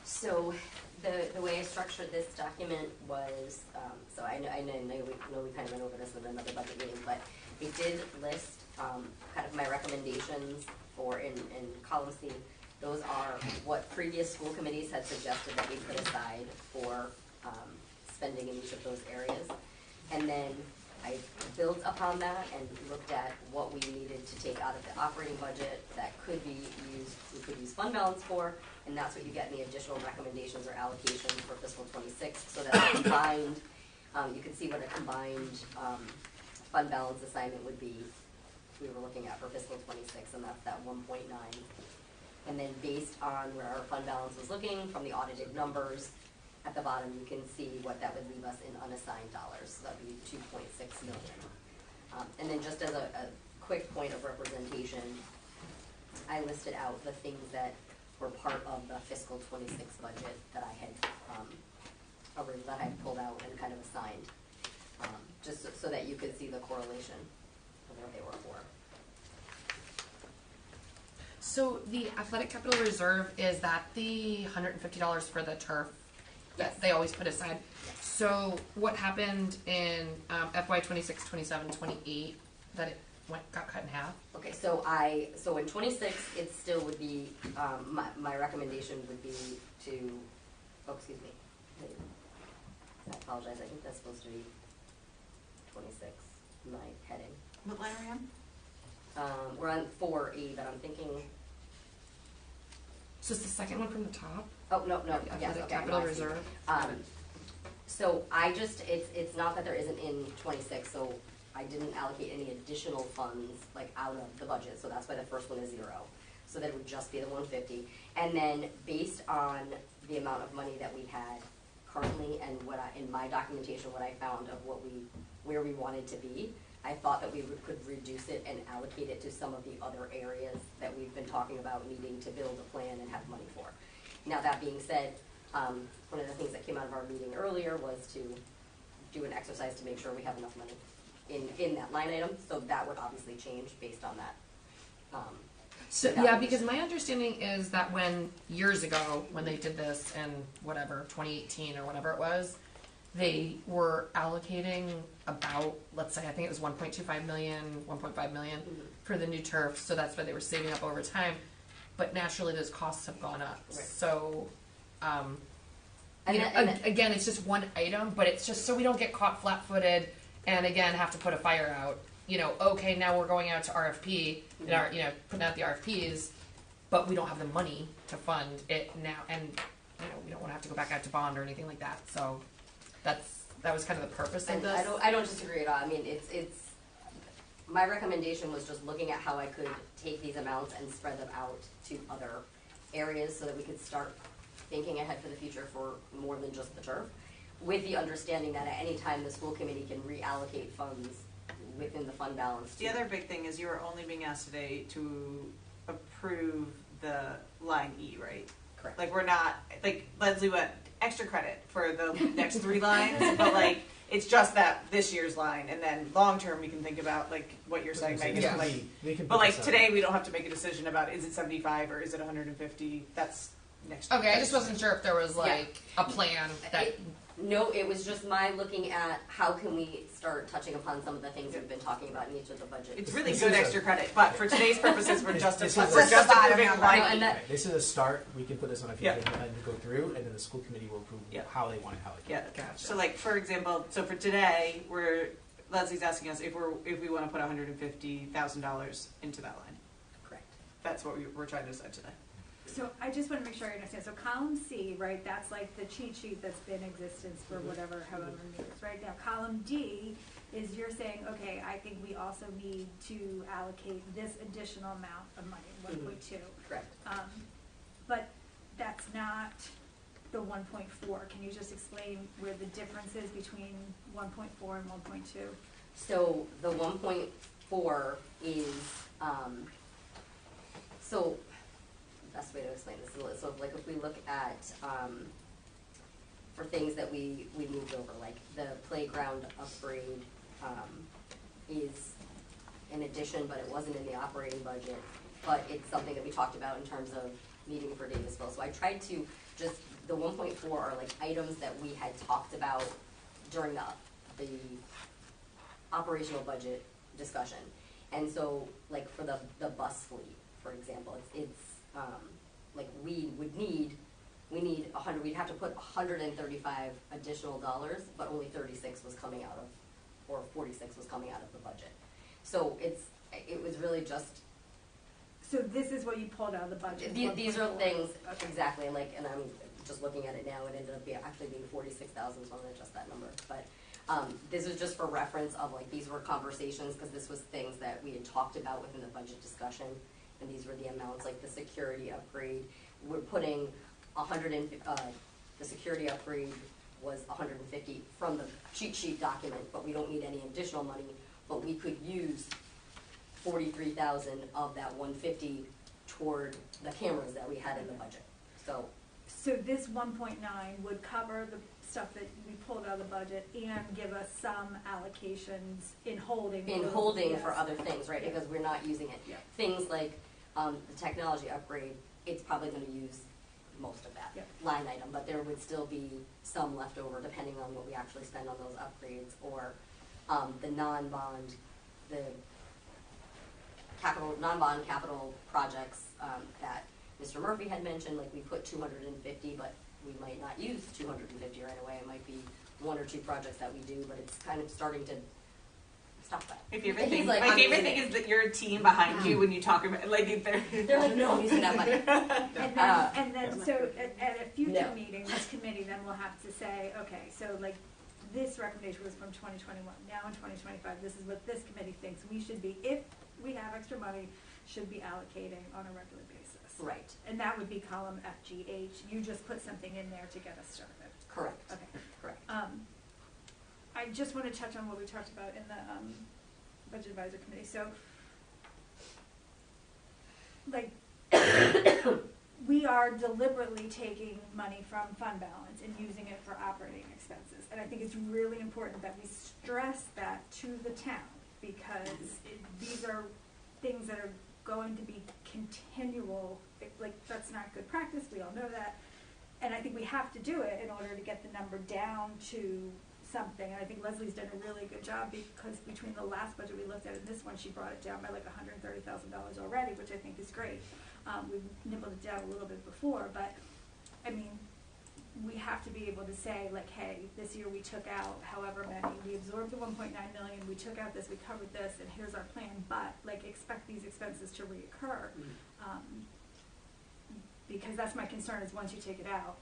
So the way I structured this document was, so I know we kind of went over this in another budget meeting, but it did list kind of my recommendations for in column C. Those are what previous school committees had suggested that we put aside for spending in each of those areas. And then I built upon that and looked at what we needed to take out of the operating budget that could be used, we could use fund balance for, and that's what you get in the additional recommendations or allocations for fiscal 26, so that a combined, you can see what a combined fund balance assignment would be, we were looking at for fiscal 26, and that's that 1.9. And then based on where our fund balance was looking from the audited numbers, at the bottom, you can see what that would leave us in unassigned dollars, so that'd be 2.6 million. And then just as a quick point of representation, I listed out the things that were part of the fiscal 26 budget that I had, that I had pulled out and kind of assigned, just so that you could see the correlation of what they were for.
So the athletic capital reserve, is that the $150 for the turf that
Yes.
they always put aside? So what happened in FY 26, 27, 28 that it got cut in half?
Okay, so in 26, it still would be, my recommendation would be to, oh, excuse me. I apologize, I think that's supposed to be 26, my heading.
What line are we on?
We're on 4E, but I'm thinking,
So it's the second one from the top?
oh, no,
The
yes,
athletic
okay.
capital
no, I see.
reserve?
So I just, it's not that there isn't in 26, so I didn't allocate any additional funds, like, out of the budget, so that's why the first one is 0. So that it would just be the 150. And then, based on the amount of money that we had currently, and in my documentation, what I found of where we wanted to be, I thought that we could reduce it and allocate it to some of the other areas that we've been talking about needing to build a plan and have money for. Now, that being said, one of the things that came out of our meeting earlier was to do an exercise to make sure we have enough money in that line item, so that would obviously change based on that.
So, yeah, because my understanding is that years ago, when they did this in whatever, 2018 or whatever it was, they were allocating about, let's say, I think it was 1.25 million, 1.5 million for the new turf, so that's why they were saving up over time. But naturally, those costs have gone up.
Right.
So,
And
again, it's just one item, but it's just so we don't get caught flat-footed and again have to put a fire out. Okay, now we're going out to RFP, and putting out the RFPs, but we don't have the money to fund it now, and we don't want to have to go back out to bond or anything like that. So that was kind of the purpose of
And
this.
I don't disagree at all. I mean, it's my recommendation was just looking at how I could take these amounts and spread them out to other areas so that we could start thinking ahead for the future for more than just the turf, with the understanding that at any time the school committee can reallocate funds within the fund balance.
The other big thing is you are only being asked today to approve the line E, right?
Correct.
Like, we're not, like, Leslie went extra credit for the next 3 lines, but like, it's just that this year's line, and then long-term, we can think about, like, what you're saying, Megan,
Yeah.
like,
We can
but
put
like,
this up.
today, we don't have to make a decision about, is it 75 or is it 150? That's next year.
Okay, I just wasn't sure if there was like a plan that.
No, it was just my looking at how can we start touching upon some of the things we've been talking about in each of the budgets.
It's really
This
good
is a-
extra credit, but for today's purposes, we're just
This is
approving
just the
bottom
line
number.
No,
E.
and that-
Right, this is a start. We can put this on a
Yeah.
future plan to go through, and then the school committee will approve
Yeah.
how they want to allocate.
Yeah.
Gotcha.
So like, for example, so for today, Leslie's asking us if we want to put $150,000 into that line.
Correct.
That's what we're trying to decide today.
So I just want to make sure I understand. So column C, right, that's like the cheat sheet that's been in existence for whatever, however many years, right? Now column D is you're saying, okay, I think we also need to allocate this additional amount of money, 1.2.
Correct.
But that's not the 1.4. Can you just explain where the difference is between 1.4 and 1.2?
So the 1.4 is, so best way to explain this is, so like if we look at, for things that we moved over, like the playground upgrade, is an addition, but it wasn't in the operating budget, but it's something that we talked about in terms of needing for Davisville. So I tried to just, the 1.4 are like items that we had talked about during the operational budget discussion. And so, like for the bus fleet, for example, it's like we need 100, we'd have to put 135 additional dollars, but only 36 was coming out of, or 46 was coming out of the budget. So it was really just.
So this is what you pulled out of the budget?
These are
1.4.
things,
Okay.
exactly, like, and I'm just looking at it now, it ended up actually being 46,000, so I'm gonna adjust that number. But this was just for reference of like, these were conversations, because this was things that we had talked about within the budget discussion, and these were the amounts, like the security upgrade. We're putting the security upgrade was 150 from the cheat sheet document, but we don't need any additional money, but we could use 43,000 of that 150 toward the cameras that we had in the budget. So
So this 1.9 would cover the stuff that we pulled out of the budget and give us some allocations in holding.
in
those,
holding
yes.
for other things, right, because we're not using it.
Yeah.
Things like the technology upgrade, it's probably gonna use most of that
Yeah.
line item, but there would still be some left over depending on what we actually spend on those upgrades, or the non-bond, the capital, non-bond capital projects that Mr. Murphy had mentioned, like we put 250, but we might not use 250 right away. It might be one or two projects that we do, but it's kind of starting to stop that.
My favorite
And he's
thing,
like,
my
I'm
favorite
using
thing
it.
is that you're a team behind you when you talk about, like,
They're like, no, I'm using that money.
And then, so at a future
No.
meeting, this committee then will have to say, okay, so like, this recommendation was from 2021, now in 2025, this is what this committee thinks we should be, if we have extra money, should be allocating on a regular basis.
Right,
And that would be column FGH, you just put something in there to get us started.
correct,
Okay.
correct.
I just want to touch on what we talked about in the Budget Advisor Committee. So, like, we are deliberately taking money from fund balance and using it for operating expenses. And I think it's really important that we stress that to the town, because these are things that are going to be continual. Like, that's not good practice, we all know that. And I think we have to do it in order to get the number down to something. And I think Leslie's done a really good job, because between the last budget we looked at and this one, she brought it down by like $130,000 already, which I think is great. We've nibbled it down a little bit before, but I mean, we have to be able to say like, hey, this year we took out however many, we absorbed the 1.9 million, we took out this, we covered this, and here's our plan, but like, expect these expenses to reoccur. Because that's my concern, is once you take it out,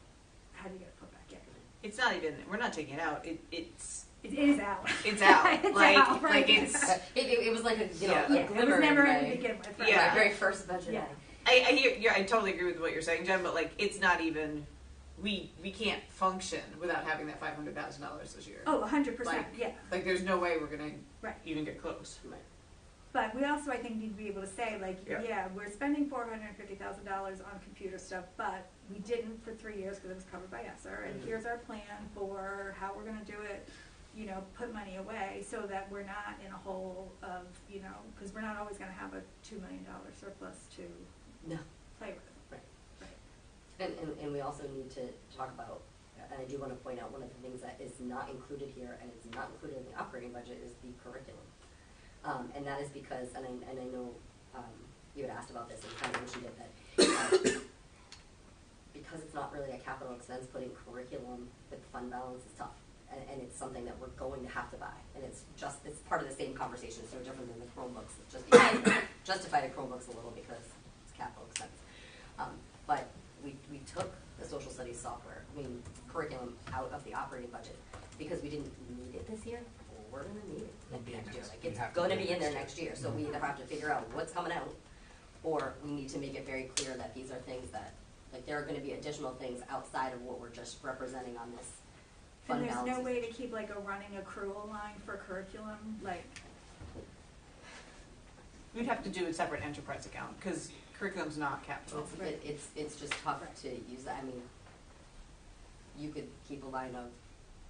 how do you get it put back in?
it's not even, we're not taking it out, it's
It is out.
it's out.
It's
like
out, right.
like it's
It was like a, you know,
Yeah.
a
Yeah, it was
glimmer
never
in
in to
May.
begin with, right?
Yeah.
My very first budget.
Yeah.
I hear, yeah, I totally agree with what you're saying, Jen, but like, it's not even, we can't function without having that $500,000 this year.
Oh, 100%,
Like-
yeah,
Like, there's no way we're gonna
right.
even get close.
Right.
But we also, I think, need to be able to say, like,
Yeah.
yeah, we're spending $450,000 on computer stuff, but we didn't for 3 years because it was covered by ESSER, and
Mhm.
here's our plan for how we're gonna do it, you know, put money away, so that we're not in a hole of, you know, because we're not always gonna have a $2 million surplus to
No.
play with.
And we also need to talk about, and I do want to point out, one of the things that is not included here, and it's not included in the operating budget, is the curriculum. And that is because, and I know you had asked about this, and kind of when she did that, because it's not really a capital expense, putting curriculum with fund balance is tough. And it's something that we're going to have to buy. And it's part of the same conversation, it's no different than the Chromebooks. It's just, you guys justify the Chromebooks a little because it's capital expense. But we took the social studies software, curriculum out of the operating budget because we didn't need it this year. Well, we're gonna need it
It'll be in
next year.
next-
Like,
we
it's
have to
gonna
do it
be in there
next
next year, so we either have to figure out what's coming out, or we need to make it very clear that these are things that, like, there are gonna be additional things outside of what we're just representing on this fund
And there's
balance.
no way to keep like a running accrual line for curriculum, like,
We'd have to do a separate enterprise account, because curriculum's not capital.
It's just tough to use that. I mean, you could keep a line of,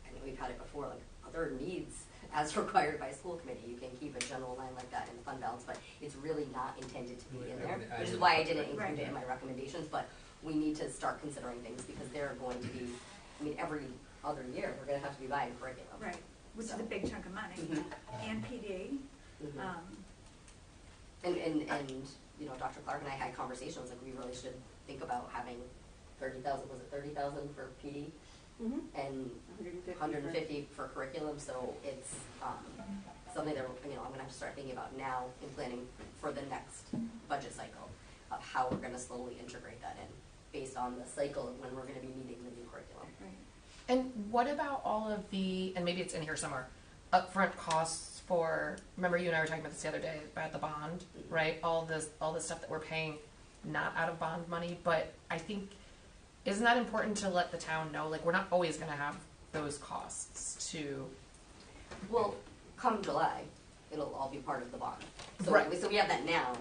and we've had it before, like other needs as required by school committee. You can keep a general line like that in the fund balance, but it's really not intended to be in there, which is why I didn't include it in my recommendations. But we need to start considering things, because they're going to be, every other year, we're gonna have to be buying curriculum.
right, which is a big chunk of money,
Mhm.
and PD.
Mhm. And you know, Dr. Clark and I had conversations, like, we really should think about having 30,000, was it 30,000 for PD? And 150 for curriculum, so it's something that, I'm gonna have to start thinking about now in planning for the next budget cycle, of how we're gonna slowly integrate that in, based on the cycle of when we're gonna be needing the new curriculum.
Right.
And what about all of the, and maybe it's in here somewhere, upfront costs for, remember you and I were talking about this the other day about the bond, right? All this stuff that we're paying not out of bond money, but I think isn't that important to let the town know? Like, we're not always gonna have those costs to,
Well, come July, it'll all be part of the bond. So,
Right.
so we have that now,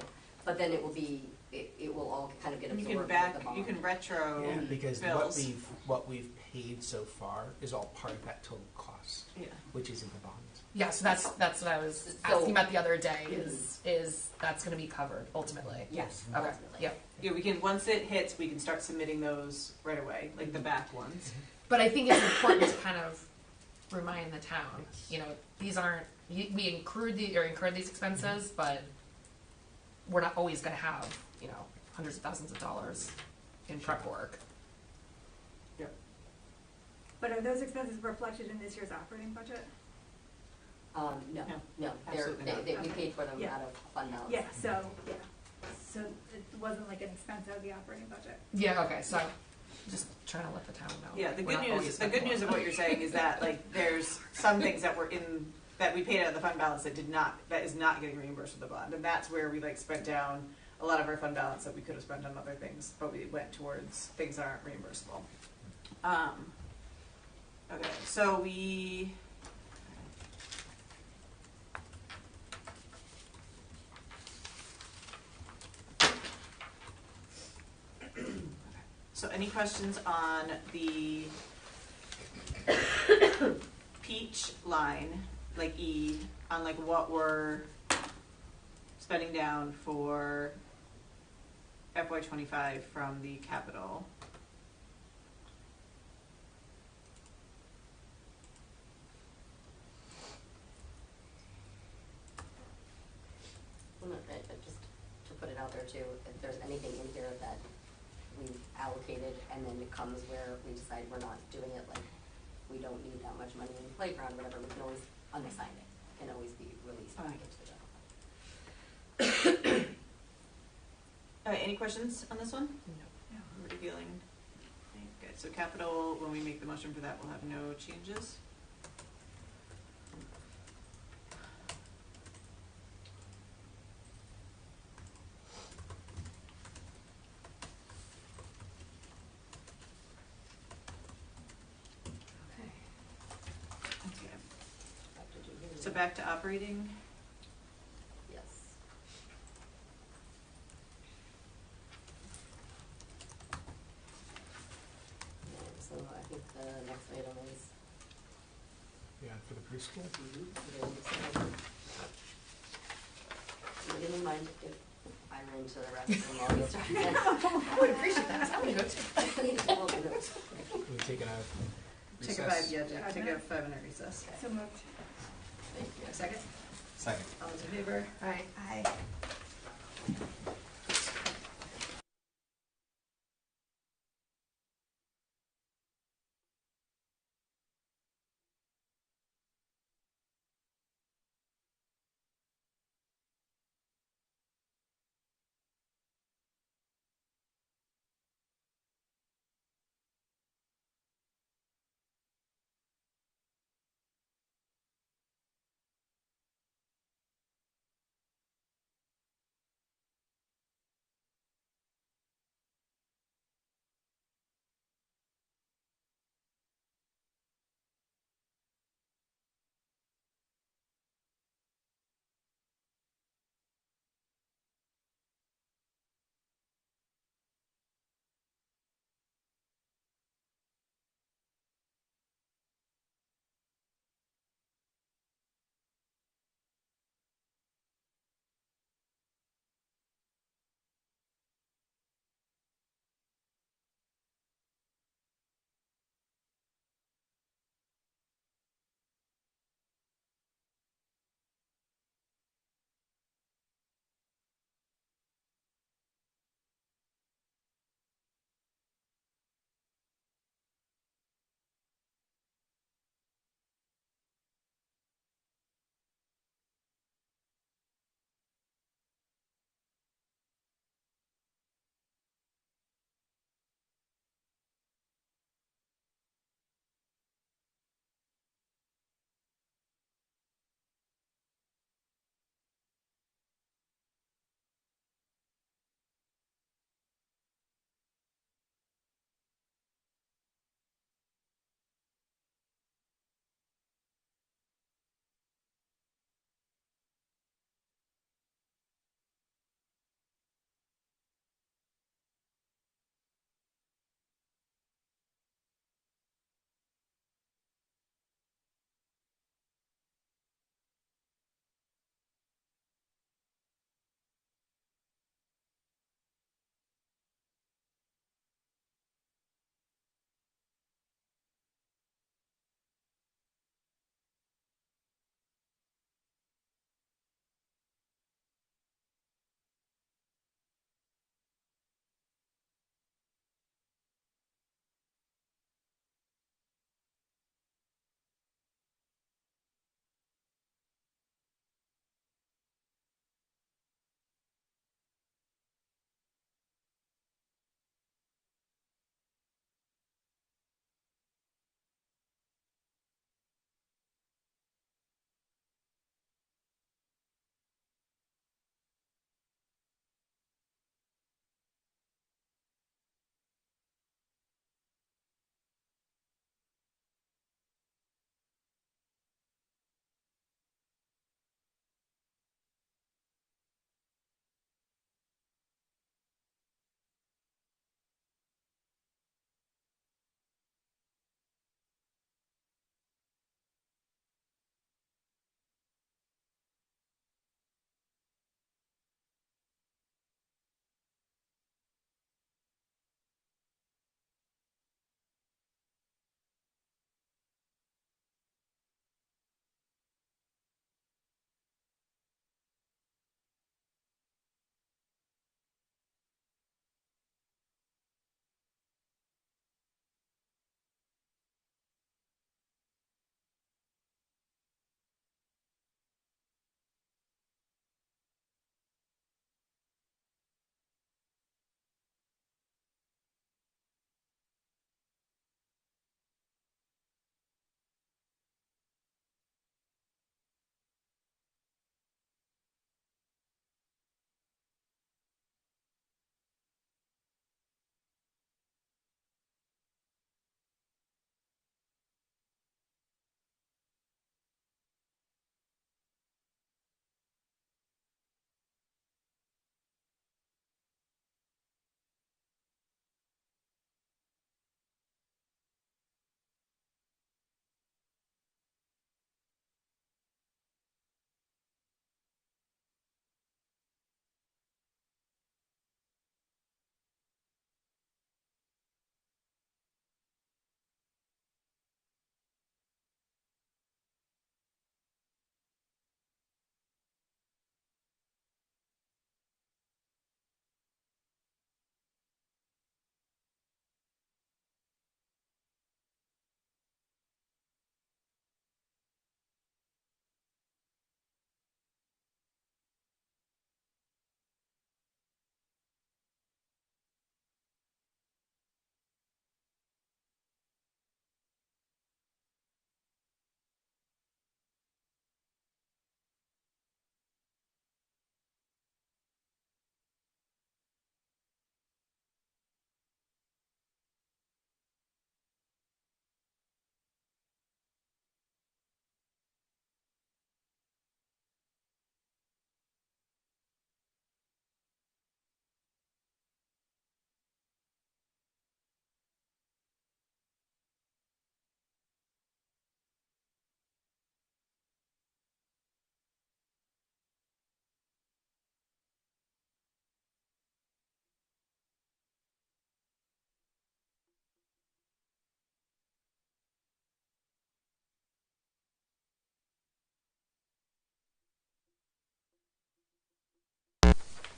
but then it will be, it will all kind of get
You
absorbed
can
with
back,
the bond.
you can retro
Yeah, because
bills.
what we've paid so far is all part of that total cost,
Yeah.
which is in the bond.
yeah, so that's what I was
So-
asking about the other day, is that's gonna be covered ultimately?
Yes,
Okay,
ultimately.
yep.
Yeah, we can, once it hits, we can start submitting those right away, like the back ones.
But I think it's important to kind of remind the town, you know, these aren't, we incurred these expenses, but we're not always gonna have, you know, hundreds of thousands of dollars in prep work.
But are those expenses reflected in this year's operating budget?
No,
No,
no,
absolutely not.
we paid for them
Yeah.
out of fund balance.
Yeah, so it wasn't like an expense out of the operating budget.
Yeah, okay, so just trying to let the town know.
Yeah, the
We're
good
not
news,
always
the
spending
good news
a
of
lot.
what you're saying is that, like, there's some things that were in, that we paid out of the fund balance that is not getting reimbursed with the bond, and that's where we, like, spent down a lot of our fund balance that we could have spent on other things, but we went towards things that aren't reimbursable. Okay, so we. So any questions on the peach line, like E, on like what we're spending down for FY '25 from the capital?
Well, no, just to put it out there too, if there's anything in here that we've allocated and then it comes where we decide we're not doing it, like, we don't need that much money in the playground, whatever, we can always unassign it, can always be released back into the general fund.
Any questions on this one?
No.
Everybody feeling? Good, so capital, when we make the motion for that, we'll have no changes. Okay.
Back to Julie.
So back to operating.
Yes. Yeah, so I think the next item is,
Yeah, for the preschool?
you didn't mind if I ran to the restroom while you started?
I would appreciate that, 'cause I wanna go too.
Well, good notes.
Can we take it out?
Take a
Recess?
5-minute recess.
So moved.
Thank you.
A second?
Second.
All those in favor? Aye.
Aye.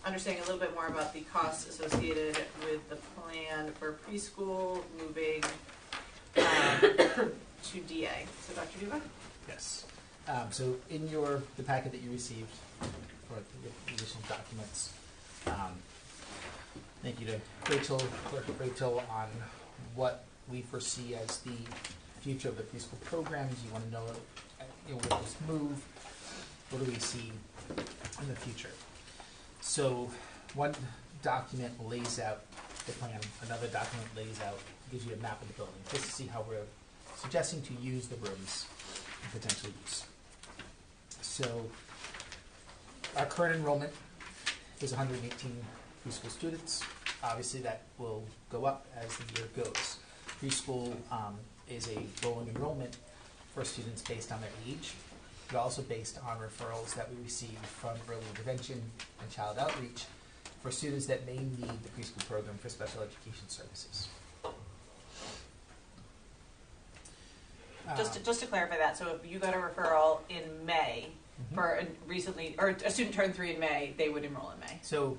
understanding a little bit more about the costs associated with the plan for preschool moving to DA. So Dr. Duba?
Yes. So in the packet that you received for the additional documents, thank you to Clerk Rachel, on what we foresee as the future of the preschool programs. You want to know, with this move, what do we see in the future? So one document lays out the plan, another document lays out, gives you a map of the building, just to see how we're suggesting to use the rooms and potential use. So our current enrollment is 118 preschool students. Obviously that will go up as the year goes. Preschool is a rolling enrollment for students based on their age, but also based on referrals that we receive from early intervention and child outreach for students that may need the preschool program for special education services.
Just to clarify that, so if you got a referral in May for a student turned 3 in May, they would enroll in May.
So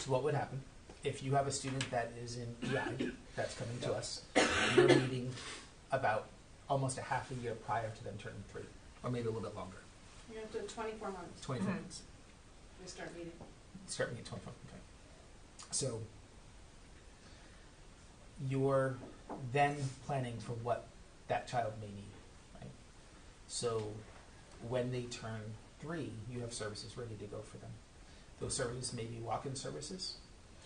what would happen if you have a student that is in EI that's coming to us, you're meeting about almost a half a year prior to them turning 3, or maybe a little bit longer.
You have to 24 months.
24 months.
We start meeting.
Start meeting 24. Okay. So you're then planning for what that child may need, right? So when they turn 3, you have services ready to go for them. Those services may be walk-in services.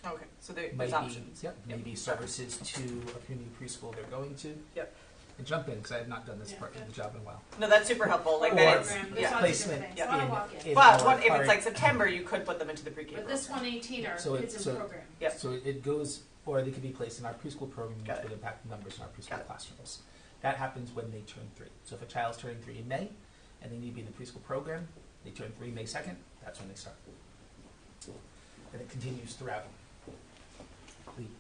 Okay, so there's options.
Yep, maybe services to a community preschool they're going to.
Yep.
And jump in, because I have not done this part of the job in a while.
No, that's super helpful. Like
Or
that it's,
There's lots of
placement
different things.
Yeah.
A lot of walk-in.
in
but
our
if it's
current-
like September, you could put them into the pre-K
But
program.
this 118 are
So
kids in program.
Yep.
So it goes, or they could be placed in our preschool program, which
Got it.
would impact the numbers in our preschool
Got it.
classrooms. That happens when they turn 3. So if a child's turning 3 in May, and they need to be in the preschool program, they turn 3 May 2nd, that's when they start. And it continues throughout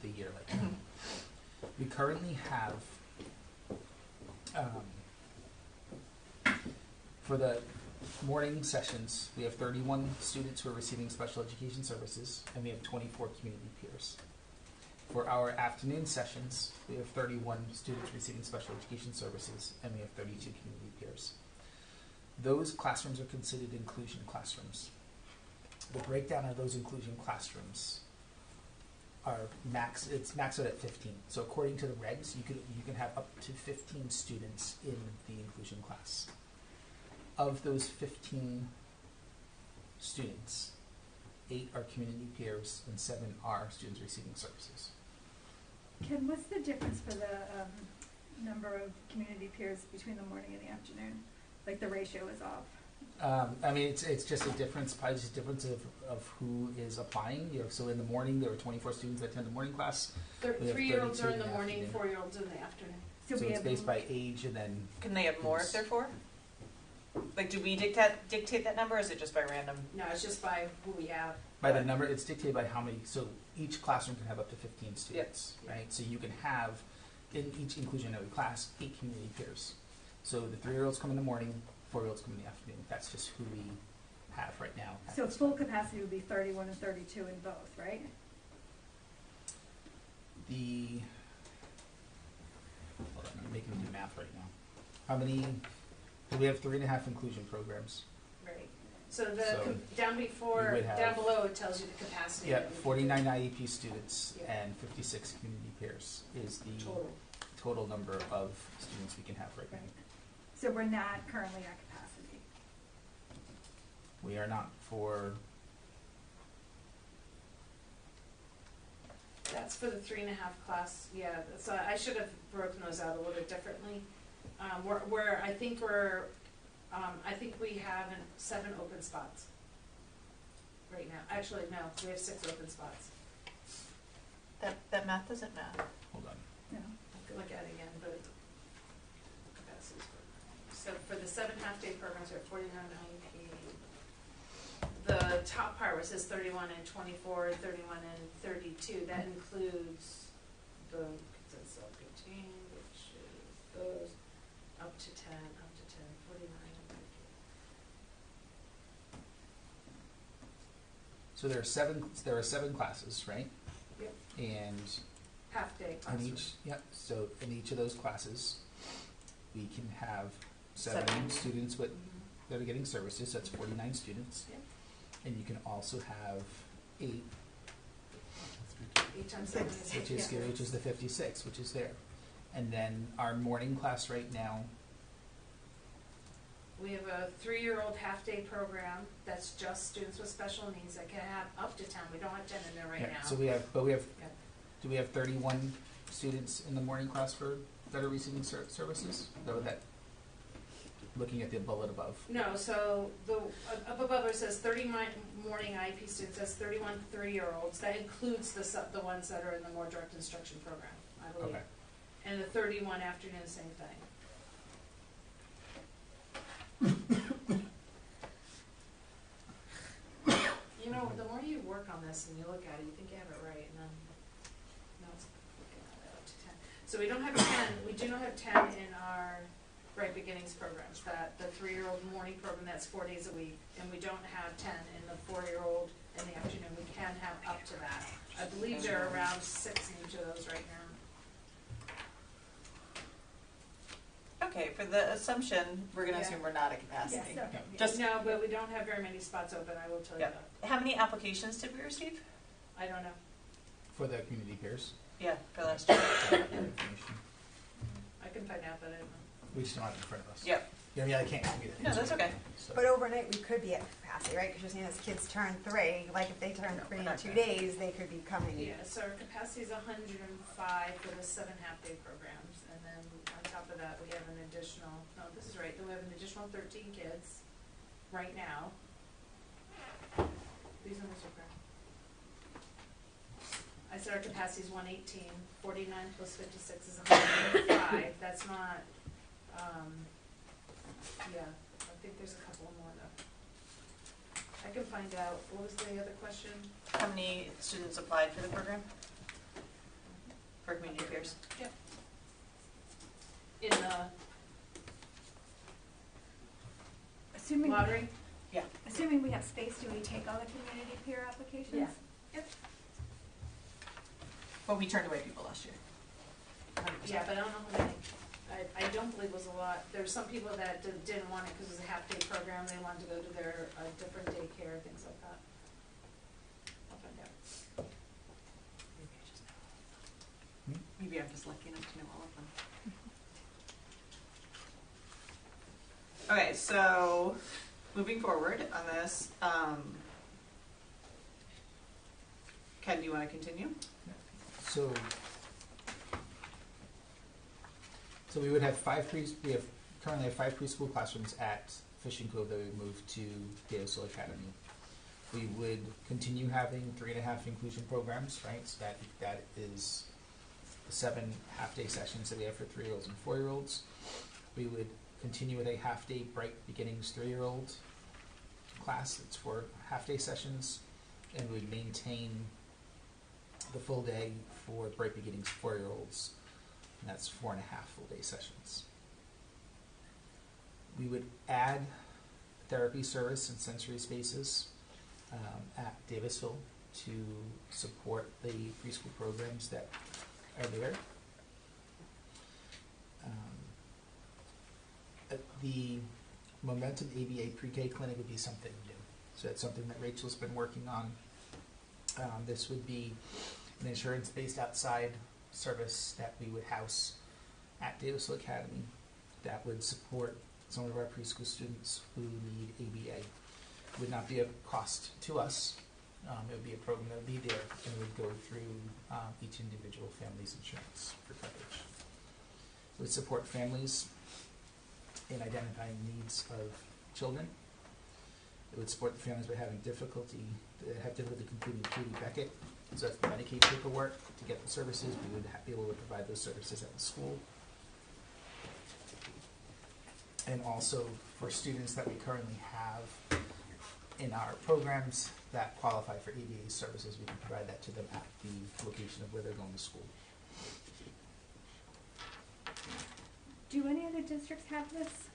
the year like that. We currently have, for the morning sessions, we have 31 students who are receiving special education services, and we have 24 community peers. For our afternoon sessions, we have 31 students receiving special education services, and we have 32 community peers. Those classrooms are considered inclusion classrooms. The breakdown of those inclusion classrooms are it's maxed out at 15. So according to the regs, you can have up to 15 students in the inclusion class. Of those 15 students, 8 are community peers and 7 are students receiving services.
Ken, what's the difference for the number of community peers between the morning and the afternoon? Like the ratio is off.
I mean, it's just a difference, probably just a difference of who is applying. So in the morning, there were 24 students that attend the morning class. We have
3-year-olds
32
are in the morning,
afternoon.
4-year-olds in the afternoon.
So
we
it's
have
based by age, and then
Can they have more if they're 4? Like, do we dictate that number, or is it just by random?
No, it's just by who we have.
by the number, it's dictated by how many. So each classroom can have up to 15 students, right? So you can have in each inclusionary class 8 community peers. So the 3-year-olds come in the morning, 4-year-olds come in the afternoon. That's just who we have right now.
So full capacity would be 31 and 32 in both, right?
Hold on, I'm making me do math right now. How many? So we have 3.5 inclusion programs.
Right. So
So
down before,
we would have-
down below, it tells you the capacity.
Yeah,
that we can
49 IEP students
Yeah.
and 56 community peers is the
do. Total.
total number of students we can have right now.
So we're not currently at capacity.
We are not for,
That's for the 3.5 class, yeah, so I should have broken those out a little bit differently. I think we have 7 open spots right now. Actually, no, we have 6 open spots.
That math doesn't math.
hold on.
No.
I could look at it again, but capacities. So for the 7 half-day programs, we have 49 IEP. The top part where it says 31 and 24, 31 and 32, that includes the self-contained, which is those up to 10, 49.
So there are seven classes, right?
Yep.
And
Half-day
in
classroom.
so in each of those classes, we can have seven
Seven.
students that are getting services, so that's 49 students.
Yep.
And you can also have 8,
8 times 7 is
which is
yeah.
which is the 56, which is there. And then our morning class right now,
We have a 3-year-old half-day program that's just students with special needs that can have up to 10. We don't have 10 in there right
yeah,
now.
so we have 31
Yep.
students in the morning class that are receiving services? Though that, looking at the bullet above.
No, so the, up above it says 30 morning IEP students, that's 31 3-year-olds. That includes the ones that are in the more direct instruction program, I believe.
Okay.
And the 31 afternoon, same thing. You know, the more you work on this and you look at it, you think you have it right, and then, no, it's up to 10. So we don't have 10, we do not have 10 in our Bright Beginnings programs, that the 3-year-old morning program, that's 4 days a week, and we don't have 10 in the 4-year-old in the afternoon. We can have up to that. I believe there are around 6 in each of those right now.
Okay, for the assumption, we're gonna
Yeah.
assume we're not at capacity.
Yes, okay.
Just-
No, but we don't have very many spots open, I will tell you
Yeah.
that.
How many applications did we receive?
I don't know.
For the community peers.
Yeah, for last year.
Information.
I can find out, but I don't know.
We just don't have it in front of us.
Yep.
Yeah, I can't read it.
No, that's okay.
So,
But overnight, we could be at capacity, right? Because you're saying as kids turn 3, like if they turn
No,
3
we're
in
not
2
gonna.
days, they could be coming.
Yeah, so our capacity is 105 for the 7 half-day programs, and then on top of that, we have an additional, no, this is right, then we have an additional 13 kids right now. These numbers are correct. I said our capacity is 118, 49 plus 56 is 105, that's not, yeah, I think there's a couple more though. I can find out, what was the other question?
How many students applied for the program? For community peers?
Yep. In the
Assuming,
lottery?
assuming we have space, do we take all the community peer applications?
Yeah. Yep.
But we turned away people last year. 100%.
Yeah, but I don't know how many. I don't believe it was a lot. There were some people that didn't want it because it was a half-day program. They wanted to go to their different daycare, things like that. I'll find out.
Maybe I'm just lucky enough to know all of them. Okay, so moving forward on this, Ken, do you want to continue?
So we would have currently have 5 preschool classrooms at Fishing Cove that we moved to De La Salle Academy. We would continue having 3.5 inclusion programs, right? So that is the 7 half-day sessions that we have for 3-year-olds and 4-year-olds. We would continue with a half-day Bright Beginnings 3-year-old class. It's 4 half-day sessions, and we'd maintain the full day for Bright Beginnings 4-year-olds. And that's 4.5 full-day sessions. We would add therapy service and sensory spaces at Davisville to support the preschool programs that are there. The Momentum ABA Pre-K clinic would be something new. So that's something that Rachel's been working on. This would be an insurance-based outside service that we would house at De La Salle Academy that would support some of our preschool students who need ABA. It would not be a cost to us. It would be a program that would be there and would go through each individual family's insurance for coverage. It would support families in identifying needs of children. It would support the families by having difficulty completing Judy Beckett. So that's the Medicaid paperwork to get the services. We would be able to provide those services at the school. And also for students that we currently have in our programs that qualify for ABA services, we can provide that to them at the location of where they're going to school.
Do any other districts have this?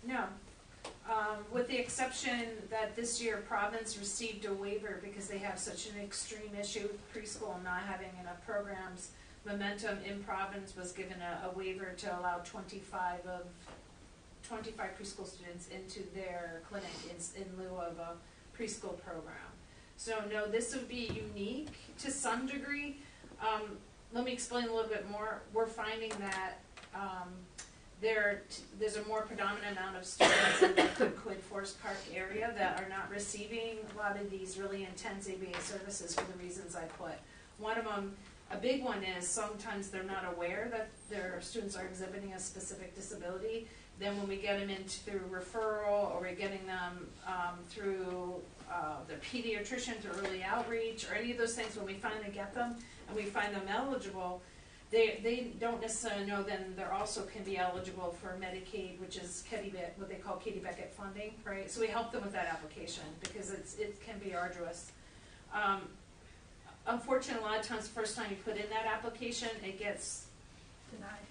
No.
with the exception that this year Providence received a waiver because they have such an extreme issue with preschool and not having enough programs. Momentum in Providence was given a waiver to allow 25 preschool students into their clinic in lieu of a preschool program. So no, this would be unique to some degree. Let me explain a little bit more. We're finding that there's a more predominant amount of students in the Quid Forest Park area that are not receiving a lot of these really intense ABA services for the reasons I put. One of them, a big one, is sometimes they're not aware that their students are exhibiting a specific disability. Then when we get them in through referral, or we're getting them through their pediatrician, through early outreach, or any of those things, when we finally get them and we find them eligible, they don't necessarily know then they're also can be eligible for Medicaid, which is what they call Katie Beckett funding, right? So we help them with that application because it can be arduous. Unfortunately, a lot of times the first time you put in that application, it gets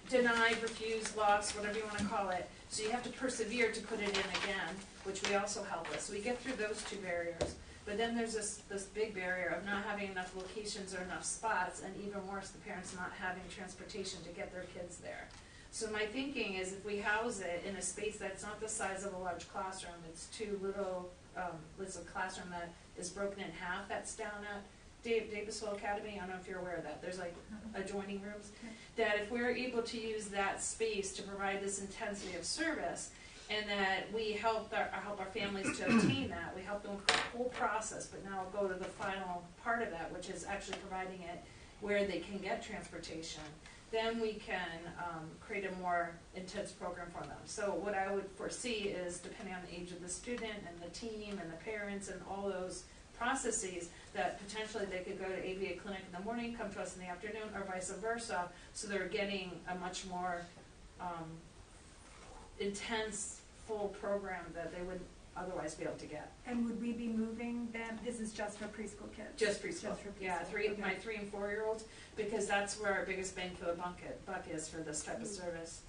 denied, refused, lost, whatever you want to call it. So you have to persevere to put it in again, which we also help with. So we get through those two barriers. But then there's this big barrier of not having enough locations or enough spots, and even worse, the parents not having transportation to get their kids there. So my thinking is if we house it in a space that's not the size of a large classroom, it's too little, it's a classroom that is broken in half that's down at Davisville Academy. I don't know if you're aware of that. There's like adjoining rooms. That if we're able to use that space to provide this intensity of service, and that we help our families to obtain that, we help them with the whole process, but now we'll go to the final part of that, which is actually providing it where they can get transportation. Then we can create a more intense program for them. So what I would foresee is, depending on the age of the student and the team and the parents and all those processes, that potentially they could go to ABA clinic in the morning, come to us in the afternoon, or vice versa, so they're getting a much more intense, full program that they wouldn't otherwise be able to get.
And would we be moving them, this is just for preschool kids?
Just preschool.
Just for preschool.
Yeah,
Okay.
my 3 and 4 year olds, because that's where our biggest bang for the buck is for this type of service.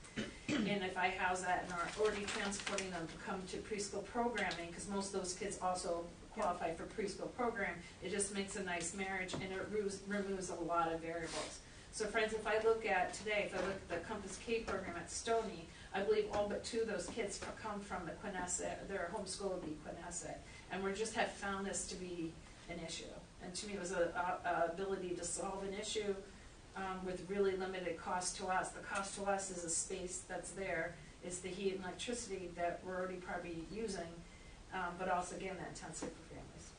And if I house that and are already transporting them to come to preschool programming, because most of those kids also qualify for preschool program, it just makes a nice marriage, and it removes a lot of variables. So friends, if I look at today, if I look at the Compass K program at Stony, I believe all but 2 of those kids come from the Quinnesset, their home school would be Quinnesset, and we just have found this to be an issue. And to me, it was a ability to solve an issue with really limited cost to us. The cost to us is a space that's there, it's the heat and electricity that we're already probably using, but also, again, that intensity for families.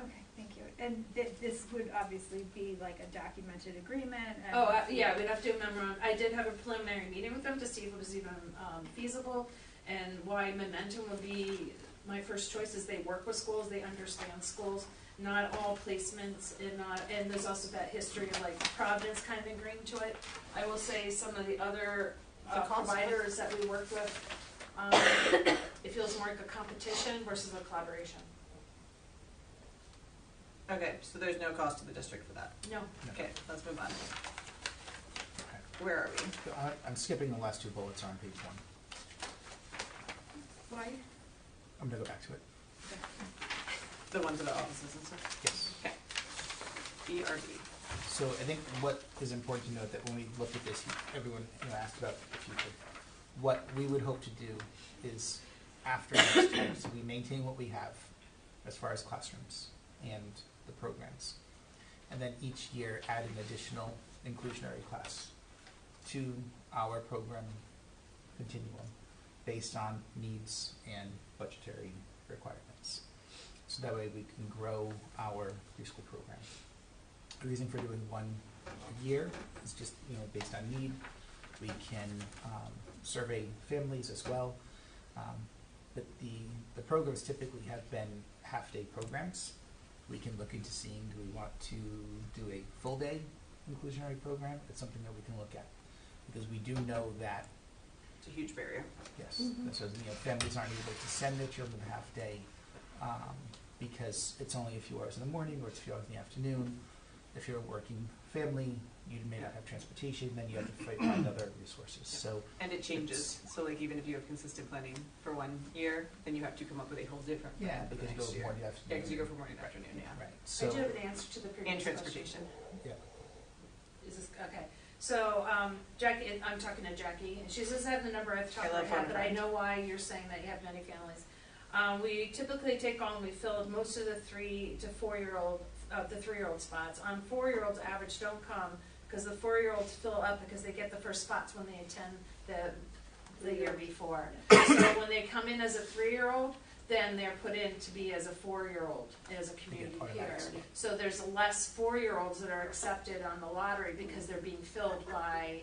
Okay, thank you. And this would obviously be like a documented agreement? And
Yeah, we'd have to memorandum. I did have a preliminary meeting with them to see if it was even feasible, and why Momentum would be my first choice is they work with schools, they understand schools. Not all placements, and there's also that history of like Providence kind of agreeing to it. I will say some of the other providers that we worked with, it feels more like a competition versus a collaboration.
Okay, so there's no cost to the district for that?
No.
Okay, let's move on.
Okay.
Where are we?
So I'm skipping the last 2 bullets on page 1.
Why?
I'm gonna go back to it.
The ones about offices and stuff?
Yes.
Okay. ERB.
So I think what is important to note that when we look at this, everyone asked about the future. What we would hope to do is, after next year, so we maintain what we have as far as classrooms and the programs, and then each year add an additional inclusionary class to our program continuum based on needs and budgetary requirements. So that way we can grow our preschool program. The reason for doing 1 a year is just based on need. We can survey families as well, but the programs typically have been half-day programs. We can look into seeing, do we want to do a full-day inclusionary program? It's something that we can look at, because we do know that
It's a huge barrier.
yes, so families aren't able to send their children half-day because it's only a few hours in the morning or it's a few hours in the afternoon. if you're a working family, you may not have transportation, then you have to find other resources, so.
And it changes, so like even if you have consistent planning for 1 year, then you have to come up with a whole different
Yeah,
plan for the
because you
next
go
year.
morning, afternoon.
Yeah, because you go from morning to afternoon, yeah.
Right,
I
so,
do have an answer to the previous
And
question.
transportation.
yeah,
Is this, okay, so, Jackie, I'm talking to Jackie, and she doesn't have the number at the top
I
of her
love
head,
phone
but I
friends.
know why you're saying that you have many families. We typically take on, we filled most of the 3 to 4-year-old, the 3-year-old spots. 4-year-olds average don't come, because the 4-year-olds fill up because they get the first spots when they attend the year before. So when they come in as a 3-year-old, then they're put in to be as a 4-year-old, as a community peer.
automatic.
So there's less 4-year-olds that are accepted on the lottery because they're being filled by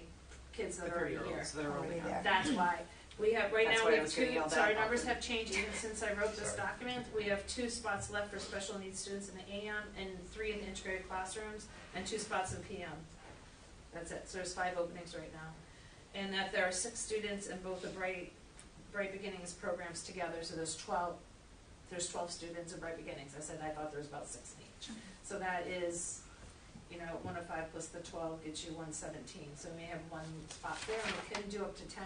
kids
The
that are already here.
30-year-olds that are already
Already
there.
there.
That's why. We have, right
That's
now,
why
we
I
have
was getting
2,
yelled
so our
at
numbers
often.
have changed even since I wrote this
Sorry.
document. We have 2 spots left for special needs students in the AM and 3 in the integrated classrooms and 2 spots in PM. That's it, so there's 5 openings right now. And that there are 6 students in both the Bright Beginnings programs together, so there's 12 students in Bright Beginnings. I said I thought there was about 6 in each. So that is, 105 plus the 12 gets you 117. So we may have 1 spot there, and we can do up to 10,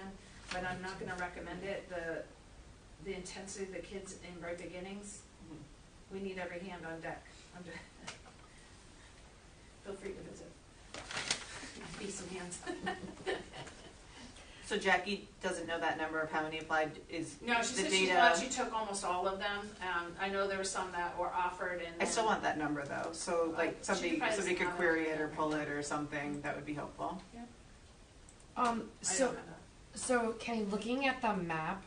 but I'm not gonna recommend it. The intensity of the kids in Bright Beginnings, we need every hand on deck. Feel free to visit. Be some hands.
So Jackie doesn't know that number of how many applied is
No, she
the
said she
data.
thought she took almost all of them. I know there were some that were offered and.
I still want that number though, so like
She
somebody
probably
could
doesn't have
query
it.
it or pull it or something, that would be helpful.
I don't know.
So Kenny, looking at the map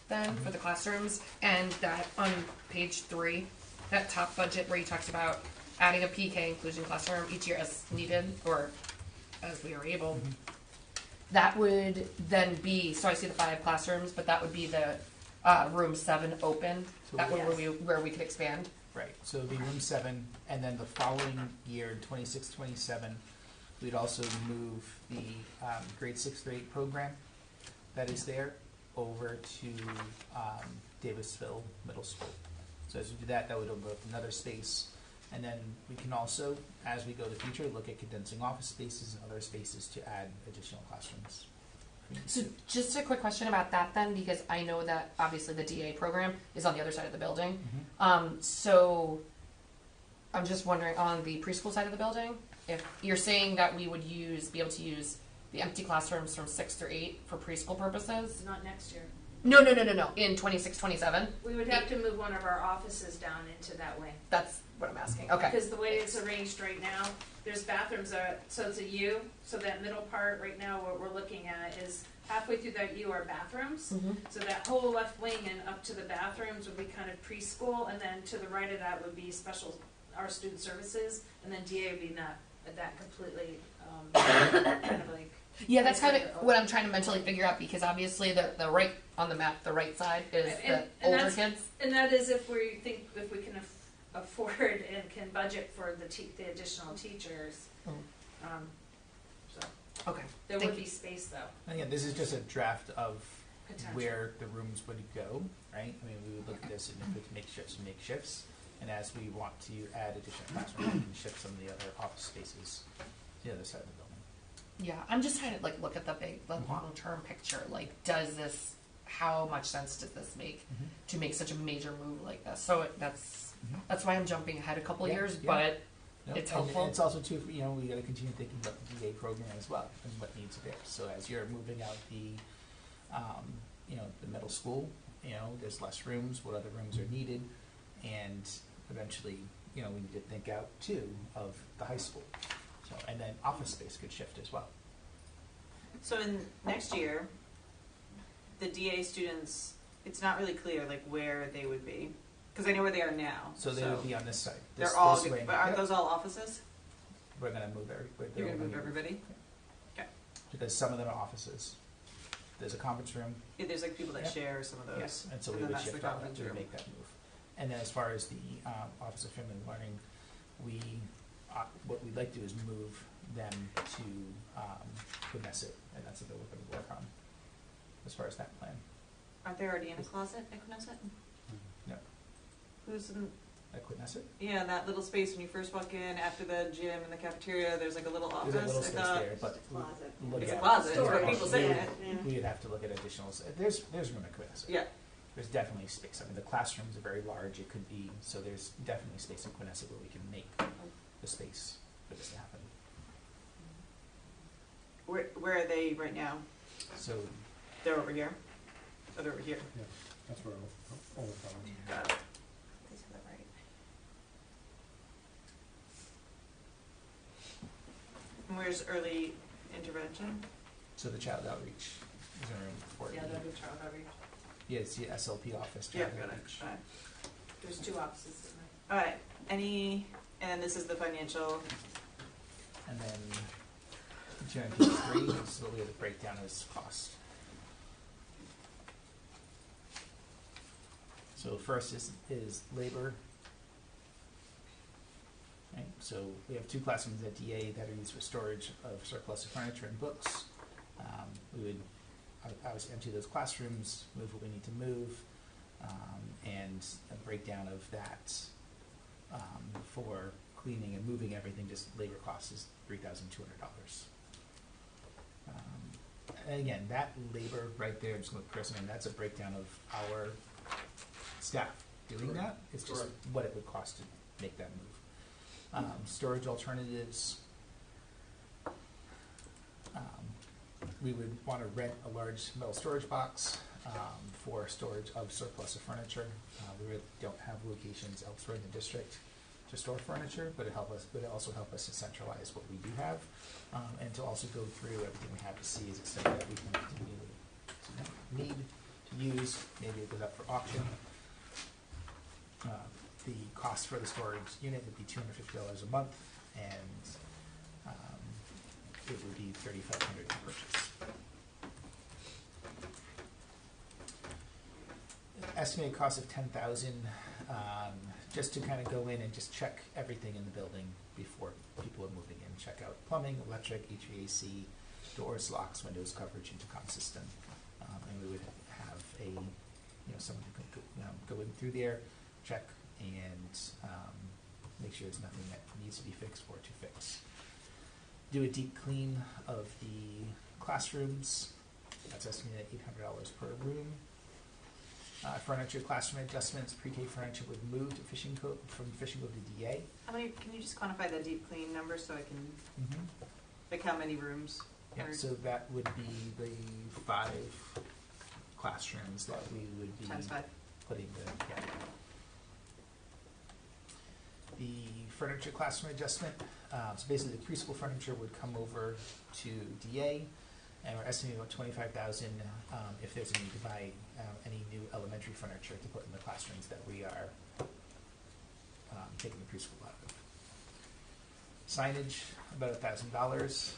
then for the classrooms and that on page 3, that top budget where he talks about adding a PK inclusion classroom each year as needed or as we are able, that would then be, so I see the 5 classrooms, but that would be the room 7 open,
So
that
we-
one where we could expand.
right, so it'd be room 7, and then the following year, in 26-27, we'd also move the grade 6 through 8 program that is there over to Davisville Middle School. So as we do that, that would open up another space. And then we can also, as we go to the future, look at condensing office spaces and other spaces to add additional classrooms.
So just a quick question about that then, because I know that obviously the DA program is on the other side of the building. So I'm just wondering on the preschool side of the building, if you're saying that we would be able to use the empty classrooms from 6 through 8 for preschool purposes?
Not next year.
No. In 26, 27?
We would have to move one of our offices down into that wing.
That's what I'm asking. Okay.
Because the way it's arranged right now, there's bathrooms, so it's a U, so that middle part right now, what we're looking at is halfway through that U are bathrooms.
Mhm.
So that whole left wing and up to the bathrooms would be kind of preschool, and then to the right of that would be our student services, and then DA would be that completely, kind of like.
Yeah, that's kind of what I'm trying to mentally figure out because obviously the right on the map, the right side is the
And
older
that's-
kids.
And that is if we can afford and can budget for the additional teachers. So
Okay.
there
Thank
would
you.
be space though,
And again, this is just a draft of
potentially.
where the rooms would go, right? I mean, we would look at this and if we can make shifts, and as we want to add additional classrooms, we can shift some of the other office spaces to the other side of the building.
Yeah, I'm just trying to like look at the long-term picture. Like, how much sense does this make to make such a major move like this? So that's why I'm jumping ahead a couple
Yeah,
years,
yeah.
but
No,
it's
and
helpful.
it's also too, we gotta continue thinking about the DA program as well, and what needs are there. So as you're moving out the middle school, there's less rooms, what other rooms are needed, and eventually, we need to think out too of the high school. So, and then office space could shift as well.
So in next year, the DA students, it's not really clear like where they would be, because I know where they are now.
So they would be on this side.
They're all,
this wing.
but aren't
Yep.
those all offices?
We're gonna move
You're gonna move everybody? Okay.
Because some of them are offices. There's a conference room.
Yeah, there's like people that
Yep.
share some of those.
Yes, and so we
then
would
that's the
shift all that
conference
to
room.
make that move. And then as far as the Office of Family and Learning, what we'd like to do is move them to Knesset, and that's what we're going to work on as far as that plan.
Aren't they already in a closet at Knesset?
No.
Who's in,
At Quinnesset?
Yeah, that little space when you first walk in after the gym and the cafeteria, there's like a little office.
There's a little
I
space
thought-
there, but
Closet.
look
It's a
at-
closet, it's where
Storage.
people sit in
we
it.
would- We would have to look at additionals. There's room at Quinnesset.
Yeah.
There's definitely space. I mean, the classrooms are very large. It could be, so there's definitely space in Quinnesset where we can make the space for this to happen.
Where are they right now?
So
They're over here? Oh, they're over here.
That's where all the problems.
Got it.
These are the right.
And where's early intervention?
So the child outreach is in room 40.
Yeah, that'd be child outreach.
Yeah, it's the SLP office,
Yeah,
child
got it.
outreach.
Alright.
There's 2 offices in there.
Alright, and this is the financial,
And then, page 3, this is what we have the breakdown as cost. So first is labor. Right, so we have 2 classrooms at DA that are used for storage of surplus of furniture and books. We would obviously empty those classrooms, move what we need to move, and a breakdown of that for cleaning and moving everything, just labor costs is $3,200. And again, that labor right there, just with Chris, I mean, that's a breakdown of our staff doing that. It's just
Correct.
what it would cost to make that move. Storage alternatives. We would want to rent a large metal storage box for storage of surplus of furniture. We really don't have locations elsewhere in the district to store furniture, but it would also help us to centralize what we do have, and to also go through everything we have to see is it something that we can continue to need to use. Maybe it goes up for auction. The cost for the storage unit would be $250 a month, and it would be $3,500 to purchase. Estimated cost of $10,000, just to kind of go in and just check everything in the building before people are moving in. Check out plumbing, electric, HVAC, doors, locks, windows, coverage, intercom system, and we would have someone who could go in through there, check, and make sure there's nothing that needs to be fixed or to fix. Do a deep clean of the classrooms. That's estimated at $800 per room. Furniture classroom adjustments. Pre-K furniture would move to from Fishing Cove to DA.
can you just quantify the deep clean number so I can, like how many rooms?
Yeah, so that would be the 5 classrooms that we would be
Times 5.
putting the furniture classroom adjustment. So basically, the preschool furniture would come over to DA, and we're estimating about $25,000 if there's a need to buy any new elementary furniture to put in the classrooms that we are taking the preschool out of. Signage, about $1,000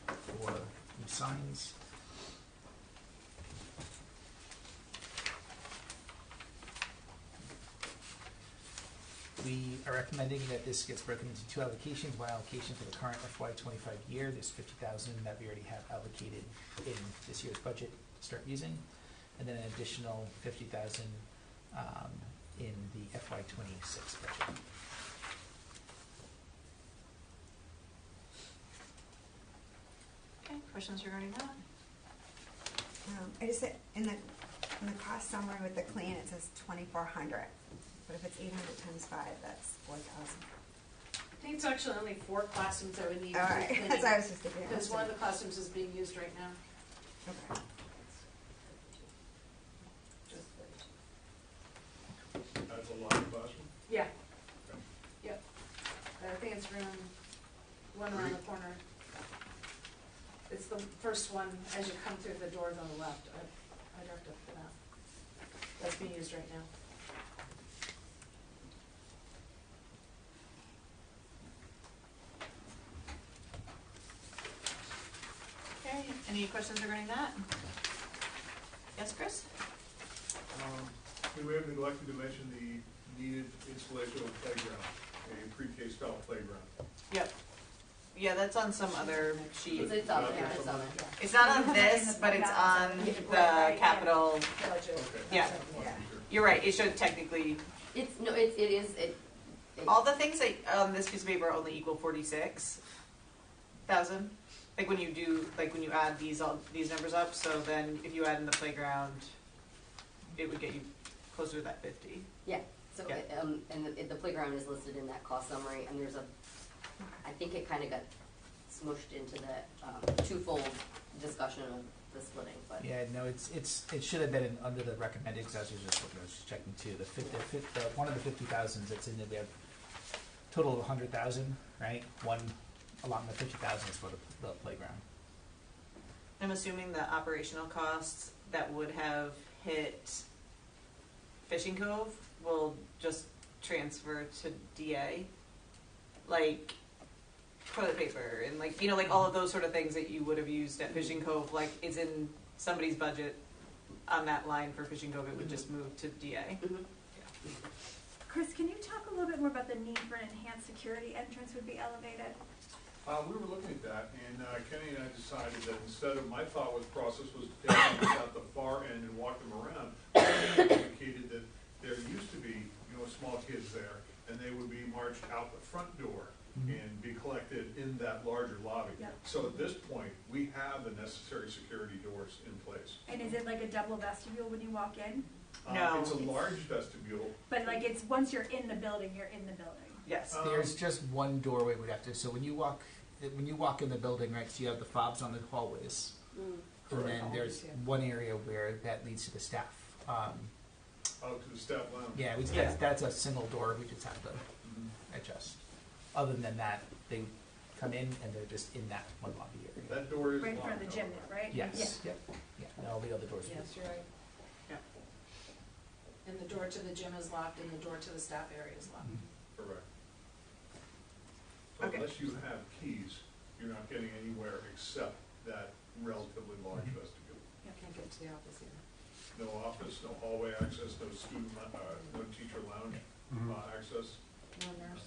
for new signs. We are recommending that this gets broken into 2 allocations. One allocation for the current FY25 year. There's $50,000 that we already have allocated in this year's budget to start using, and then an additional $50,000 in the FY26 budget.
Okay, questions regarding that?
I just said, in the cost summary with the clean, it says 2,400. But if it's 800 times 5, that's 4,000.
I think it's actually only 4 classrooms that would need
All
to be
right,
cleaned.
that's what I was just thinking.
Because one of the classrooms is being used right now.
Okay.
That's a large classroom?
Yeah. Yep. I think it's room 1 around the corner. It's the first one as you come through the doors on the left. I dropped it for that. That's being used right now.
Okay, any questions regarding that? Yes, Chris?
We have neglected to mention the needed installation of a playground, a pre-K style playground.
Yep. Yeah, that's on some other sheet.
It's on there, it's on there.
It's not on this, but it's on the capital.
Budget.
Okay.
Yeah.
Wasn't sure.
You're right, it should technically,
It is,
All the things that on this piece of paper only equal 46,000. Like when you do, like when you add these numbers up, so then if you add in the playground, it would get you closer to that 50.
Yeah, so,
Yeah.
and the playground is listed in that cost summary, and there's I think it kind of got smushed into the twofold discussion of the splitting, but.
Yeah, no, it should have been under the recommended, because I was just checking too, one of the 50,000s that's in there, we have total of 100,000, right? One allotment of 50,000 is for the playground.
I'm assuming the operational costs that would have hit Fishing Cove will just transfer to DA, like toilet paper and like, you know, like all of those sort of things that you would have used at Fishing Cove, like is in somebody's budget on that line for Fishing Cove, it would just move to DA.
Mhm.
Chris, can you talk a little bit more about the need for an enhanced security entrance would be elevated?
We were looking at that, and Kenny and I decided that instead of, my thought process was to take them out the far end and walk them around. Kenny indicated that there used to be, small kids there, and they would be marched out the front door and be collected in that larger lobby.
Yep.
So at this point, we have the necessary security doors in place.
And is it like a double vestibule when you walk in?
No.
It's a large vestibule.
But like it's, once you're in the building, you're in the building.
Yes.
There's just one doorway we'd have to, so when you walk in the building, right, so you have the fobs on the hallways. And then there's one area where that leads to the staff.
Out to the staff lounge.
Yeah, that's a single door, we just have to adjust. Other than that, they come in and they're just in that one lobby area.
That door is
Right in
locked.
front of the gym there, right?
Yes, yep, yeah, and all the other doors.
Yes, you're right.
Yeah.
And the door to the gym is locked and the door to the staff area is locked.
Correct. So
Okay.
unless you have keys, you're not getting anywhere except that relatively large vestibule.
You can't get to the office either.
No office, no hallway access, no student, no teacher lounge access.
No nurse.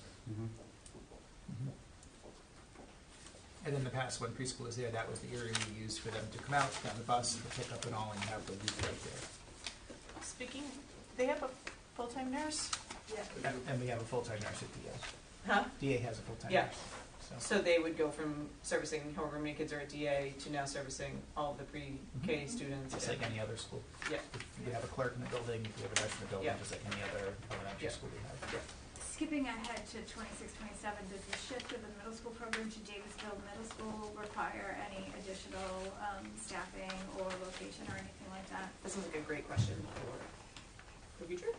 And in the past, when preschool was there, that was the area we used for them to come out, down the bus, to pick up and all, and have the booth right there.
Speaking, they have a full-time nurse?
Yeah.
And we have a full-time nurse at DA.
Huh?
DA has a full-time
Yeah.
nurse, so.
So they would go from servicing however many kids are at DA to now servicing all of the pre-K students.
Just like any other school.
Yeah.
If we have a clerk in the building, if we have a nurse in the building,
Yeah.
just like any other elementary
Yeah.
school we have.
Yeah.
Skipping ahead to 26, 27, does the shift of the middle school program to Davisville Middle School require any additional staffing or location or anything like that?
This is like a great question for the future,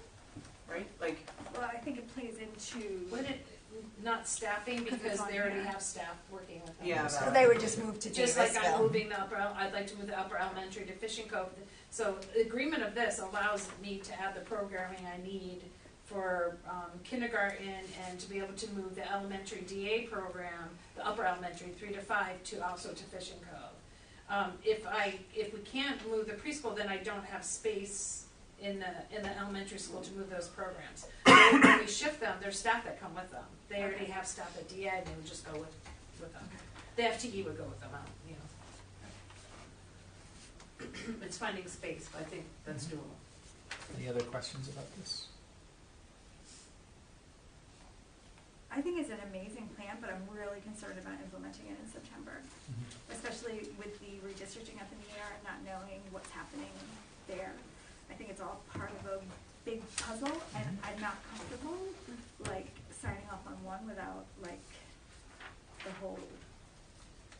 right? Like,
Well, I think it plays into.
Wouldn't it, not staffing,
Because
because
it's on
they already
here.
have staff working with them.
Yeah,
So they would just move to
Just like I'm
Davisville.
moving the I'd like to move the upper elementary to Fishing Cove. So the agreement of this allows me to add the programming I need for kindergarten and to be able to move the elementary DA program, the upper elementary 3 to 5, to also to Fishing Cove. If we can't move the preschool, then I don't have space in the elementary school to move those programs. When we shift them, there's staff that come with them. They already have staff at DA, and they would just go with them. The FTE would go with them out, It's finding space, but I think that's doable.
Any other questions about this?
I think it's an amazing plan, but I'm really concerned about implementing it in September, especially with the redistricting up in the air and not knowing what's happening there. I think it's all part of a big puzzle, and I'm not comfortable, like, signing off on one without, like, the whole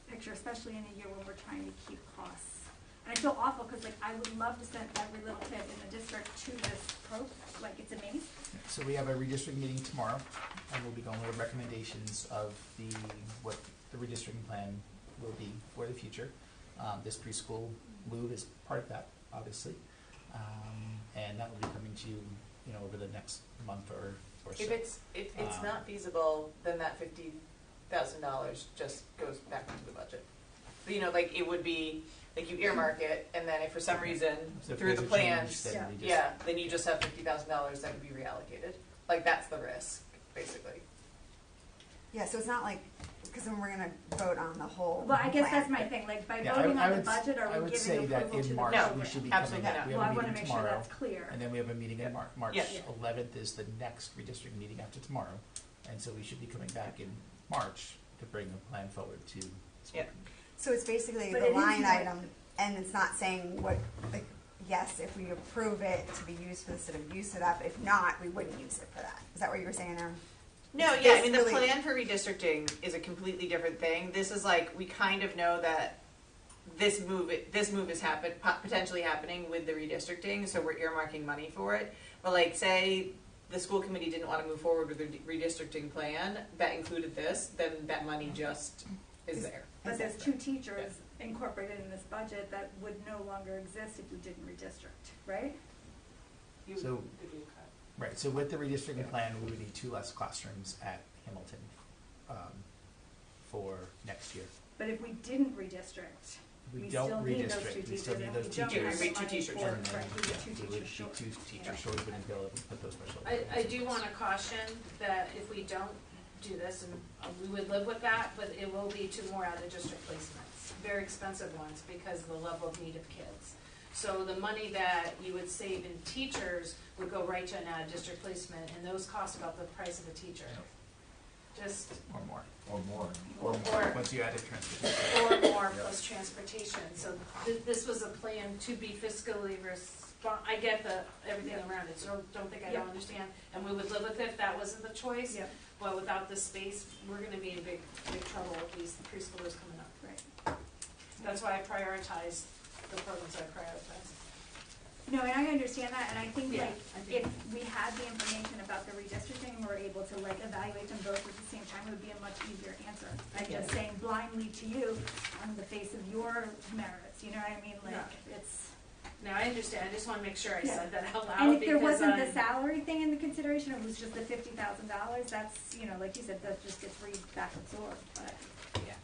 picture, especially in a year when we're trying to keep costs. And I feel awful, because, like, I would love to send every little kid in the district to this program, like, it's amazing.
So we have a redistricting meeting tomorrow, and we'll be going over recommendations of what the redistricting plan will be for the future. This preschool move is part of that, obviously. And that will be coming to you, over the next month or so.
if it's not feasible, then that $50,000 just goes back into the budget. Like it would be, like you earmark it, and then if for some reason
So if
through
there's
the
a change,
plans,
then we just-
then you just have $50,000 that would be reallocated. Like that's the risk, basically.
Yeah, so it's not like, because then we're gonna vote on the whole.
Well, I guess
plan.
that's my thing, like, by
Yeah,
voting
I
on the
would-
budget,
I
are we
would say
giving
that
approval to
in
the
March,
program?
we should be coming
Absolutely
up.
not.
We
Well, I
have a
wanna
meeting
make sure
tomorrow,
that's clear.
and then we have a meeting in March
Yeah.
11th is the next redistricting meeting after tomorrow. And so we should be coming back in March to bring a plan forward to school
Yep.
committee.
So it's basically
But
the
it is
line
not-
item, and it's not saying what, like, yes, if we approve it to be used for the sort of use of that, but if not, we wouldn't use it for that. Is that what you were saying there?
No,
It's
yeah, I mean, the
basically-
plan for redistricting is a completely different thing. This is like, we kind of know that this move is potentially happening with the redistricting, so we're earmarking money for it. But like, say the school committee didn't want to move forward with the redistricting plan that included this, then that money just is there.
But there's two teachers incorporated in this budget that would no longer exist if we didn't redistrict, right?
So, right, so with the redistricting plan, we would need 2 less classrooms at Hamilton for next year.
But if we didn't redistrict,
We
we
don't
still need those two
redistrict, we
teachers,
still need
and
those
we don't
teachers.
have the
Two
money
teachers.
for,
And then,
right, we
yeah,
get two
we would
teachers
be
short.
2 teachers short, we wouldn't be able to put those special.
I do wanna caution that if we don't do this, and we would live with that, but it will lead to more out-of-district placements, very expensive ones, because of the level of need of kids. So the money that you would save in teachers would go right to an out-of-district placement, and those cost about the price of a teacher. Just,
Or more.
Or more.
or
Once you added transportation.
or more plus transportation, so this was a plan to be fiscally I get everything around it, so don't think I don't understand, and we would live with it if that wasn't the choice.
Yep.
But without this space, we're gonna be in big trouble with these preschoolers coming up.
Right.
That's why I prioritize the programs I prioritize.
No, and I understand that, and I think
Yeah,
like,
I think-
if we had the information about the redistricting and were able to like evaluate them both at the same time, it would be a much easier answer. I'm
Yeah.
just saying blindly to you on the face of your merits, you know what I mean, like,
Yeah.
it's.
Now, I understand, I just wanna make sure I
Yeah.
said that out loud,
And if there
because
wasn't the salary thing in the consideration, it was just the $50,000, that's, you know, like you said, that just gets back absorbed, but.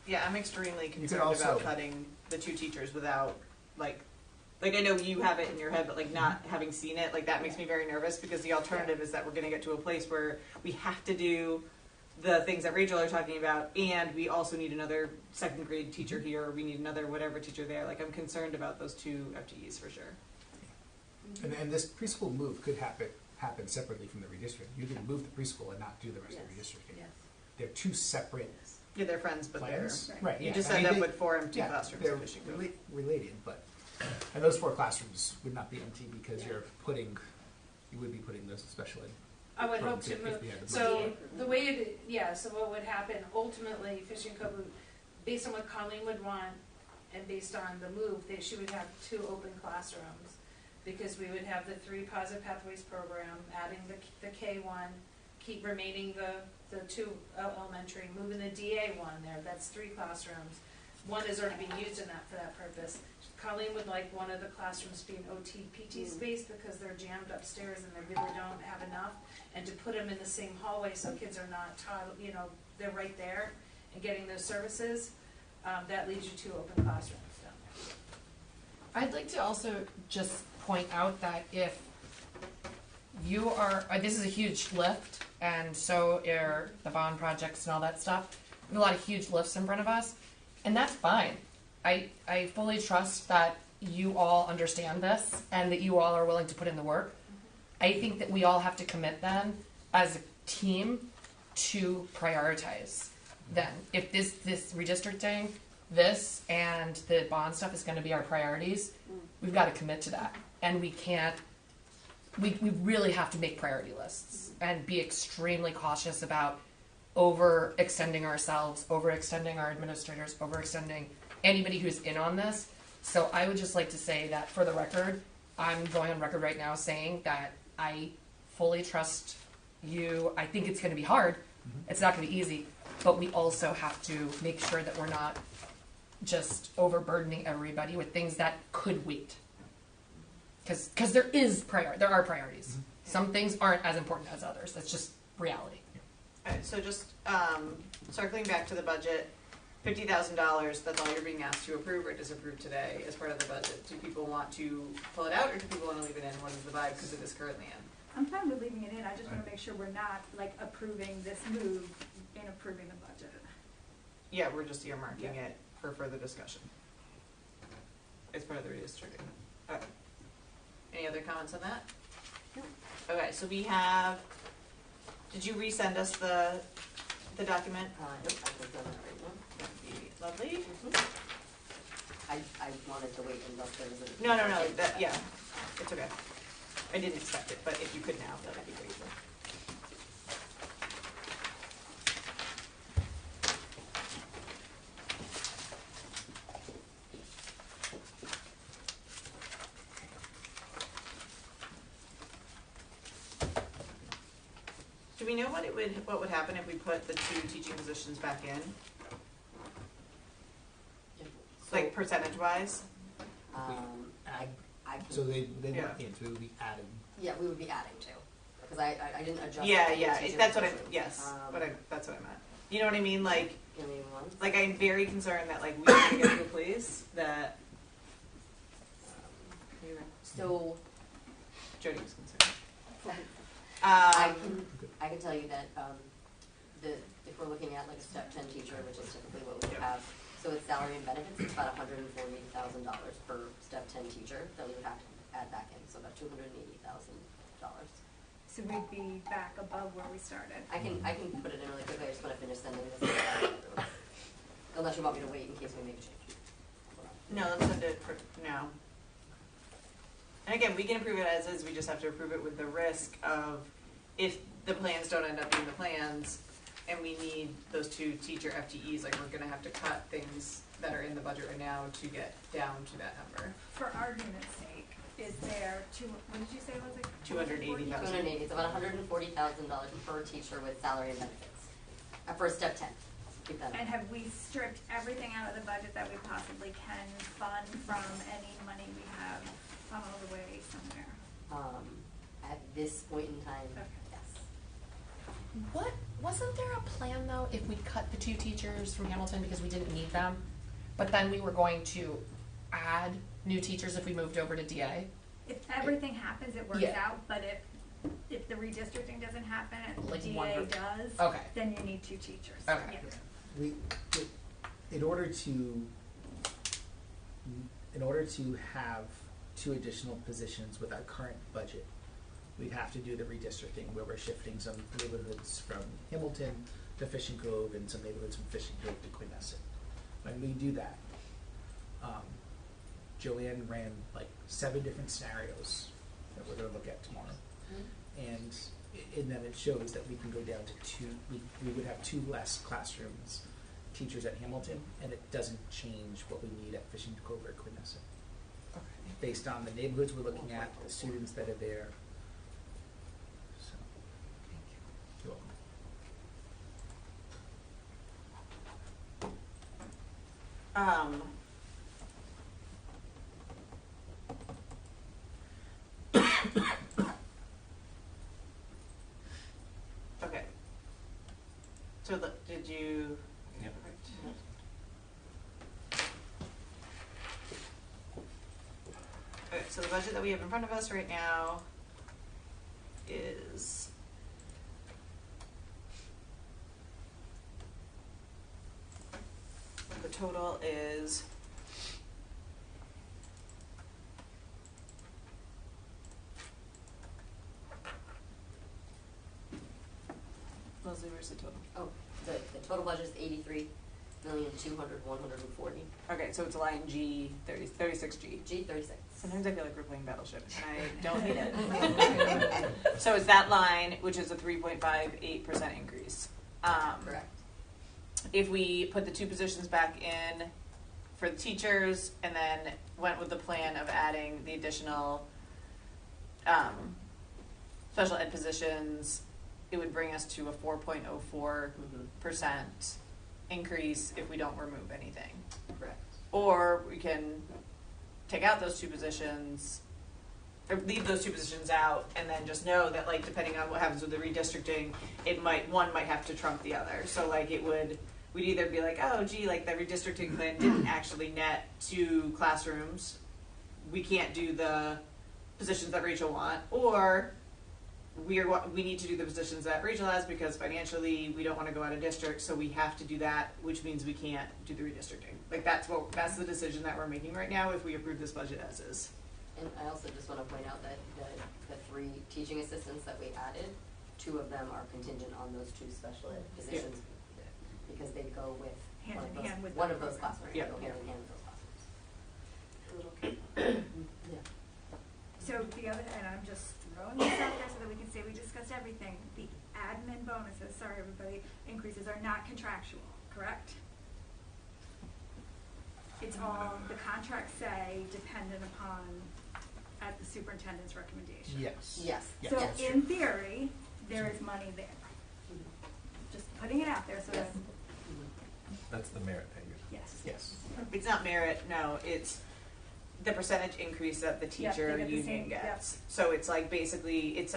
Yeah, I'm extremely
could
concerned
also-
about cutting the 2 teachers without, like I know you have it in your head, but like not having seen it, like that makes me very nervous, because the alternative is that we're gonna get to a place where we have to do the things that Rachel are talking about, and we also need another 2nd grade teacher here, or we need another whatever teacher there. Like, I'm concerned about those 2 FTEs for sure.
And this preschool move could happen separately from the redistricting. You could move the preschool and not do the rest of the redistricting.
Yes.
They're 2 separate
Yeah, they're friends, but
plans.
they're,
Right,
you
yeah.
just
I mean,
end up
they-
with 4 empty
yeah,
classrooms
they're
in Michigan Code.
related, but, and those 4 classrooms would not be empty because you would be putting those special ed.
I would hope
programs
to
if
move,
we had the
so
budget.
the way so what would happen ultimately, Fishing Cove would, based on what Colleen would want, and based on the move, she would have 2 open classrooms. Because we would have the 3 Positive Pathways program, adding the K1, keep remaining the 2 elementary, moving the DA one there, that's 3 classrooms. 1 is already being used for that purpose. Colleen would like one of the classrooms be an OT, PT space, because they're jammed upstairs and they really don't have enough. And to put them in the same hallway so kids are not taught, they're right there and getting those services, that leaves you 2 open classrooms down there.
I'd like to also just point out that if you are, this is a huge lift, and so are the bond projects and all that stuff. We have a lot of huge lifts in front of us, and that's fine. I fully trust that you all understand this and that you all are willing to put in the work. I think that we all have to commit then as a team to prioritize then. If this redistricting, this and the bond stuff is going to be our priorities, we've got to commit to that. And we can't, we really have to make priority lists and be extremely cautious about overextending ourselves, overextending our administrators, overextending anybody who's in on this. So I would just like to say that for the record, I'm going on record right now saying that I fully trust you. I think it's going to be hard. It's not going to be easy, but we also have to make sure that we're not just overburdening everybody with things that could wait. Because there are priorities. Some things aren't as important as others. That's just reality.
Alright, so just circling back to the budget, $50,000, that's all you're being asked to approve or disapprove today as part of the budget. Do people want to pull it out, or do people want to leave it in? What is the vibe, because it is currently in?
I'm fine with leaving it in, I just wanna make sure we're not like approving this move in approving the budget.
Yeah, we're just earmarking
Yeah.
it for further discussion. It's part of the redistricting. Okay. Any other comments on that?
No.
Okay, so we have Did you resend us the document?
Yep, I can send that right now.
That'd be lovely.
I wanted to wait until there was a.
No, yeah, it's okay. I didn't expect it, but if you could now, that would be great. Do we know what would happen if we put the 2 teaching positions back in? Like percentage-wise?
Add,
I can.
so they
Yeah.
weren't in, so it would be added.
Yeah, we would be adding to, because I didn't adjust.
Yeah,
any
yeah,
teaching
that's what I,
positions.
yes, that's what I meant. You know what I mean, like,
Give me one.
like I'm very concerned that like we want to get to a place that,
So,
Jody was concerned.
I can tell you that, if we're looking at like a step 10 teacher, which is typically what we would have, so with salary and benefits, it's about $148,000 per step 10 teacher that we would have to add back in, so about $280,000.
So we'd be back above where we started.
I can put it in really quickly, I just want to finish sending this. Unless you want me to wait in case we make a change.
No, let's send it for now. And again, we can approve it as is, we just have to approve it with the risk of if the plans don't end up being the plans and we need those 2 teacher FTEs, like we're gonna have to cut things that are in the budget right now to get down to that number.
For argument's sake, is there what did you say it was like?
280,000.
280, it's about $140,000 per teacher with salary and benefits, for step 10. Keep that in
And
mind.
have we stripped everything out of the budget that we possibly can fund from any money we have funneled away somewhere?
At this point in time,
Okay.
yes.
Wasn't there a plan though, if we cut the 2 teachers from Hamilton because we didn't need them, but then we were going to add new teachers if we moved over to DA?
If everything happens, it works
Yeah.
out, but if the redistricting doesn't happen and
Like
the
one
DA
per-
does,
Okay.
then you need 2 teachers.
Okay.
Yeah.
In order to have 2 additional positions with our current budget, we'd have to do the redistricting where we're shifting some neighborhoods from Hamilton to Fishing Cove and some neighborhoods from Fishing Cove to Quinnesset. When we do that, Joanne ran like 7 different scenarios that we're gonna look at tomorrow. And then it shows that we can go down to 2, we would have 2 less classrooms, teachers at Hamilton, and it doesn't change what we need at Fishing Cove or Quinnesset. Based on the neighborhoods we're looking at, the students that are there. So, you're welcome.
Okay. So did you?
Yep.
Okay, so the budget that we have in front of us right now is the total is Leslie, where's the total?
Oh, the total budget is $83,200,140.
Okay, so it's line G 36G.
G36.
Sometimes I feel like we're playing Battleship, and I don't hate it. So it's that line, which is a 3.58% increase.
Correct.
If we put the 2 positions back in for the teachers, and then went with the plan of adding the additional special ed positions, it would bring us to a 4.04% increase if we don't remove anything.
Correct.
Or we can take out those 2 positions, or leave those 2 positions out, and then just know that, like, depending on what happens with the redistricting, one might have to trump the other. So, like, we'd either be like, oh, gee, like, the redistricting plan didn't actually net 2 classrooms. We can't do the positions that Rachel want, or we need to do the positions that Rachel has because financially we don't want to go out of district, so we have to do that, which means we can't do the redistricting. Like, that's the decision that we're making right now if we approve this budget as is.
And I also just want to point out that the 3 teaching assistants that we added, 2 2 of them are contingent on those 2 special ed positions, because they go with
Hand in hand with
one
the
of those
program.
classrooms,
Yeah.
they go hand in hand with those classrooms. Yeah.
So the other, and I'm just throwing this out there so that we can say we discussed everything, the admin bonuses, sorry everybody, increases are not contractual, correct? It's all, the contracts say dependent upon, at the superintendent's recommendation.
Yes.
Yes.
Yeah,
So
that's
in theory, there is money there. Just putting it out there so that,
Yes.
That's the merit pay.
yes.
Yes.
It's not merit, no, it's the percentage increase that the
Yep, they
teacher
get the
union
same- yep.
gets. So it's like basically, it's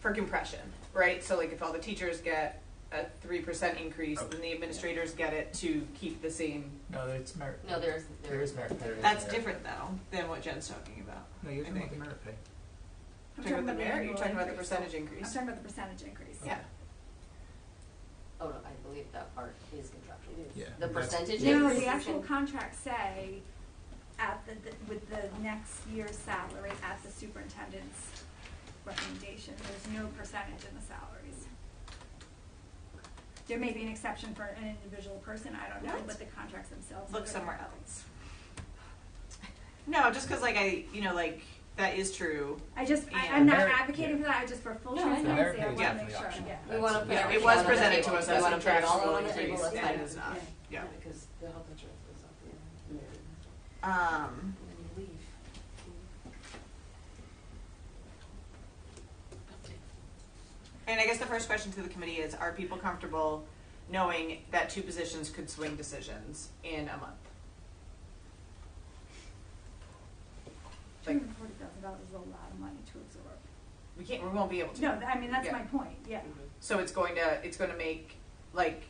for compression, right? So like if all the teachers get a 3% increase, then the administrators get it to keep the same.
No, it's merit.
No, there
is merit pay.
That's different though than what Jen's talking about.
No, you're
I
talking about
think.
the merit pay.
I'm
Talking about the merit, you're
annual
talking about the
increase.
percentage
I'm
increase.
talking about the percentage increase.
Yeah.
Oh, no, I believe that part is contractual.
Yeah.
The
That's-
percentage
No,
increase
the
is
actual
con-
contracts say at with the next year's salary at the superintendent's recommendation, there's no percentage in the salaries. There may be an exception for an individual person, I don't know,
What?
but the contracts themselves.
Look
are
somewhere
not.
else. No, just because like that is true.
I'm
Yeah.
not
Merit-
advocating for that, I just for full
No, I know.
transparency, I
Merit
wanna
pay
make
is
sure,
definitely
yeah.
optional.
We wanna put
Yeah,
everything
it was
on the
presented
table.
to us
We
as
wanna
a
put it all
contractual
on the table,
increase,
that's
and
fine.
it is not. Yeah.
Because the health insurance goes up, yeah.
Um,
And then you leave.
and I guess the first question to the committee is: are people comfortable knowing that 2 positions could swing decisions in a month? Like,
$240,000 is a lot of money to absorb.
we won't be able to.
No, I mean, that's
Yeah.
my point, yeah.
So it's going to make like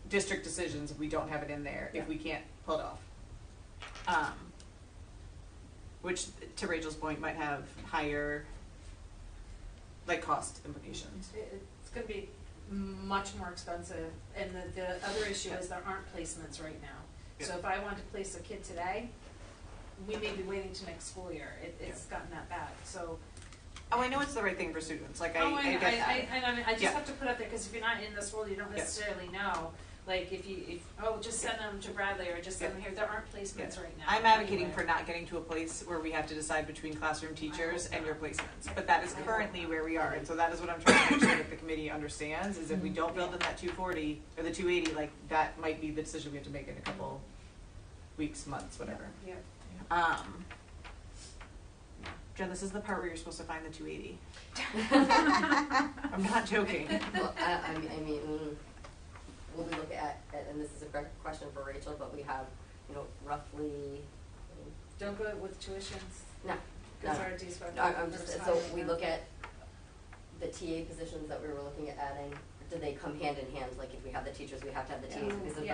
district decisions if we don't have it in there,
Yeah.
if we can't pull it off. Which, to Rachel's point, might have higher like cost implications.
It's gonna be much more expensive, and the other issue is there aren't placements right now. So
Yeah.
if I want to place a kid today, we may be waiting to next school year, it's gotten that bad, so.
Oh, I know it's the right thing for students, like I
I
get that.
I just
Yeah.
have to put out there, because if you're not in this world, you don't
Yeah.
necessarily know. Like, just send them to Bradley, or just send them here, there aren't placements
Yeah.
right now.
I'm advocating
anywhere.
for not getting to a place where we have to decide between classroom teachers and your placements, but that is currently where we are, and so that is what I'm trying to make sure that the committee understands, is if we don't build in that 240, or the 280, like, that might be the decision we have to make in a couple weeks, months, whatever.
Yeah.
Jen, this is the part where you're supposed to find the 280. I'm not joking.
Well, I mean, we'll be looking at, and this is a question for Rachel, but we have, roughly,
Don't go with tuitions,
no,
because
no.
our D's
No, I'm just, so we look at the TA positions that we were looking at adding, do they come hand in hand? Like if we have the teachers, we have to have the TAs because of the.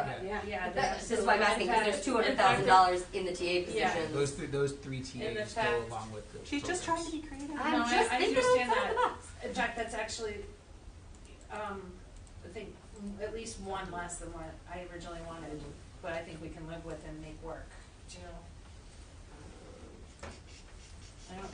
Yeah.
This is why I'm asking, because there's $200,000 in the TA position.
Those 3
And the
TAs go
fact-
along with the.
She's just trying to be creative.
I'm
No,
just
I
thinking
understand
outside the
that.
box.
In fact, that's actually, I think, at least one less than what I originally wanted, but I think we can live with and make work, do you know? I don't.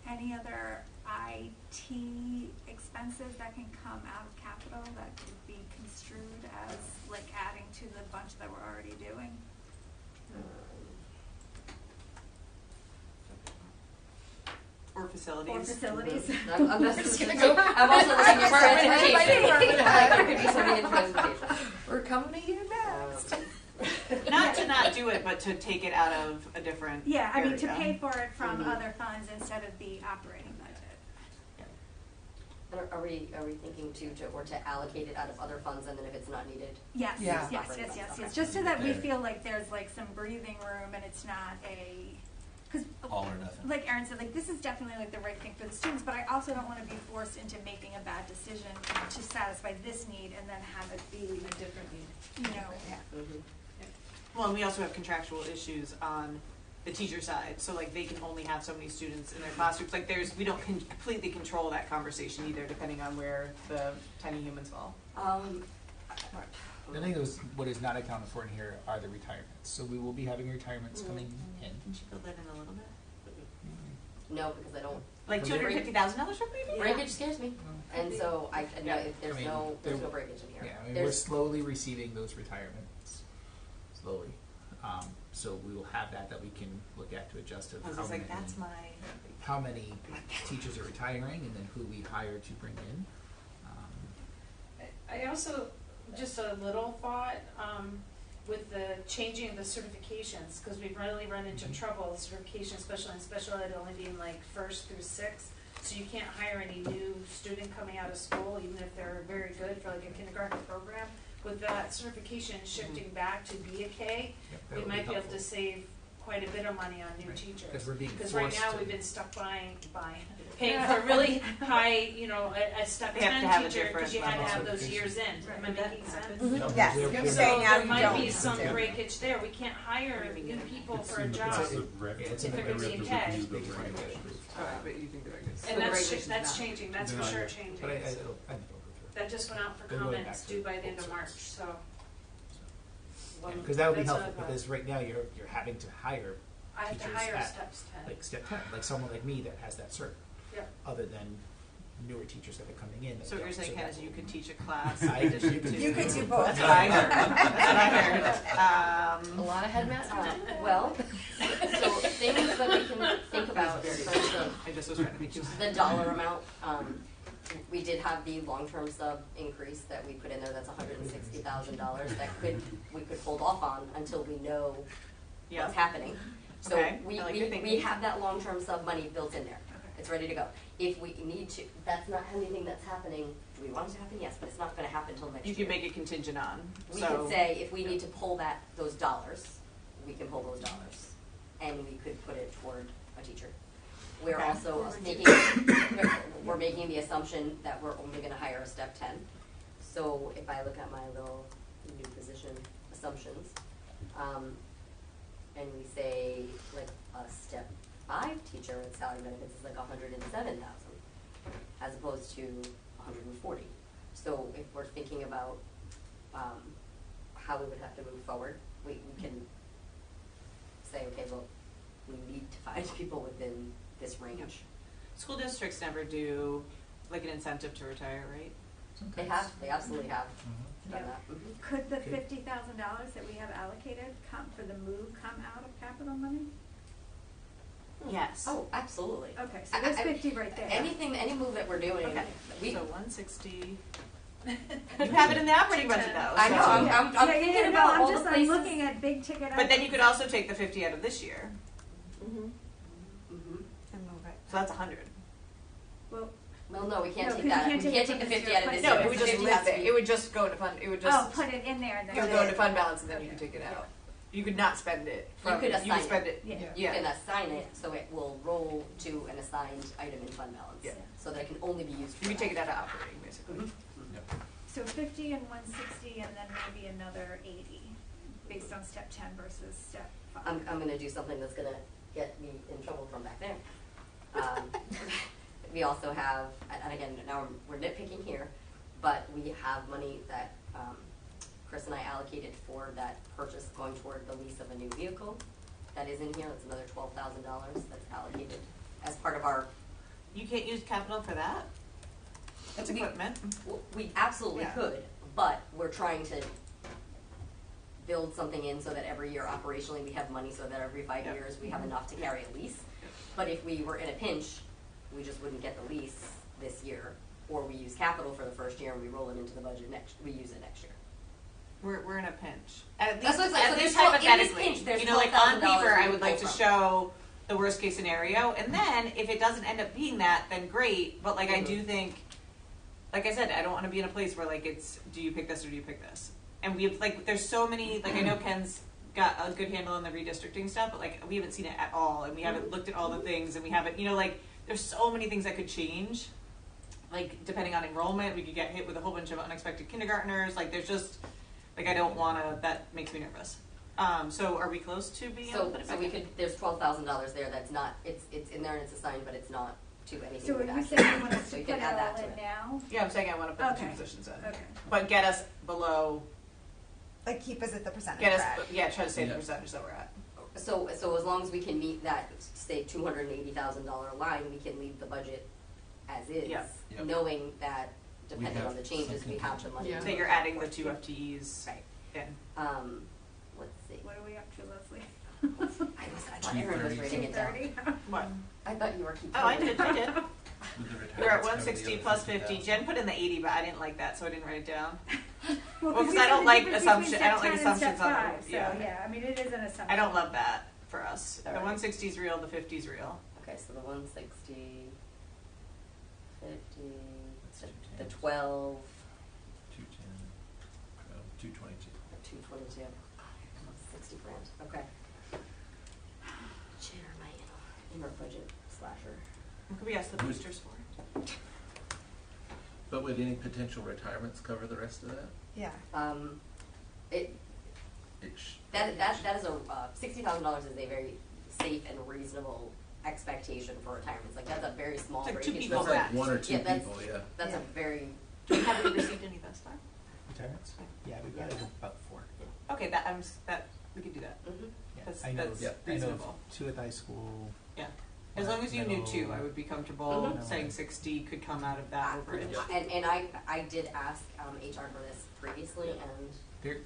Any other IT expenses that can come out of capital that could be construed as like adding to the bunch that we're already doing?
Or facilities.
Or facilities?
I'm just gonna go. I'm also looking at transportation. Like there could be something in transportation.
We're coming to you next.
Not to not do it, but to take it out of a different
Yeah, I mean, to
area.
pay for it from
Mhm.
other funds instead of the operating budget.
And are we thinking to allocate it out of other funds, and then if it's not needed?
Yes,
Yeah.
yes. Just so that we feel like there's like some breathing room and it's not because
All or nothing.
like Erin said, like this is definitely like the right thing for the students, but I also don't want to be forced into making a bad decision to satisfy this need and then have it be,
A different need.
you know,
Mm-hmm.
Well, and we also have contractual issues on the teacher side, so like they can only have so many students in their classrooms. Like we don't completely control that conversation either, depending on where the tiny humans fall.
The thing is, what is not accounted for in here are the retirements. So we will be having retirements coming in.
Can you build that in a little bit?
No, because I don't,
Like $250,000 for maybe?
breakage scares me, and so I, no, there's
I mean,
there's
there-
no breakage in here.
Yeah, I mean, we're
There's,
slowly receiving those retirements, slowly. So we will have that we can look at to adjust to
I was
how
just
many,
like, that's my.
how many teachers are retiring and then who we hire to bring in.
I also, just a little thought, with the changing of the certifications, because we've really run into trouble with certification, especially in special ed, only being like 1st through 6th. So you can't hire any new student coming out of school, even if they're very good for like a kindergarten program. With that certification shifting back to be a K,
Yep, that
we
would be
might be able
helpful.
to save quite a bit of money on new
Right,
teachers.
because we're being
Because right
forced
now,
to-
we've been stuck paying for really high, a step
They have to
10
have a
teacher, because
different
you had to
level
have those
certification.
years in. Am I making sense?
Mhm. Yes,
We're-
you're
we're-
So
saying now
there
you
might be
don't.
some
Yeah.
breakage there. We can't hire new people for a job.
It's in
If
the
it was
review.
a K.
It's being approved.
But you think they're good.
And that's changing, that's for sure changing.
But I think it'll go through.
That just went out for
They're going
comments
back to
due by the end of
full
March,
service.
so.
Because that would be
That's what
helpful,
I thought.
because right now you're having to hire
I have to
teachers
hire
at,
steps 10.
like step 10, like someone like me that has that cert.
Yep.
Other than newer teachers that are coming in. that
So what you're
don't.
saying,
So
Ken, is
that
you
will-
could teach a class
I-
in addition
you could
to.
You could do both.
That's what I heard. That's what I heard.
A lot of headmasters do that.
well, so things that we can think about in terms of
I just was trying to think of.
the dollar amount, we did have the long-term sub increase that we put in there, that's $160,000 that we could hold off on until we know
Yeah.
what's happening. So
Okay,
we
I like your
we
thinking.
have that long-term sub money built in there. It's ready to go. If we need to, that's not anything that's happening, do we want it to happen? Yes, but it's not gonna happen until next
You
year.
can make it contingent on,
We
so.
could say, if we need to pull those dollars, we can pull those dollars, and we could put it toward a teacher. We're
Okay.
also we're making the assumption that we're only gonna hire a step 10. So if I look at my little new position assumptions, and we say like a step 5 teacher with salary benefits is like 107,000, as opposed to 140. So if we're thinking about how we would have to move forward, we can say, okay, well, we need to find people within this range.
School districts never do like an incentive to retire, right?
They absolutely have done
Yeah.
that. Mhm.
Could the
Okay.
$50,000 that we have allocated come for the move come out of capital money?
Yes.
Oh, absolutely.
Okay, so there's 50 right there.
Any move that we're doing,
Okay,
we,
so 160. You have it in the operating budget though.
I know,
so-
I'm thinking
no,
about
I'm
all
just,
the
I'm
places.
looking at big ticket items.
But then you could also take the 50 out of this year,
Mhm.
And move it.
so that's 100.
Well,
Well, no, we can't
No,
take
'cause
that,
you
we
can't take
can't
it
take the
from this
50
year,
out of
but
this
No,
year.
it would just
50
live
has to
there.
be-
It would just go into fund. It would just.
oh, put it in there and then.
It would go into fund balance and then you
Okay.
can take it out. You could not spend it.
You
From,
could
You
assign
could spend
it.
it.
Yeah.
You can assign it, so it will roll to an assigned item in fund balance.
Yeah.
So that it can only be used for
You could take it
that.
out of operating, basically.
Mhm.
So 50 and 160 and then maybe another 80 based on step 10 versus step 5.
I'm gonna do something that's gonna get me in trouble from back there. We also have, and again, now we're nitpicking here, but we have money that Chris and I allocated for that purchase going toward the lease of a new vehicle. That is in here, that's another $12,000 that's allocated as part of our,
You can't use capital for that. That's equipment.
we absolutely
Yeah.
could, but we're trying to build something in so that every year operationally we have money so that every 5
Yep.
years we have enough to carry a lease. But if we were in a pinch, we just wouldn't get the lease this year, or we use capital for the first year and we roll it into the budget we use it next year.
We're in a pinch. At
That's
least,
what I'm saying.
at
So
least
there's in this
hypothetically,
pinch, there's
you know, like on
$12,000
paper, I
we
would
can
like to
pull from.
show the worst case scenario, and then if it doesn't end up being that, then great. But like I do think, like I said, I don't want to be in a place where like it's do you pick this or do you pick this? And we've like there's so many like I know Ken's got a good handle on the redistricting stuff, but like we haven't seen it at all, and we haven't looked at all the things, and we haven't like there's so many things that could change. Like depending on enrollment, we could get hit with a whole bunch of unexpected kindergartners. Like there's just like I don't want to. That makes me nervous. So are we close to being able to put it
So
back
we
in?
could, there's $12,000 there that's not, it's in there and it's assigned, but it's not to anything
So
with
are you
action.
saying you want us
So
to
you
put
can
it
add that
all
to
in
it.
now?
Yeah, I'm saying I want to put the two
Okay.
positions in,
Okay.
but get us below
Like keep us at the percentage
Get
we're
us,
at.
yeah, try to stay the
Yeah.
percentage that we're at.
So as long as we can meet that, say, $280,000 line, we can leave the budget as is,
Yep.
Yep.
knowing that depending
have
on the changes,
some
we have the money.
Yeah.
So you're adding the 2 FTEs
Right.
in.
Let's see.
What are we up to, Leslie?
I thought Erin was writing it down.
230?
What?
I thought you were keeping.
Oh, I did.
With the
We're at
retirements, cover the
160
other
plus 50.
50,000.
Jen put in the 80, but I didn't like that, so I didn't write it down.
Well,
because
we
I don't
said the
like
difference
assumption-
between
I don't
step
like
10 and step
assumptions on the-
five, so,
yeah.
yeah, I mean, it is an assumption.
I don't love that for us. The
Alright.
160 is real, the 50 is real.
Okay, so the 160, 50,
That's
the
210.
12,
210, 222.
222, 60 grand, okay. Chair, my inner budget slasher.
What could we ask the boosters for?
But would any potential retirements cover the rest of that?
Yeah.
It, that is a, $60,000 is a very safe and reasonable expectation for retirements, like that's a very small
It's like
break.
2
It's
people
That's
not-
like one or two
Yeah, that's-
people, yeah.
That's
Yeah.
a very,
Have we received any thus far?
Retirements? Yeah, we've got about 4.
Okay, that we could do that.
mhm.
Yeah,
That's-
I know,
that's
I know
reasonable.
2 at the high school.
Yeah. As long as you knew 2, I would be comfortable
Mhm.
saying 60 could come out of that overage.
And I did ask HR for this previously, and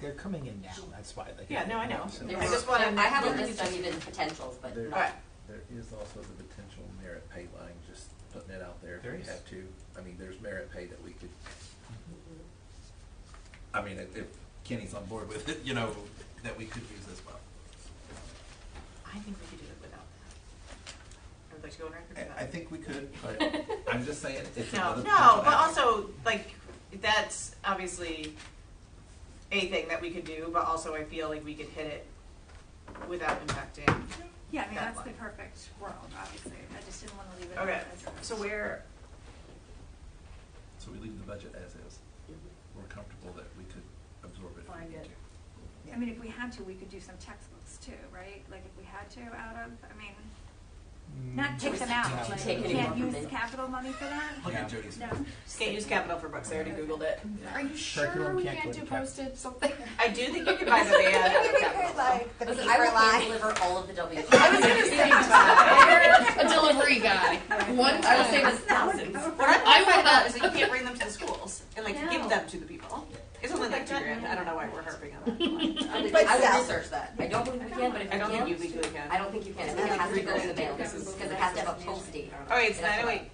They're coming in now, that's why. Like,
Yeah, no, I know.
so-
there
I
were,
just wanna-
I have a list of even potentials, but
There-
not.
Alright.
There is also the potential merit pay line, just putting it out there if
There
we
is.
have to. I mean, there's merit pay that we could,
Mhm.
I mean, if Kenny's on board with it, you know, that we could use as well.
I think we could do it without that. I would like to go on record for that.
I think we could, but I'm just saying, it's
No,
another.
no,
potential
but
avenue.
also, like, that's obviously a thing that we could do, but also I feel like we could hit it without impacting.
Yeah, I mean,
that
that's the
line.
perfect world, obviously, I just didn't wanna leave it
Okay,
as is.
so where,
So we leave the budget as is.
Mhm.
We're comfortable that we could absorb it if
Find
we need
it.
to.
I mean, if we had to, we could do some textbooks too, right? Like if we had to out of, I mean, not take them out,
No.
like
Take
we
any
can't
more from
use
them.
capital money for that?
Look
No.
at Jody's.
No?
can't use capital for books, I already Googled it.
Are you sure
Curriculum
we
can't
can't
go
do
to cap-
postage something?
I do think you could buy the van out of
Maybe we
capital.
could like the
Listen,
paper
I will
line.
deliver all of the W.
I was gonna say that. A delivery guy. One
I will save
time.
us thousands.
What I'm
I will
find out
not-
is that you can't bring them to the schools and like
No.
give them to the people. It's only like $2,000. I don't know why we're harping on that.
I would
But still.
research that. I don't believe we can, but if
I
we
don't think you
can,
legally can.
I don't think you can. It has to go in the mail, because it has to have a post date.
Okay, it's
That's
9:08.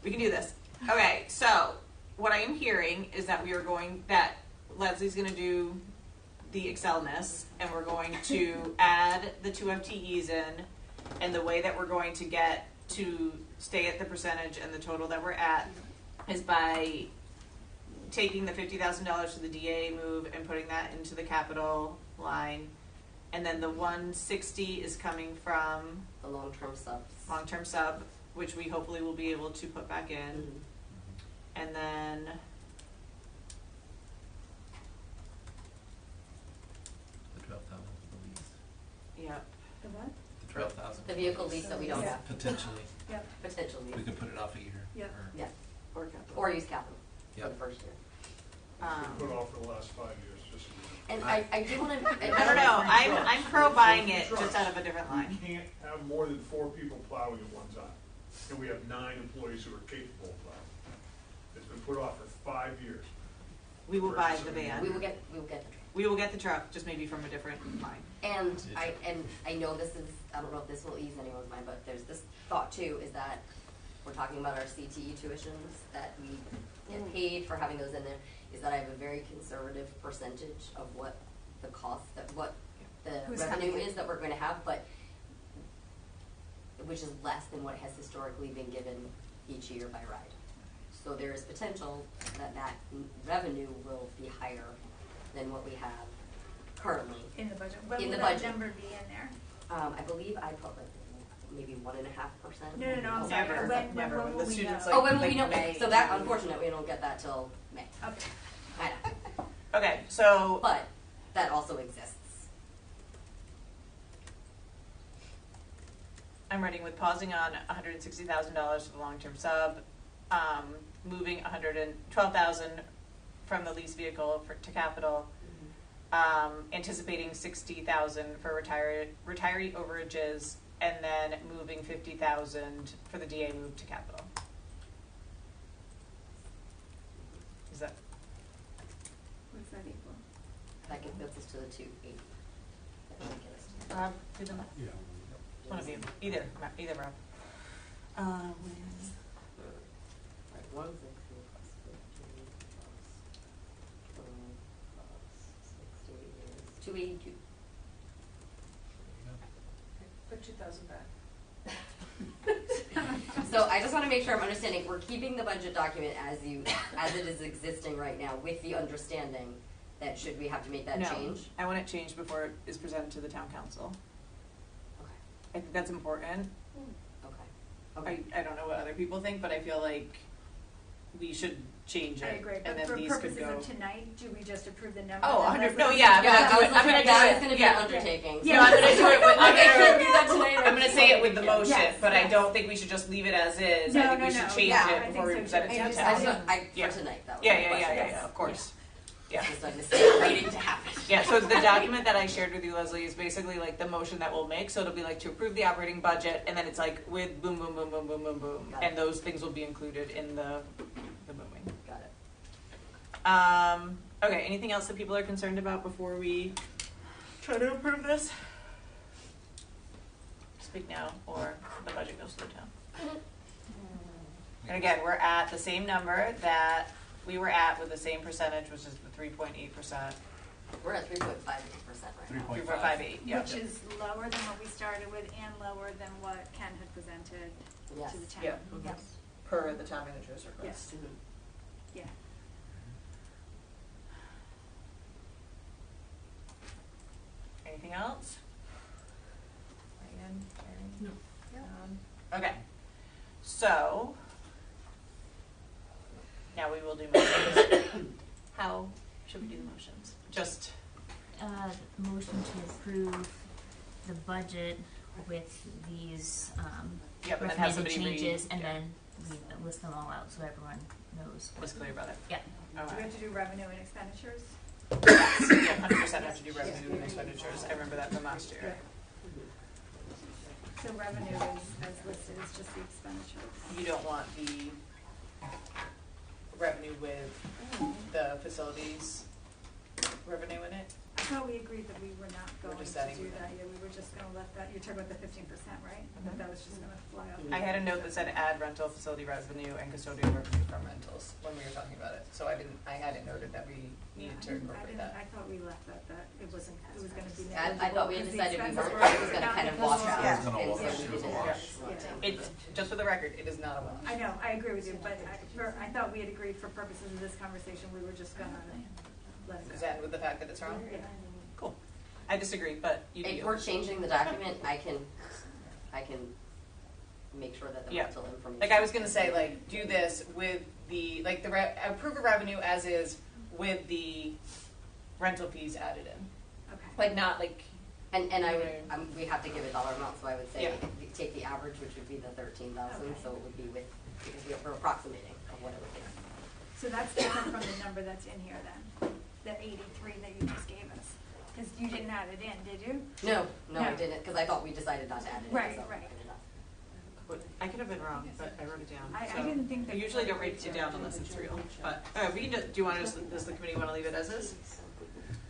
We can do this. Okay, so what I am hearing is that we are going, that Leslie's gonna do the Excelness, and we're going to add the 2 FTEs in, and the way that we're going to get to stay at the percentage and the total that we're at is by taking the $50,000 to the DA move and putting that into the capital line, and then the 160 is coming from
The long-term subs.
long-term sub, which we hopefully will be able to put back in.
Mhm.
And then
The 12,000 for the lease.
yeah,
The what?
The 12,000.
The vehicle lease that we don't
Yeah.
have,
Potentially.
Yep.
potentially,
We could put it off a year.
Yeah.
or-
yeah,
or capital.
or use capital for
Yep.
the first year.
Put off for the last 5 years, just so you know.
And I do wanna.
I don't know. I'm pro buying it just out of a different
We
line.
can't have more than 4 people plowing at one time, and we have 9 employees who are capable of plowing. It's been put off for 5 years.
We will buy the
We
van.
will get the
We will get the truck, just maybe from a different line.
And I know this is, I don't know if this will ease anyone's mind, but there's this thought too, is that we're talking about our CTE tuitions that we get paid for having those in there, is that I have a very conservative percentage of what the cost, what the
Who's
revenue
coming in?
is that we're gonna have, but which is less than what has historically been given each year by RIDE. So there is potential that revenue will be higher than what we have currently.
In the budget, when
In
will
the
that
budget.
number be in there?
I believe I put like maybe 1.5%.
No, I'm sorry,
Never,
when
never.
will
When the
we
students,
know?
like-
Oh, when will we know?
May.
So that, unfortunately, we don't get that till May.
Okay.
I know.
Okay, so
But that also exists.
I'm writing with pausing on $160,000 for the long-term sub, moving $112,000 from the lease vehicle to capital, anticipating 60,000 for retiree overages, and then moving 50,000 for the DA move to capital. Is that,
What's that equal?
That gets us to the 280. That should get us to-
Rob, do the math?
Yeah.
One of you, either Rob.
Right, 160 plus 50 plus 12 plus 60 is 282.
Put 2,000 back.
So I just want to make sure I'm understanding, we're keeping the budget document as it is existing right now, with the understanding that should we have to make that
No,
change?
I want it changed before it is presented to the town council.
Okay.
I think that's important.
Okay.
I don't know what other people think, but I feel like we should change it.
I agree,
and
but
then
for
these could
purposes
go.
of tonight, do we just approve the number?
Oh,
that
100, no,
Leslie-
yeah, I'm
Yeah,
gonna
I
do
was
it, I'm gonna do
that
it.
was going to be
Yeah.
an undertaking.
So I'm gonna do it with,
I can't do that tonight.
I'm gonna say it with the motion,
Yes,
but I
yes.
don't think we should just leave it as is.
No,
I think
no,
we should
no.
change
Yeah, I
it
think
before we
so
present
too.
it to
I
the
just,
town.
for tonight, that was
Yeah,
my
yeah, yeah,
question.
yeah, yeah, of course. Yeah.
Just a mistake waiting to happen.
Yeah, so the document that I shared with you, Leslie, is basically like the motion that we'll make. So it'll be like to approve the operating budget, and then it's like with boom, boom, boom, boom, boom, boom, boom,
Got it.
and those things will be included in the booming.
Got it.
Okay, anything else that people are concerned about before we try to approve this? Speak now, or the budget goes to the town. And again, we're at the same number that we were at with the same percentage, which is the 3.8%.
We're at 3.58% right now.
3.58, yeah.
Which is lower than what we started with and lower than what Ken had presented
Yes.
to the town.
Yeah.
Yes.
Per the town manager's request.
Yes.
Mhm.
Yeah.
Anything else? Megan, Karen? No. Okay. So, now we will do motions. How should we do the motions? Just,
Motion to approve the budget with these
yeah, but then have
recommended
somebody read.
changes, and
Yeah.
then we list them all out so everyone knows.
Was clear about it.
Yeah.
Do we
Okay.
have to do revenue and expenditures?
Yeah, 100% have to do revenue and expenditures. I remember that from last year.
So revenue is, as listed, is just the expenditures.
You don't want the revenue with the facilities revenue in it?
I thought we agreed that we were not going
just
to
adding
do
that.
that, yeah, we were just gonna let that, you're talking about the 15%, right?
Mhm.
That was just gonna fly off.
I had a note that said add rental facility revenue and custodial revenue from rentals when we were talking about it. So I had it noted that we needed to incorporate that.
I thought we left that it was gonna be
I thought we had
negligible,
decided we
because the
weren't,
expenses
it was
were
gonna
not
kind of
because
wash
we're-
out.
Yeah.
It's gonna
and
wash
so
out.
we didn't
Yeah.
want to.
It's, just for the record, it is not a wash.
I know, I agree with you, but I thought we had agreed for purposes of this conversation, we were just gonna let it go.
Is that with the fact that it's wrong?
Yeah.
Cool. I disagree, but you do
If
you.
we're changing the document, I can make sure that the
Yeah.
rental information.
Like I was gonna say, like, do this with the, like, approve of revenue as is with the rental fees added in.
Okay.
Like, not like,
And I would, we have to give a dollar amount, so I would say,
Yeah.
take the average, which would be the 13,000,
Okay.
so it would be with, because we're approximating of what it would be.
So that's different from the number that's in here then, the 83 that you just gave us, because you didn't add it in, did you?
No, I
No.
didn't, because I thought we decided not to add it in,
Right,
so
right.
I did not.
I could have been wrong, but I wrote it down.
I
so.
didn't think that.
I usually don't write it down unless it's real, but, we can just, do you wanna just, does the committee wanna leave it as is?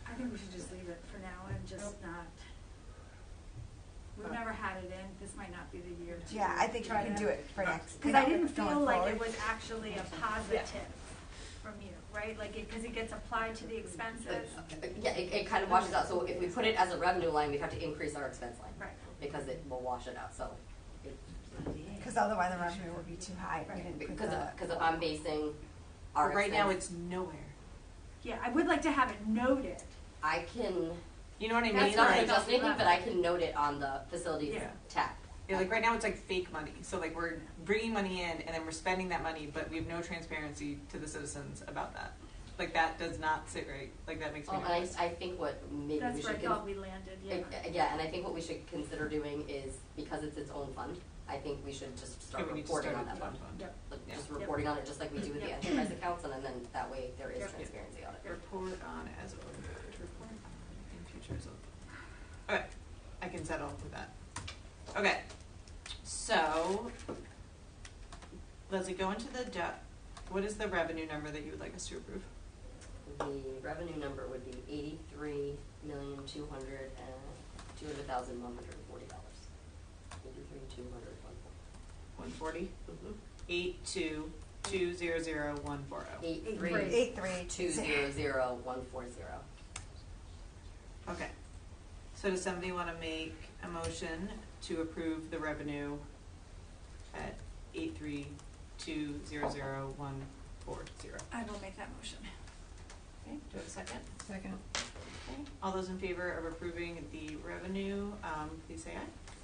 I think we should just leave it for now and just not, we've never had it in, this might not be the year to.
Yeah, I think we
try
can
to-
do it for next.
Because I didn't
going
feel like
forward.
it was actually a positive from you, right? Like, because it gets applied to the expenses.
Yeah, it kind of washes out, so if we put it as a revenue line, we have to increase our expense line.
Right.
Because it will wash it out, so.
Because otherwise the revenue would be too high. if we didn't put
Because
the-
if I'm basing our
But right now,
expense-
it's nowhere.
Yeah, I would like to have it noted.
I can,
You know what I mean?
That's
it's not
where I
gonna
felt
adjust anything,
left.
but I can note it on the facilities
Yeah.
tab.
Yeah, like right now it's like fake money. So like we're bringing money in and then we're spending that money, but we have no transparency to the citizens about that. Like that does not sit right. Like that makes me
Well, and
nervous.
I think what maybe we
That's where I
should,
thought we landed, yeah.
yeah, and I think what we should consider doing is, because it's its own fund, I think we should just start
Yeah, we need to
reporting
start
on that
with the
fund.
Yep.
Like,
Yeah.
just
Yep.
reporting on it, just like we do with the
Yep.
enterprise accounts, and then that way there is
Yep.
transparency on it.
Report on as owned. Report on
teachers.
Okay, I can settle with that. Okay, so, Leslie, go into the what is the revenue number that you would like us to approve?
The revenue number would be $83,200,140.
$140?
Mm-hmm.
82200140.
83,200,140.
Okay. So does somebody want to make a motion to approve the revenue at 83200140?
I will make that motion.
Okay, do I have a second?
Second.
Okay. All those in favor of approving the revenue, please say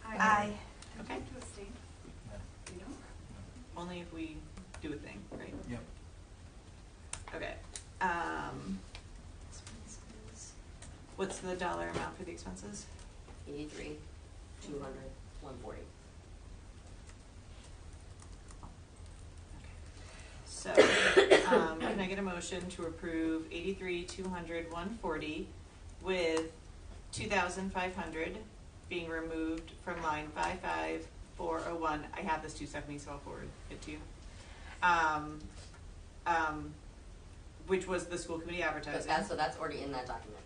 aye.
Aye.
Okay.
To abstain. You don't?
Only if we do a thing, right?
Yep.
Okay. Expenses. What's the dollar amount for the expenses?
83,200,140.
So, can I get a motion to approve 83,200,140 with 2,500 being removed from line 55401? I have this too, Stephanie, so I'll forward it to you. Which was the school committee advertising.
So that's already in that document.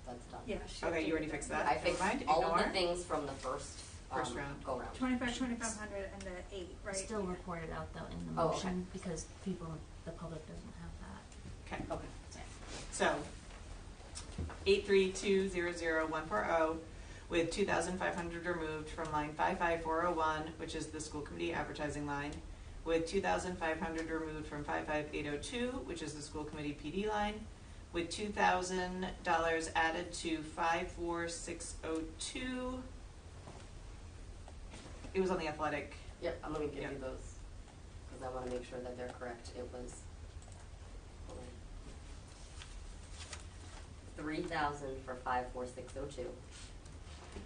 That's done.
Yeah.
Okay, you already fixed that?
I fixed
Never mind,
all of the
ignore.
things from the first
round.
go round.
2,500 and the 8, right?
Still reported out though in the
Oh, okay.
motion because the public doesn't have that.
Okay.
Okay.
So, 83,200,140 with 2,500 removed from line 55401, which is the school committee advertising line, with 2,500 removed from 55802, which is the school committee PD line, with $2,000 added to 54602. It was on the athletic.
Yep, I'm gonna give
Yep.
you those, because I wanna make sure that they're correct. It was 3,000 for 54602,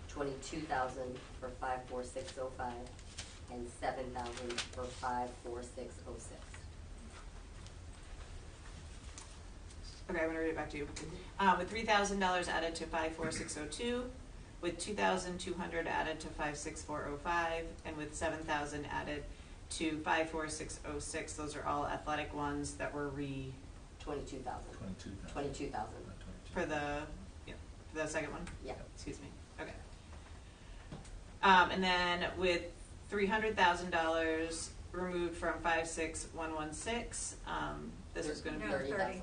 22,000 for 54605, and 7,000 for 54606.
Okay, I'm gonna read it back to you. With $3,000 added to 54602, with 2,200 added to 56405, and with 7,000 added to 54606. Those are all athletic ones that were
22,000.
22,000.
22,000.
for the second one.
Yeah.
Excuse me. Okay. And then with $300,000 removed from 56116, this is going to be
30,000.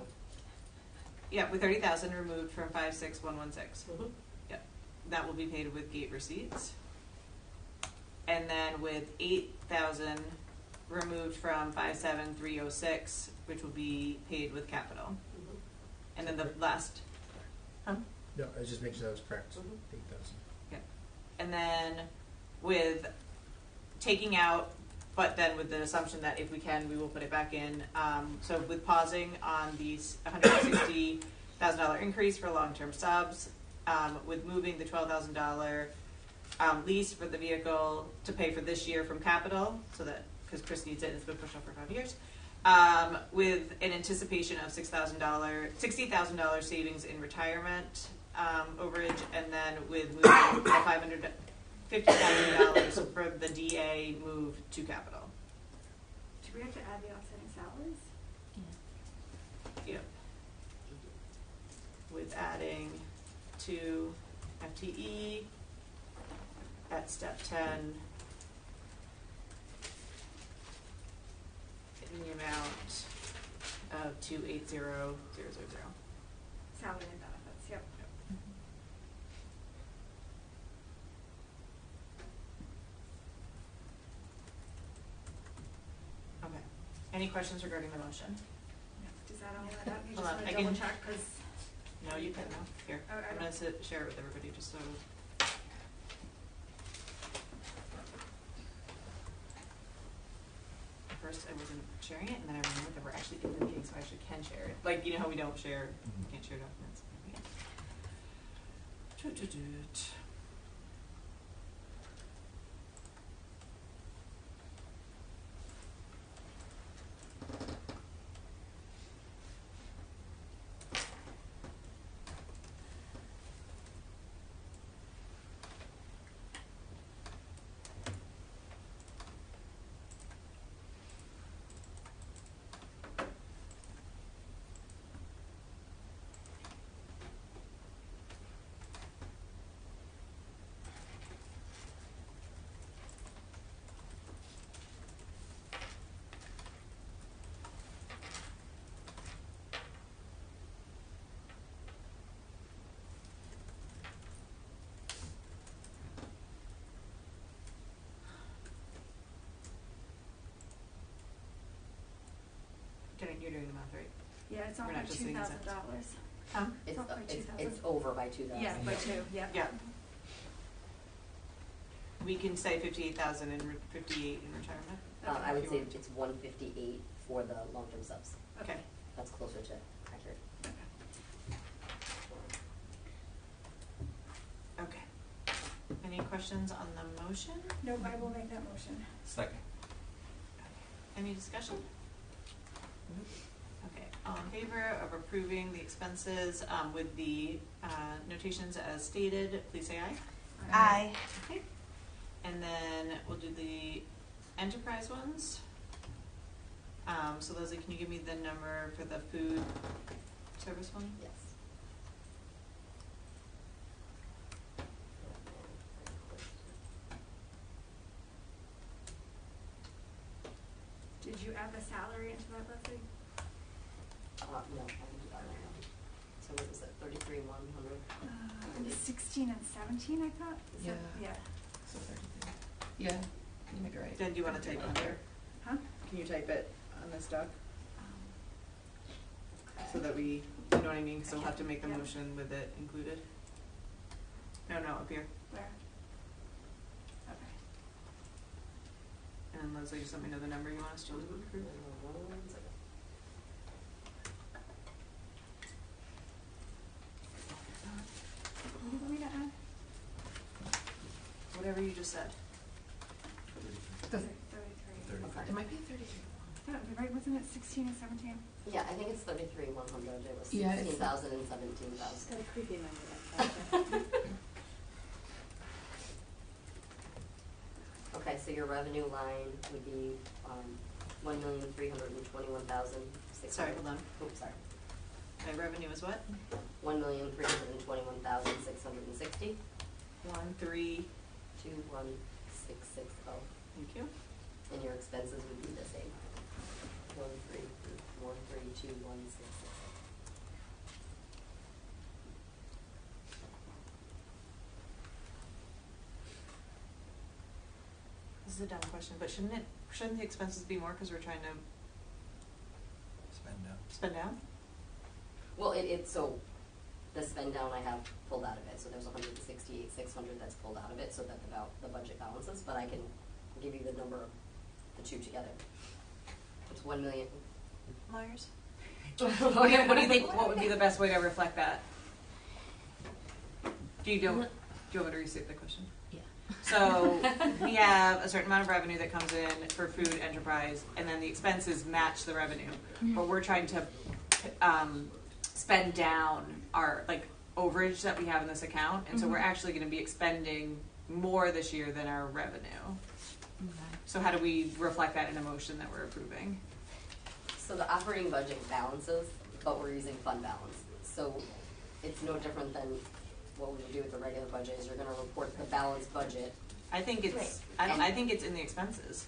Yeah, with 30,000 removed from 56116.
Mm-hmm.
Yep. That will be paid with gate receipts. And then with 8,000 removed from 57306, which will be paid with capital.
Mm-hmm.
And then the last.
No, I was just making sure that was correct.
Mhm.
8,000.
And then with taking out, but then with the assumption that if we can, we will put it back in. So with pausing on these $160,000 increase for long-term subs, with moving the $12,000 lease for the vehicle to pay for this year from capital, so that, because Chris needs it and it's been pushed off for 5 years, with an anticipation of $60,000 savings in retirement overage, and then with moving $50,000 for the DA move to capital.
Do we have to add the offsetting salaries?
Yeah.
Yep. With adding to FTE at step 10 in the amount of 280,000.
Salary and benefits, yep.
Okay. Any questions regarding the motion?
Does that all add up? You
Hold
just
on,
want
I
to
can-
double check, because
No, you can now. Here,
Oh, I
I'm
don't-
gonna share it with everybody just so. First, I wasn't sharing it, and then I remembered that we're actually in the meeting, so I actually can share it. Like, you know how we don't share, we can't share documents. Okay. Toot. You're doing the math right.
Yeah, it's off
We're
by
not just saying
$2,000.
It's,
off by
it's
2,000.
over by 2,000.
Yeah, by two, yeah.
Yeah. We can say 58,000 and 58 in retirement.
I would
If
say
you want.
it's 158 for the long-term subs.
Okay.
That's closer to accurate.
Okay. Any questions on the motion?
Nope, I will make that motion.
Second.
Any discussion? Okay, all in favor of approving the expenses with the notations as stated, please say aye.
Aye.
Okay. And then we'll do the enterprise ones. So Leslie, can you give me the number for the food service one?
Yes.
Did you add the salary into that, Leslie?
No, I can do that right now. So what was it, 33,100?
It was 16 and 17, I thought. Is that-
Yeah.
Yeah.
So 33. Yeah, you make it right.
Then do you want to type under?
Huh?
Can you type it on this doc?
Um,
So that we, you know what I mean, so we'll have to make the
Yeah.
motion with it included. No, up here.
Where? Okay.
And Leslie, just let me know the number you want us to approve.
One second.
What do you want me to add?
Whatever you just said.
Does-
33.
It might be 33.
Yeah, right, wasn't it 16 and 17?
Yeah, I think it's 33,100. It was
Yeah, it's-
16,000 and 17,000.
Got a creepy number like that.
Okay, so your revenue line would be 1,321,600.
Sorry, hold on.
Oops, sorry.
My revenue is what?
1,321,660.
1,3.
21660.
Thank you.
And your expenses would be the same. 1,321,660.
This is a dumb question, but shouldn't the expenses be more because we're trying to spend down?
Well, so the spend down I have pulled out of it, so there's 168,600 that's pulled out of it, so that the budget balances, but I can give you the number of the two together. It's 1 million.
Myers? What do you think, what would be the best way to reflect that? Do you want me to restate the question?
Yeah.
So we have a certain amount of revenue that comes in for food enterprise, and then the expenses match the revenue. But we're trying to spend down our overage that we have in this account, and so we're actually going to be expending more this year than our revenue.
Okay.
So how do we reflect that in a motion that we're approving?
So the operating budget balances, but we're using fund balance. So it's no different than what we would do with the regular budget, is you're gonna report the balanced budget.
I think it's I think it's in the expenses.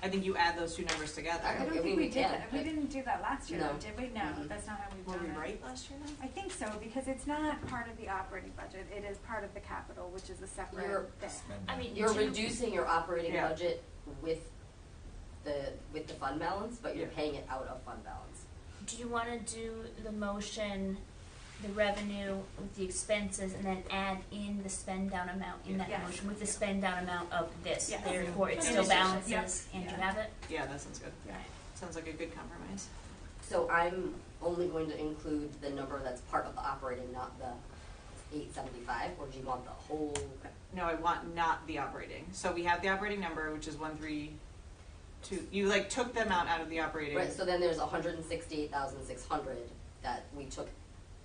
I think you add those two numbers together.
I don't
I
think
mean,
we
we
did
can,
that. We
but-
didn't do that last year,
No.
though, did we? No,
Mhm.
that's not how we've
Were
done
we
it.
right last year then?
I think so, because it's not part of the operating budget. It is part of the capital, which is a separate
You're-
thing.
I mean,
You're
do-
reducing your operating
Yeah.
budget with the fund balance, but you're
Yeah.
paying it out of fund balance.
Do you want to do the motion, the revenue with the expenses, and then add in the spend down amount in that
Yes.
motion with the spend down amount of this?
Yes.
Therefore, it
In
still
addition,
balances,
yep.
and you
Yeah.
have it.
Yeah, that sounds good.
Yeah.
Sounds like a good compromise.
So I'm only going to include the number that's part of the operating, not the 875, or do you want the whole?
No, I want not the operating. So we have the operating number, which is 132. You took them out of the operating.
Right, so then there's 168,600 that we took,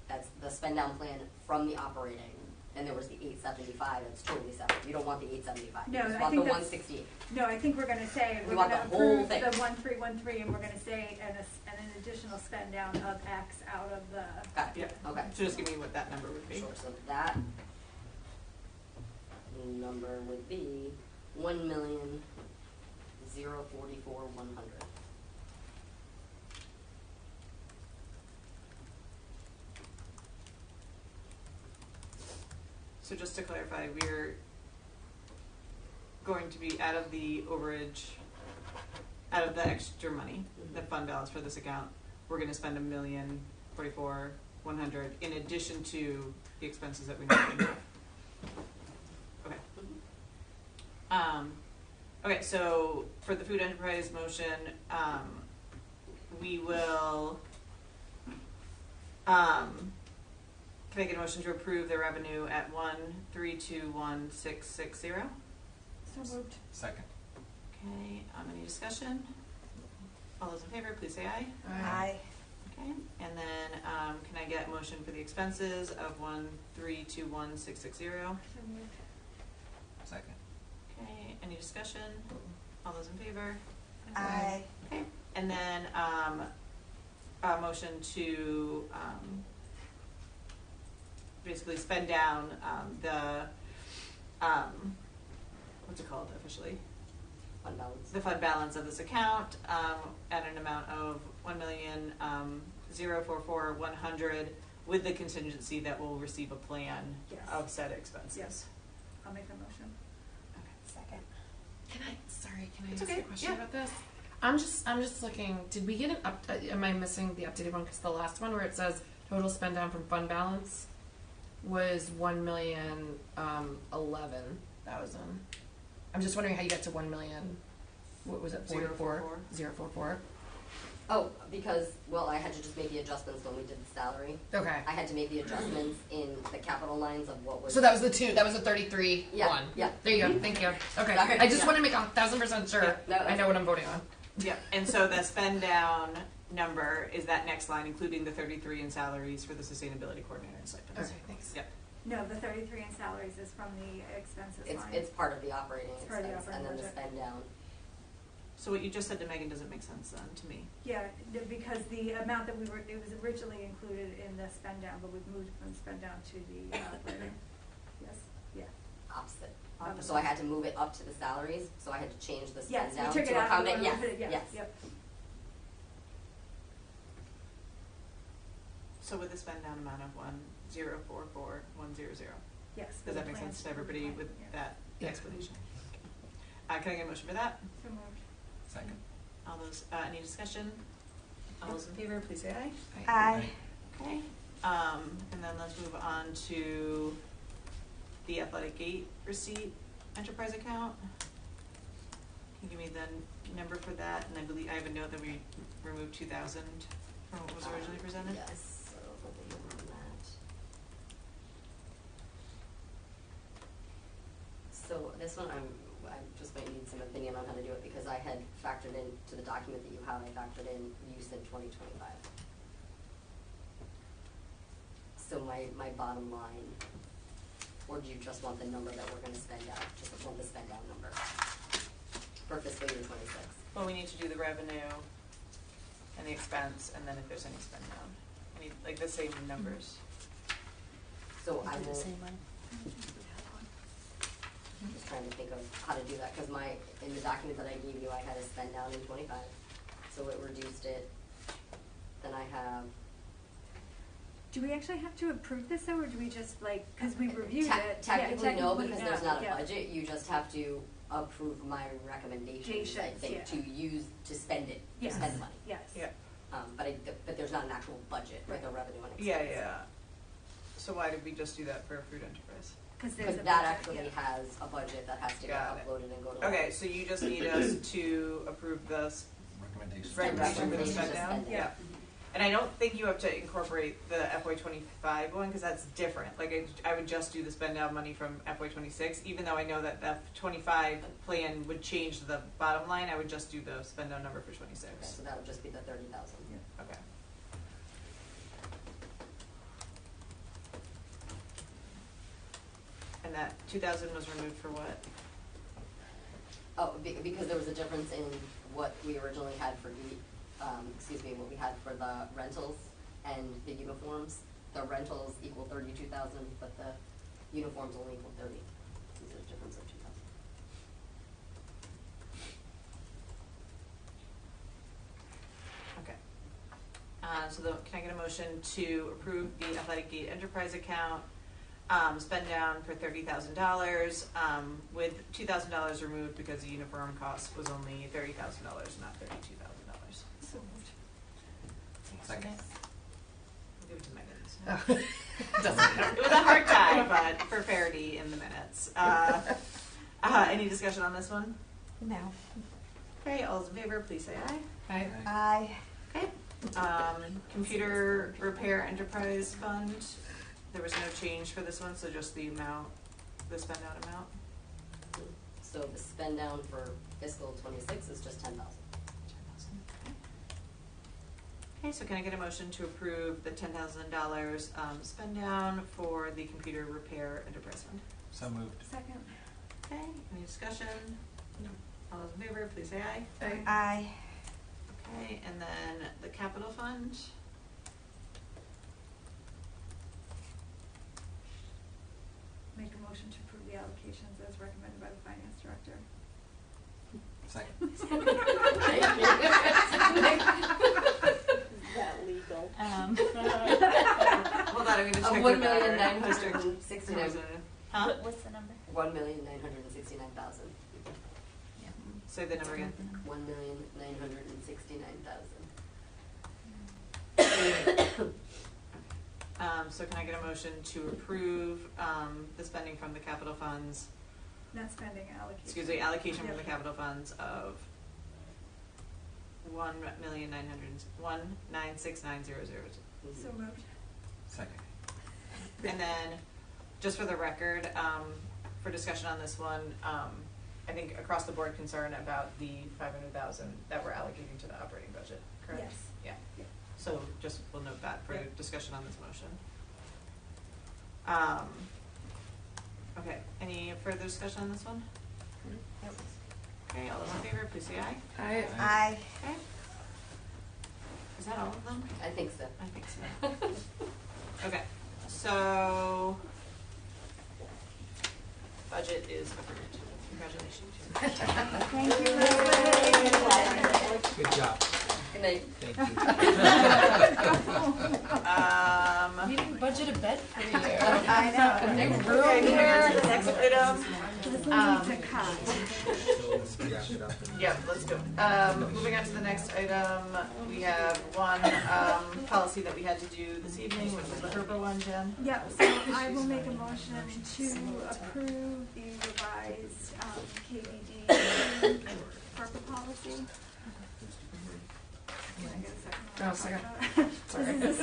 that's the spend down plan from the operating, and there was the 875, it's totally separate. You don't want the 875,
No,
you just
I
want
think
the
that's-
168.
No, I think we're gonna say,
We
we're
want
gonna
the whole
approve
thing.
the 1313, and we're gonna say an additional spend down of X out of the,
Got it,
Yeah.
okay.
So just give me what that number would be.
Sure, so that number would be 1,044,100.
So just to clarify, we're going to be out of the overage, out of the extra money, the fund balance for this account, we're gonna spend $1,044,100 in addition to the expenses that we know we have. Okay. Okay, so for the food enterprise motion, we will, can I get a motion to approve the revenue at 1321660?
So moved.
Second.
Okay, any discussion? All those in favor, please say aye.
Aye.
Okay, and then, can I get a motion for the expenses of 1321660?
So moved.
Second.
Okay, any discussion? All those in favor?
Aye.
Okay, and then, a motion to, basically spend down, what's it called officially?
Fund balance.
The fund balance of this account, at an amount of $1,044,100 with the contingency that we'll receive a plan
Yes.
of said expenses.
Yes. I'll make the motion.
Second.
Can I
It's
ask
okay,
a question
yeah.
about this? I'm just looking, did we get an am I missing the updated one? Because the last one where it says total spend down from fund balance was 1,011,000. I'm just wondering how you got to 1,000,000, what was it, 44? 044?
Oh, because, well, I had to just make the adjustments when we did the salary.
Okay.
I had to make the adjustments in the capital lines of what was.
So that was the 33
Yeah,
one.
yeah.
There you go, thank you. Okay,
Sorry,
I just
yeah.
want to make 1,000% sure
Yeah, no,
I know what I'm voting on.
Yeah, and so the spend down number is that next line, including the 33 in salaries for the sustainability coordinator and stipends.
Okay, thanks.
Yep.
No, the 33 in salaries is from the expenses
It's,
line.
it's part of the operating
It's part of the
expense, and
operating
then the
budget.
spend down.
So what you just said to Megan doesn't make sense then, to me.
Yeah, because the amount that it was originally included in the spend down, but we've moved from spend down to the operating. Yes, yeah.
Opposite.
Opposite.
So I had to move it up to the salaries, so I had to change the
Yes,
spend down
we took it
to
out.
accommodate,
we
yes,
moved it,
yes.
Yep.
So with the spend down amount of 1,044,100.
Yes.
Does that make sense to everybody with that
Yeah.
explanation? Can I get a motion for that?
So moved.
Second.
All those, any discussion? All those in favor, please say aye.
Aye.
Okay, and then let's move on to the athletic gate receipt enterprise account. Can you give me the number for that? And I believe, I have a note that we removed 2,000 from what was originally presented.
Yes, so let me look on that. So this one, I just might need some opinion on how to do it, because I had factored in to the document that you have, I factored in use in 2025. So my bottom line, or do you just want the number that we're gonna spend out, just want the spend out number for fiscal year 26?
Well, we need to do the revenue and the expense, and then if there's any spend down. I need, like, the same numbers.
So I
Do the
will,
same way.
I'm just trying to think of how to do that, because in the document that I gave you, I had a spend down in 25, so it reduced it. Then I have.
Do we actually have to approve this though, or do we just because we reviewed it?
Technically no,
technically
because there's not a
yeah.
budget, you just have to approve my recommendations, I
Recommendations,
think,
yeah.
to spend it, to
Yes.
spend the money.
Yes.
Yeah.
But there's not an actual budget, like a revenue and
Yeah,
expense.
yeah. So why did we just do that for food enterprise?
Because
Because that actually has a budget that has to get
Got it.
uploaded and go to.
Okay, so you just need us to approve this
Recommendation.
recommendation for the
Recommendation
spend
to
down?
spend
Yeah. And I don't think you have to incorporate the FY 25 one, because that's different. Like, I would just do the spend down money from FY 26, even though I know that the 25 plan would change the bottom line, I would just do the spend down number for 26.
Okay, so that would just be the 30,000.
Okay. And that 2,000 was removed for what?
Oh, because there was a difference in what we originally had for what we had for the rentals and the uniforms. The rentals equal 32,000, but the uniforms only equal 30. There's a difference of 2,000.
Okay. Can I get a motion to approve the athletic gate enterprise account, spend down for $30,000, with $2,000 removed because the uniform cost was only $30,000, not $32,000.
So moved.
Doesn't matter.
It was a hard time, but for parity in the minutes. Any discussion on this one?
No.
Okay, all those in favor, please say aye.
Aye.
Aye.
Okay. Computer repair enterprise fund. There was no change for this one, so just the amount, the spend out amount.
So the spend down for fiscal '26 is just 10,000.
Okay, so can I get a motion to approve the $10,000 spend down for the computer repair enterprise fund?
So moved.
Second.
Okay, any discussion? No. All those in favor, please say aye.
Aye.
Okay, and then the capital fund.
Make a motion to approve the allocations as recommended by the finance director.
Second.
Is that legal?
Hold on, I'm gonna check
Of
with our
1,969,000.
Huh?
What's the number?
1,969,000.
Say the number again.
1,969,000.
So can I get a motion to approve the spending from the capital funds,
Not spending, allocation.
excuse me, allocation from the
Yep.
capital funds of 1,969,000.
So moved.
Second.
And then, just for the record, for discussion on this one, I think across the board concern about the 500,000 that we're allocating to the operating budget, correct?
Yes.
Yeah.
Yeah.
So just, we'll note that for
Yep.
discussion on this motion. Okay, any further discussion on this one? Okay, all those in favor, please say aye.
Aye.
Okay. Is that all of them?
I think so.
I think so. Okay, so budget is approved. Congratulations.
Thank you, Leslie.
Good job.
Good night.
Thank you.
We didn't budget a bed for you.
I know.
Big
Okay,
room
moving on
here.
to the next item.
Wrap it up and-
Yeah, let's go. Moving on to the next item, we have one policy that we had to do this evening, which is the HERPA one, Jen.
Yep, so I will make a motion to approve the revised KBD purple policy. Can I get a second?
Oh, second.
This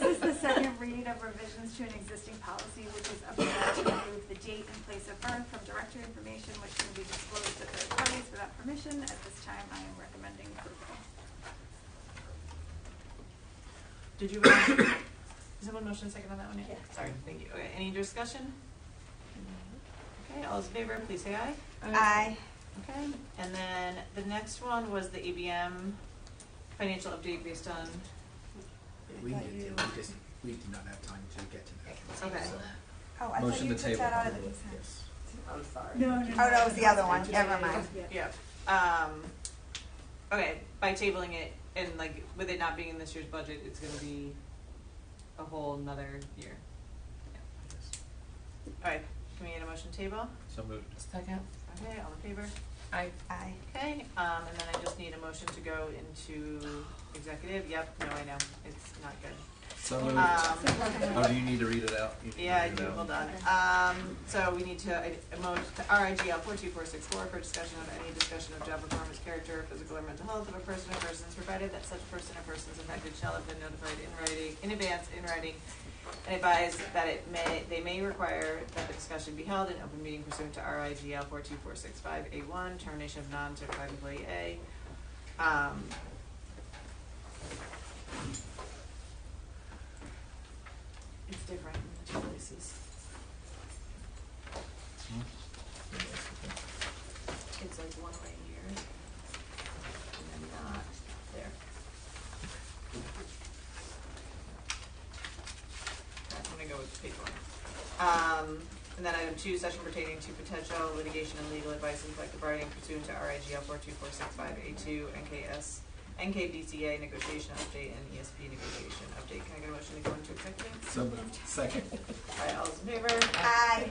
is the second read of revisions to an existing policy, which is updated to remove the date and place of birth from directory information, which can be disclosed to third parties without permission. At this time, I am recommending approval.
Did you, is someone motion second on that one yet?
Yeah.
Sorry, thank you. Okay, any discussion? Okay, all those in favor, please say aye.
Aye.
Okay, and then the next one was the ABM financial update based on,
We did not have time to get to that.
okay.
So,
Oh, I thought
Motion
you
to
took
table.
that out of the consent.
yes.
I'm sorry.
No.
Oh, no, it was the other one. Never mind.
Yeah. Okay, by tabling it and like with it not being in this year's budget, it's gonna be a whole nother year. Alright, can we get a motion to table?
So moved.
Second.
Okay, all in favor?
Aye.
Aye.
Okay, and then I just need a motion to go into executive. Yep, no, I know, it's not good.
So moved.
Um,
Oh, do you need to read it out? You need to
Yeah, I
read it
do,
out.
hold on. So we need to, motion to RIGL 42464 for discussion of any discussion of job performance, character, physical or mental health of a person or persons, provided that such person or persons affected shall have been notified in writing, in advance, in writing, and advised that they may require that the discussion be held in open meeting pursuant to RIGL 42465A1, termination of non-certified employee A. It's different in the two places. It's like one way here, and then not there. Okay, I'm gonna go with page one. And then item 2, session pertaining to potential litigation and legal advice and collective bargaining pursuant to RIGL 42465A2, NKBCA negotiation update, and ESP negotiation update. Can I get a motion to go into executive?
So moved. Second.
All right, all those in favor?
Aye.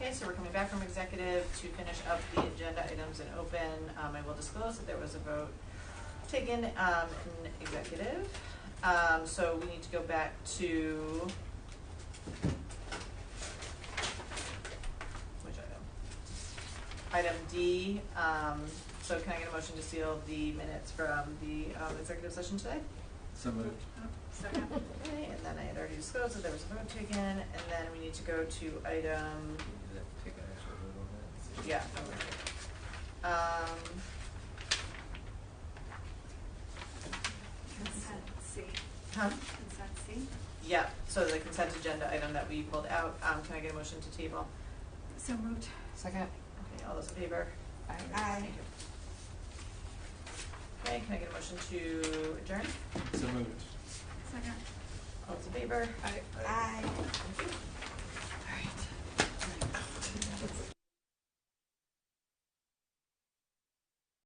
Okay, so we're coming back from executive to finish up the agenda items in open. I will disclose that there was a vote taken in executive. So we need to go back to which item? Item D. So can I get a motion to seal the minutes from the executive session today?
So moved.
Second.
Okay, and then I had already disclosed that there was a vote taken, and then we need to go to item,
Take an actual vote on that.
yeah.
Consent C.
Huh?
Consent C.
Yeah, so the consent agenda item that we pulled out, can I get a motion to table?
So moved.
Second.
Okay, all those in favor?
Aye.
Thank you. Okay, can I get a motion to adjourn?
So moved.
Second.
All those in favor?
Aye.
Thank you.